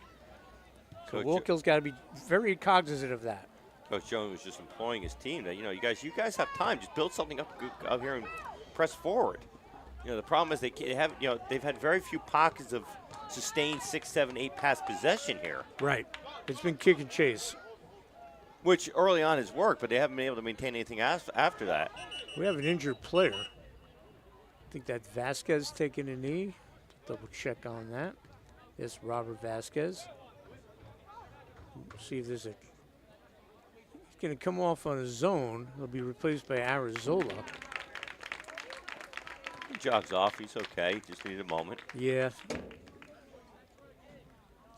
So Walkill's got to be very cognizant of that. Coach Jones was just employing his team that, you know, you guys have time. Just build something up here and press forward. You know, the problem is they've had very few pockets of sustained 6, 7, 8 pass possession here. Right. It's been kick and chase. Which early on has worked, but they haven't been able to maintain anything after that. We have an injured player. I think that Vasquez taking a knee. Double check on that. It's Robert Vasquez. See if there's a going to come off on a zone. He'll be replaced by Arizola. He jogs off. He's okay. Just needed a moment. Yeah.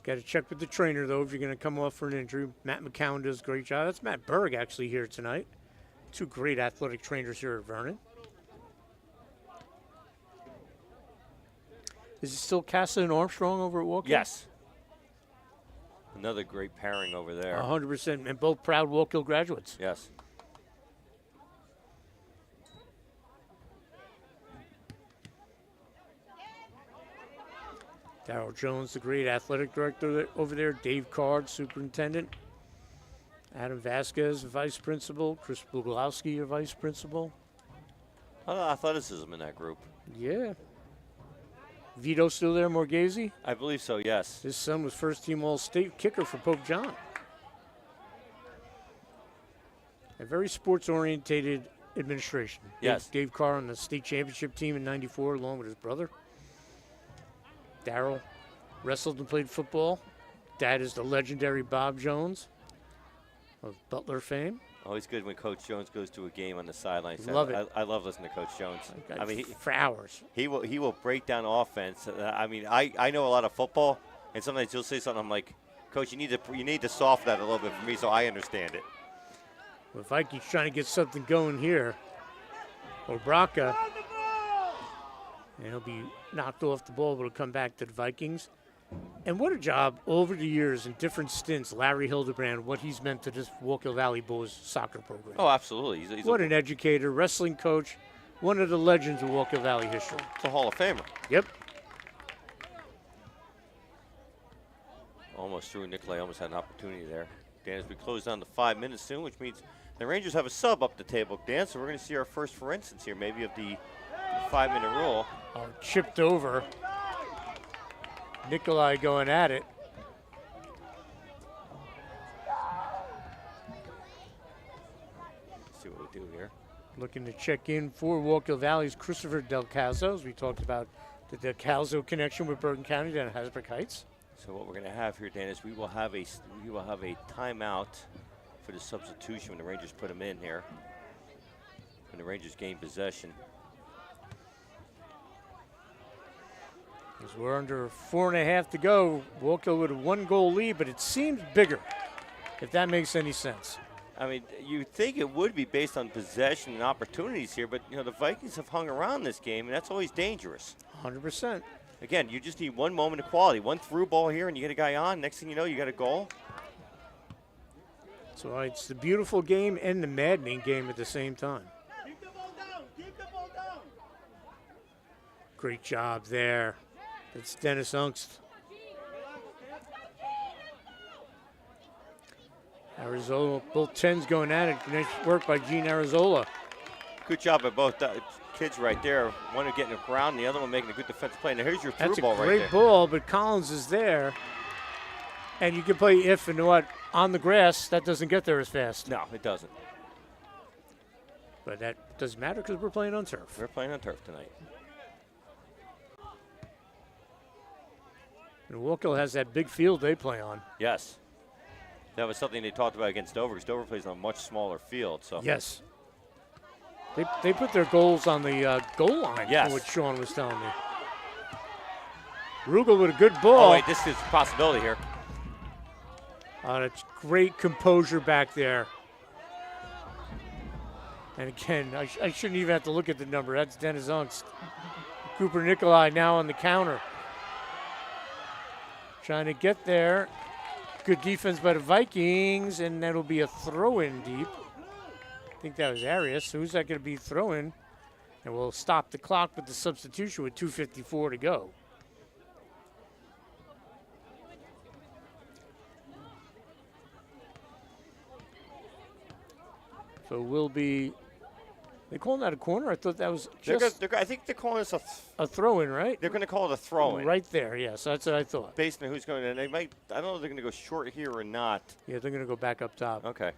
Got to check with the trainer, though, if you're going to come off for an injury. Matt McCown does a great job. That's Matt Berg, actually, here tonight. Two great athletic trainers here at Vernon. Is it still Casa and Armstrong over at Walkill? Yes. Another great pairing over there. 100%, and both proud Walkill graduates. Yes. Darryl Jones, the great athletic director over there. Dave Card, superintendent. Adam Vasquez, vice principal. Chris Buglowski, your vice principal. A lot of athleticism in that group. Yeah. Vito still there, Morghese? I believe so, yes. His son was first-team All-State kicker for Pope John. A very sports-orientated administration. Yes. Dave Carr on the state championship team in '94 along with his brother. Darryl wrestled and played football. Dad is the legendary Bob Jones of Butler fame. Always good when Coach Jones goes to a game on the sidelines. Love it. I love listening to Coach Jones. I mean, for hours. He will break down offense. I mean, I know a lot of football, and sometimes he'll say something. I'm like, Coach, you need to soften that a little bit for me so I understand it. Well, Vikings trying to get something going here. Obraka, and he'll be knocked off the ball, but it'll come back to the Vikings. And what a job over the years in different stints, Larry Hildebrand, what he's meant to this Walkill Valley Boys soccer program. Oh, absolutely. He's what an educator, wrestling coach, one of the legends of Walkill Valley history. It's a Hall of Famer. Yep. Almost through. Nicolay almost had an opportunity there. Dan, as we close down to 5 minutes soon, which means the Rangers have a sub up the table, Dan, so we're going to see our first for instance here, maybe of the 5-minute rule. Oh, chipped over. Nicolay going at it. Let's see what we do here. Looking to check in for Walkill Valley's Christopher Del Caso, as we talked about the Del Caso connection with Bergen County down at Hasbrook Heights. So what we're going to have here, Dan, is we will have a timeout for the substitution when the Rangers put them in here. When the Rangers gain possession. As we're under 4.5 to go, Walkill with a 1-goal lead, but it seems bigger, if that makes any sense. I mean, you think it would be based on possession and opportunities here, but, you know, the Vikings have hung around this game, and that's always dangerous. 100%. Again, you just need one moment of quality. One through ball here, and you get a guy on. Next thing you know, you got a goal. So it's the beautiful game and the maddening game at the same time. Keep the ball down. Keep the ball down. Great job there. That's Dennis Ungst. Arizona, both 10s going at it. Nice work by Gene Arizola. Good job by both kids right there. One getting the ground, and the other one making a good defensive play. Now here's your through ball right there. That's a great ball, but Collins is there. And you can play if and what on the grass, that doesn't get there as fast. No, it doesn't. But that doesn't matter because we're playing on turf. We're playing on turf tonight. And Walkill has that big field they play on. Yes. That was something they talked about against Dover, because Dover plays on a much smaller field. So yes. They put their goals on the goal line, yes. What Sean was telling me. Rugal with a good ball. Oh, wait, this is a possibility here. That's great composure back there. And again, I shouldn't even have to look at the number. That's Dennis Ungst. Cooper Nicolay now on the counter. Trying to get there. Good defense by the Vikings, and that'll be a throw-in deep. I think that was Arias. Who's that going to be throwing? And we'll stop the clock with the substitution with 2:54 to go. So we'll be. They calling that a corner? I thought that was just. I think they're calling this a throw-in, right? They're going to call it a throw-in. Right there, yes. That's what I thought. Based on who's going in. They might. I don't know if they're going to go short here or not. Yeah, they're going to go back up top. Okay.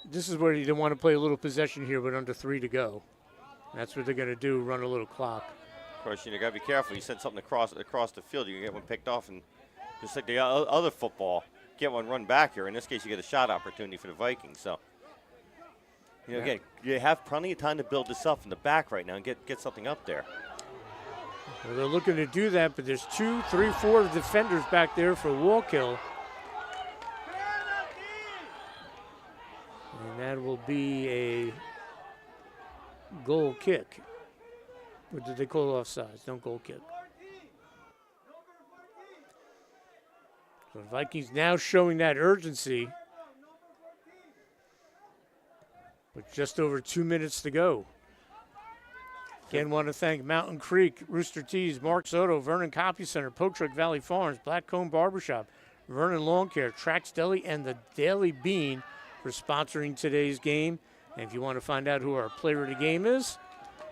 This is where you want to play a little possession here, but under 3 to go. That's what they're going to do, run a little clock. Of course, you got to be careful. You send something across the field, you can get one picked off, and just like the other football, get one run back here. In this case, you get a shot opportunity for the Vikings. So You know, again, you have plenty of time to build this up in the back right now and get something up there. Well, they're looking to do that, but there's 2, 3, 4 defenders back there for Walkill. And that will be a goal kick. Or did they call offsides? Don't goal kick. So the Vikings now showing that urgency. With just over 2 minutes to go. Again, want to thank Mountain Creek, Rooster Tees, Mark Soto, Vernon Copy Center, Potrick Valley Farms, Blackcomb Barbershop, Vernon Lawn Care, Trax Deli, and the Daily Bean for sponsoring today's game. And if you want to find out who our player of the game is,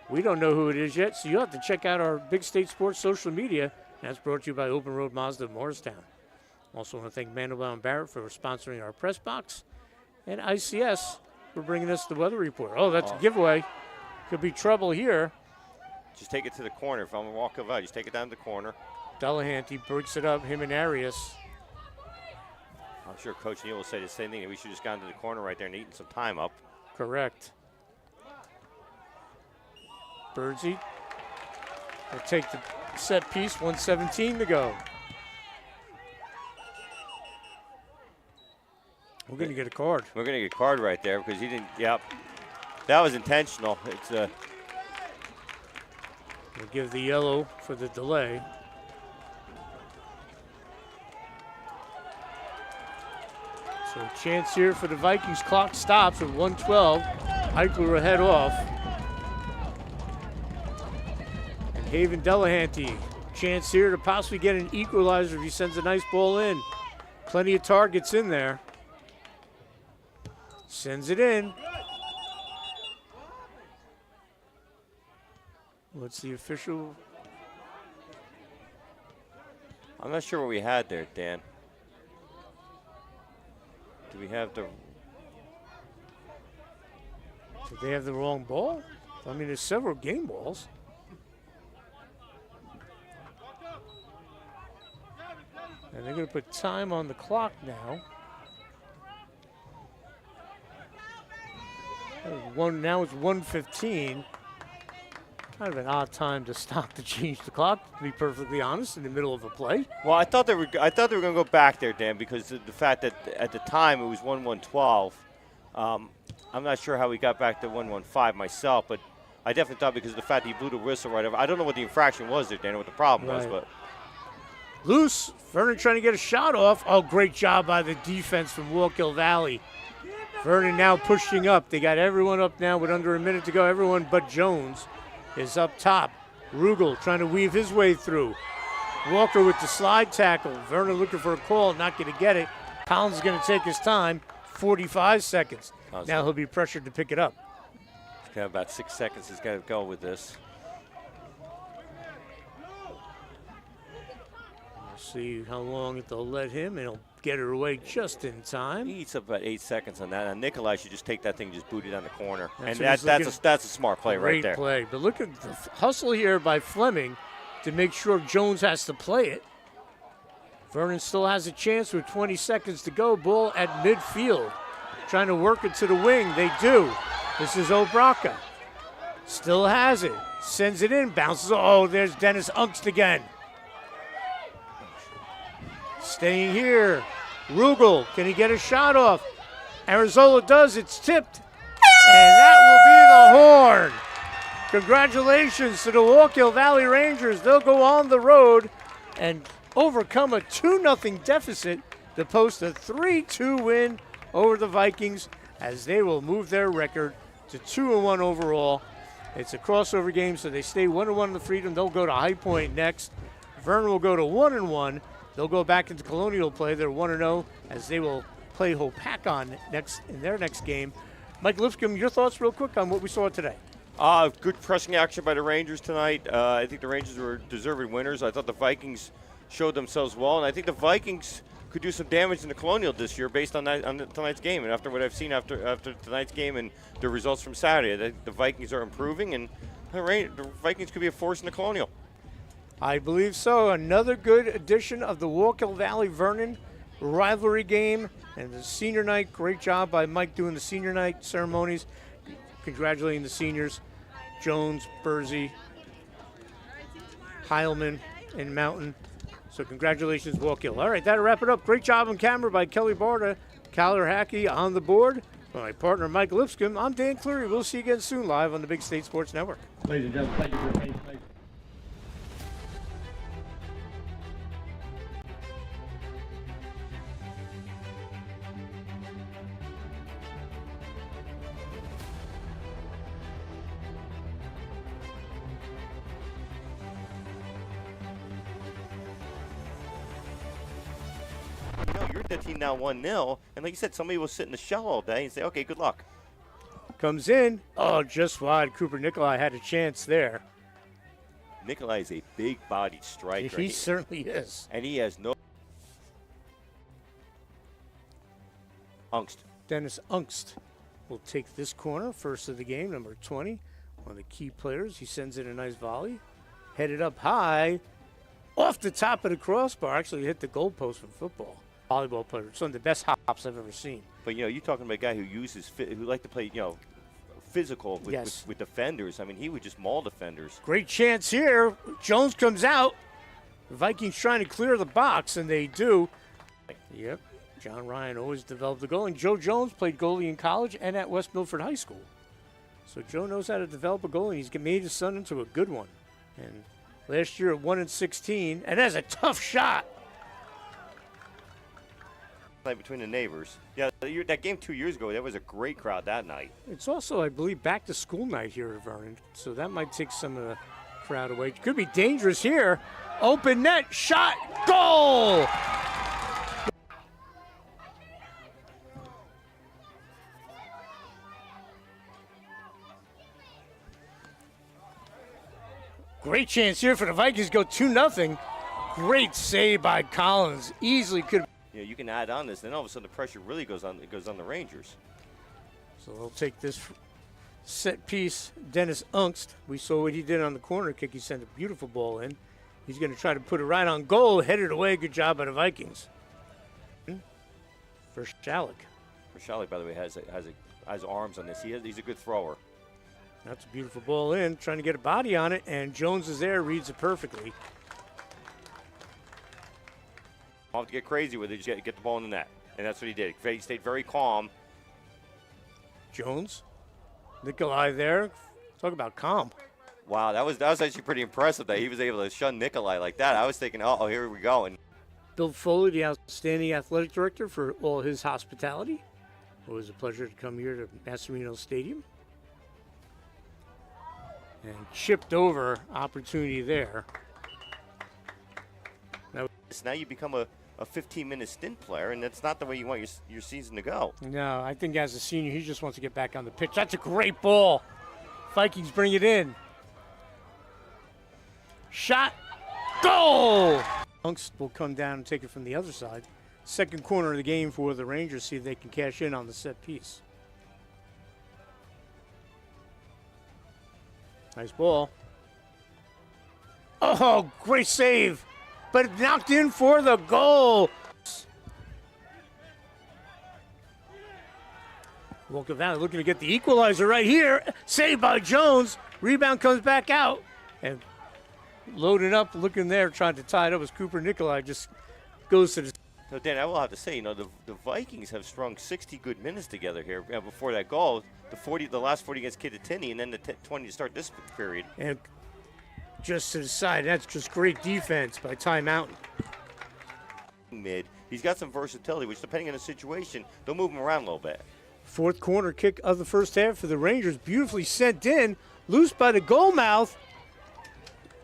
we don't know who it is yet, so you'll have to check out our Big State Sports social media. That's brought to you by Open Road Mazda of Morristown. Also want to thank Mandelbaum and Barrett for sponsoring our press box, and ICS for bringing us the weather report. Oh, that's a giveaway. Could be trouble here. Just take it to the corner. If I'm a Walkill Valley, just take it down to the corner. Delahanty breaks it up, him and Arias. I'm sure Coach Neal will say the same thing. We should just gone to the corner right there and eaten some time up. Correct. Birdsey will take the set piece, 1:17 to go. We're going to get a card. We're going to get a card right there because he didn't, yep. That was intentional. It's We'll give the yellow for the delay. So a chance here for the Vikings. Clock stops at 1:12. Eichler will head off. And Haven Delahanty, chance here to possibly get an equalizer if he sends a nice ball in. Plenty of targets in there. Sends it in. What's the official? I'm not sure what we had there, Dan. Do we have the... Did they have the wrong ball? I mean, there's several game balls. And they're going to put time on the clock now. Now it's 1:15. Kind of an odd time to stop to change the clock, to be perfectly honest, in the middle of a play. Well, I thought they were going to go back there, Dan, because of the fact that at the time it was 1-1-12. I'm not sure how we got back to 1-1-5 myself, but I definitely thought because of the fact that he blew the whistle right over. I don't know what the infraction was there, Dan, what the problem was, but. Loose. Vernon trying to get a shot off. Oh, great job by the defense from Walkill Valley. Vernon now pushing up. They got everyone up now with under a minute to go. Everyone but Jones is up top. Rugel trying to weave his way through. Walker with the slide tackle. Vernon looking for a call, not going to get it. Collins is going to take his time, 45 seconds. Now he'll be pressured to pick it up. He's got about 6 seconds. He's got to go with this. We'll see how long they'll let him, and he'll get her away just in time. He eats up about 8 seconds on that. And Nikolai should just take that thing and just boot it down the corner. That's a smart play right there. Great play. But look at the hustle here by Fleming to make sure Jones has to play it. Vernon still has a chance with 20 seconds to go. Ball at midfield. Trying to work it to the wing. They do. This is Obraka. Still has it. Sends it in. Bounces. Oh, there's Dennis Ungst again. Staying here. Rugel, can he get a shot off? Arizola does. It's tipped. And that will be the horn. Congratulations to the Walkill Valley Rangers. They'll go on the road and overcome a 2-0 deficit to post a 3-2 win over the Vikings as they will move their record to 2-1 overall. It's a crossover game, so they stay 1-1 in the Freedom. They'll go to High Point next. Vernon will go to 1-1. They'll go back into Colonial play. They're 1-0 as they will play Hopakon next in their next game. Mike Lipscomb, your thoughts real quick on what we saw today? Good pressing action by the Rangers tonight. I think the Rangers were deserving winners. I thought the Vikings showed themselves well, and I think the Vikings could do some damage in the Colonial this year based on tonight's game. And after what I've seen after tonight's game and the results from Saturday, I think the Vikings are improving, and the Vikings could be a force in the Colonial. I believe so. Another good edition of the Walkill Valley Vernon rivalry game and the senior night. Great job by Mike doing the senior night ceremonies. congratulating the seniors, Jones, Bursey, Heilman, and Mountain. So congratulations, Walkill. All right, that'll wrap it up. Great job on camera by Kelly Barta, Kyler Hackey on the board. For my partner, Mike Lipscomb, I'm Dan Cleary. We'll see you again soon live on the Big State Sports Network. Ladies and gentlemen, thank you for your patience. You're the team now 1-0, and like you said, somebody will sit in the shell all day and say, okay, good luck. Comes in. Oh, just wide. Cooper Nikolai had a chance there. Nikolai is a big-bodied striker. He certainly is. And he has no... Ungst. Dennis Ungst will take this corner, first of the game, number 20. One of the key players. He sends in a nice volley. Headed up high. Off the top of the crossbar. Actually hit the goalpost from football. Volleyball player. It's one of the best hops I've ever seen. But, you're talking about a guy who who like to play, physical with defenders. I mean, he would just maul defenders. Great chance here. Jones comes out. The Vikings trying to clear the box, and they do. Yep. John Ryan always developed the goal. And Joe Jones played goalie in college and at West Milford High School. So Joe knows how to develop a goal, and he's made his son into a good one. And last year at 1-16, and that's a tough shot. Between the neighbors. Yeah, that game 2 years ago, that was a great crowd that night. It's also, I believe, back to school night here at Vernon, so that might take some of the crowd away. Could be dangerous here. Open net, shot, goal! Great chance here for the Vikings, go 2-0. Great save by Collins. Easily could. You can add on this, then all of a sudden the pressure really goes on the Rangers. So they'll take this set piece. Dennis Ungst, we saw what he did on the corner kick. He sent a beautiful ball in. He's going to try to put it right on goal, headed away. Good job by the Vikings. For Schalik. By the way, has arms on this. He's a good thrower. That's a beautiful ball in, trying to get a body on it, and Jones is there, reads it perfectly. Don't have to get crazy with it, just get the ball in the net. And that's what he did. He stayed very calm. Jones, Nikolai there. Talk about calm. Wow, that was actually pretty impressive that he was able to shun Nikolai like that. I was thinking, oh, here we go. And Bill Foley, the outstanding athletic director, for all his hospitality. It was a pleasure to come here to Massimino Stadium. And chipped over opportunity there. Now you become a 15-minute stint player, and that's not the way you want your season to go. No, I think as a senior, he just wants to get back on the pitch. That's a great ball. Vikings bring it in. Shot. Goal! Ungst will come down and take it from the other side. Second corner of the game for the Rangers, see if they can cash in on the set piece. Nice ball. Oh, great save. But it knocked in for the goal. Walkill Valley looking to get the equalizer right here. Saved by Jones. Rebound comes back out. And loading up, looking there, trying to tie it up as Cooper Nikolai just goes to the... So, Dan, I will have to say, the Vikings have strung 60 good minutes together here before that goal. The last 40 against Kittatinny, and then the 20 to start this period. And just to the side, that's just great defense by Ty Mountain. Mid, he's got some versatility, which depending on the situation, they'll move him around a little bit. Fourth corner kick of the first half for the Rangers, beautifully sent in, loose by the goal mouth.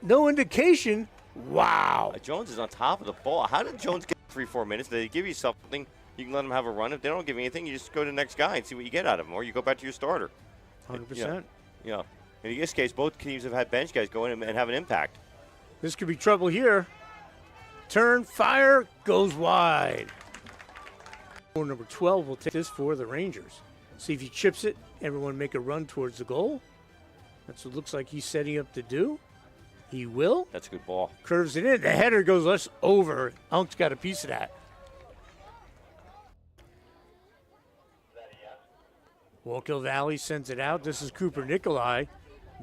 No indication. Wow. Jones is on top of the ball. How did Jones get 3-4 minutes? They give you something, you can let him have a run. If they don't give you anything, you just go to the next guy and see what you get out of him, or you go back to your starter. 100%. In this case, both teams have had bench guys go in and have an impact. This could be trouble here. Turn, fire, goes wide. Number 12 will take this for the Rangers. See if he chips it. Everyone make a run towards the goal. That's what it looks like he's setting up to do. He will. That's a good ball. Curves it in. The header goes less over. Unk's got a piece of that. Walkill Valley sends it out. This is Cooper Nikolai,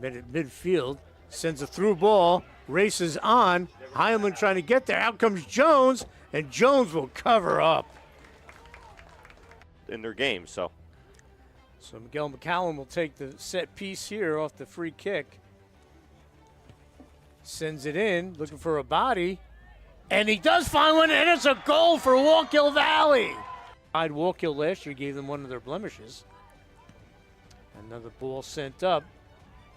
at midfield, sends a through ball, races on. Heilman trying to get there. Out comes Jones, and Jones will cover up. In their game, so Miguel McCallum will take the set piece here off the free kick. Sends it in, looking for a body. And he does find one, and it's a goal for Walkill Valley. Walkill last year gave them one of their blemishes. Another ball sent up.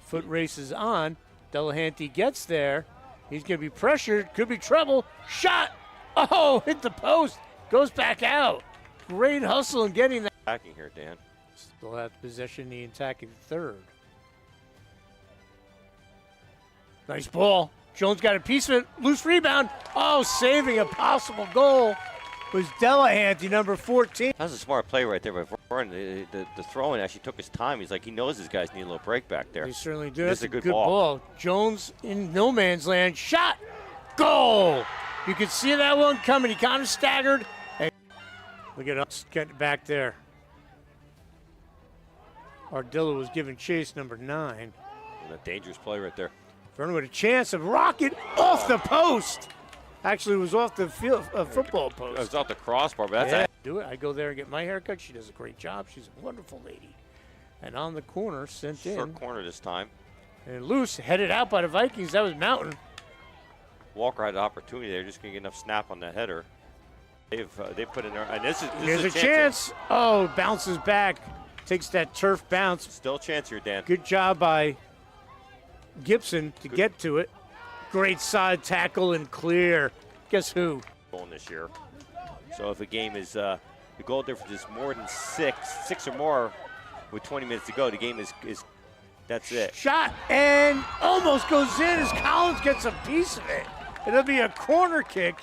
Foot races on. Delahanty gets there. He's going to be pressured. Could be trouble. Shot. Oh, hit the post. Goes back out. Great hustle in getting that. Attacking here, Dan. Still have possession in the attacking third. Nice ball. Jones got a piece of it. Loose rebound. Oh, saving a possible goal was Delahanty, number 14. That's a smart play right there by Vernon. The throw-in actually took his time. He's like, he knows his guys need a little break back there. They certainly do. That's That's a good ball. Jones in no man's land. Shot. Goal. You could see that one coming. He kind of staggered. And look at us getting back there. Ardillo was giving chase, number 9. And a dangerous play right there. Vernon with a chance of rocket off the post. Actually, it was off the field, football post. It was off the crossbar, but that's yeah, do it. I go there and get my haircut. She does a great job. She's a wonderful lady. And on the corner, sent in. Short corner this time. And loose, headed out by the Vikings. That was Mountain. Walker had an opportunity there. Just going to get enough snap on the header. They put in there. And this There's is a chance. Oh, bounces back. Takes that turf bounce. Still a chance here, Dan. Good job by Gibson to get to it. Great side tackle and clear. Guess who? Going this year. So if a game is the goal difference is more than six or more with 20 minutes to go, the game is that's it. Shot and almost goes in as Collins gets a piece of it. It'll be a corner kick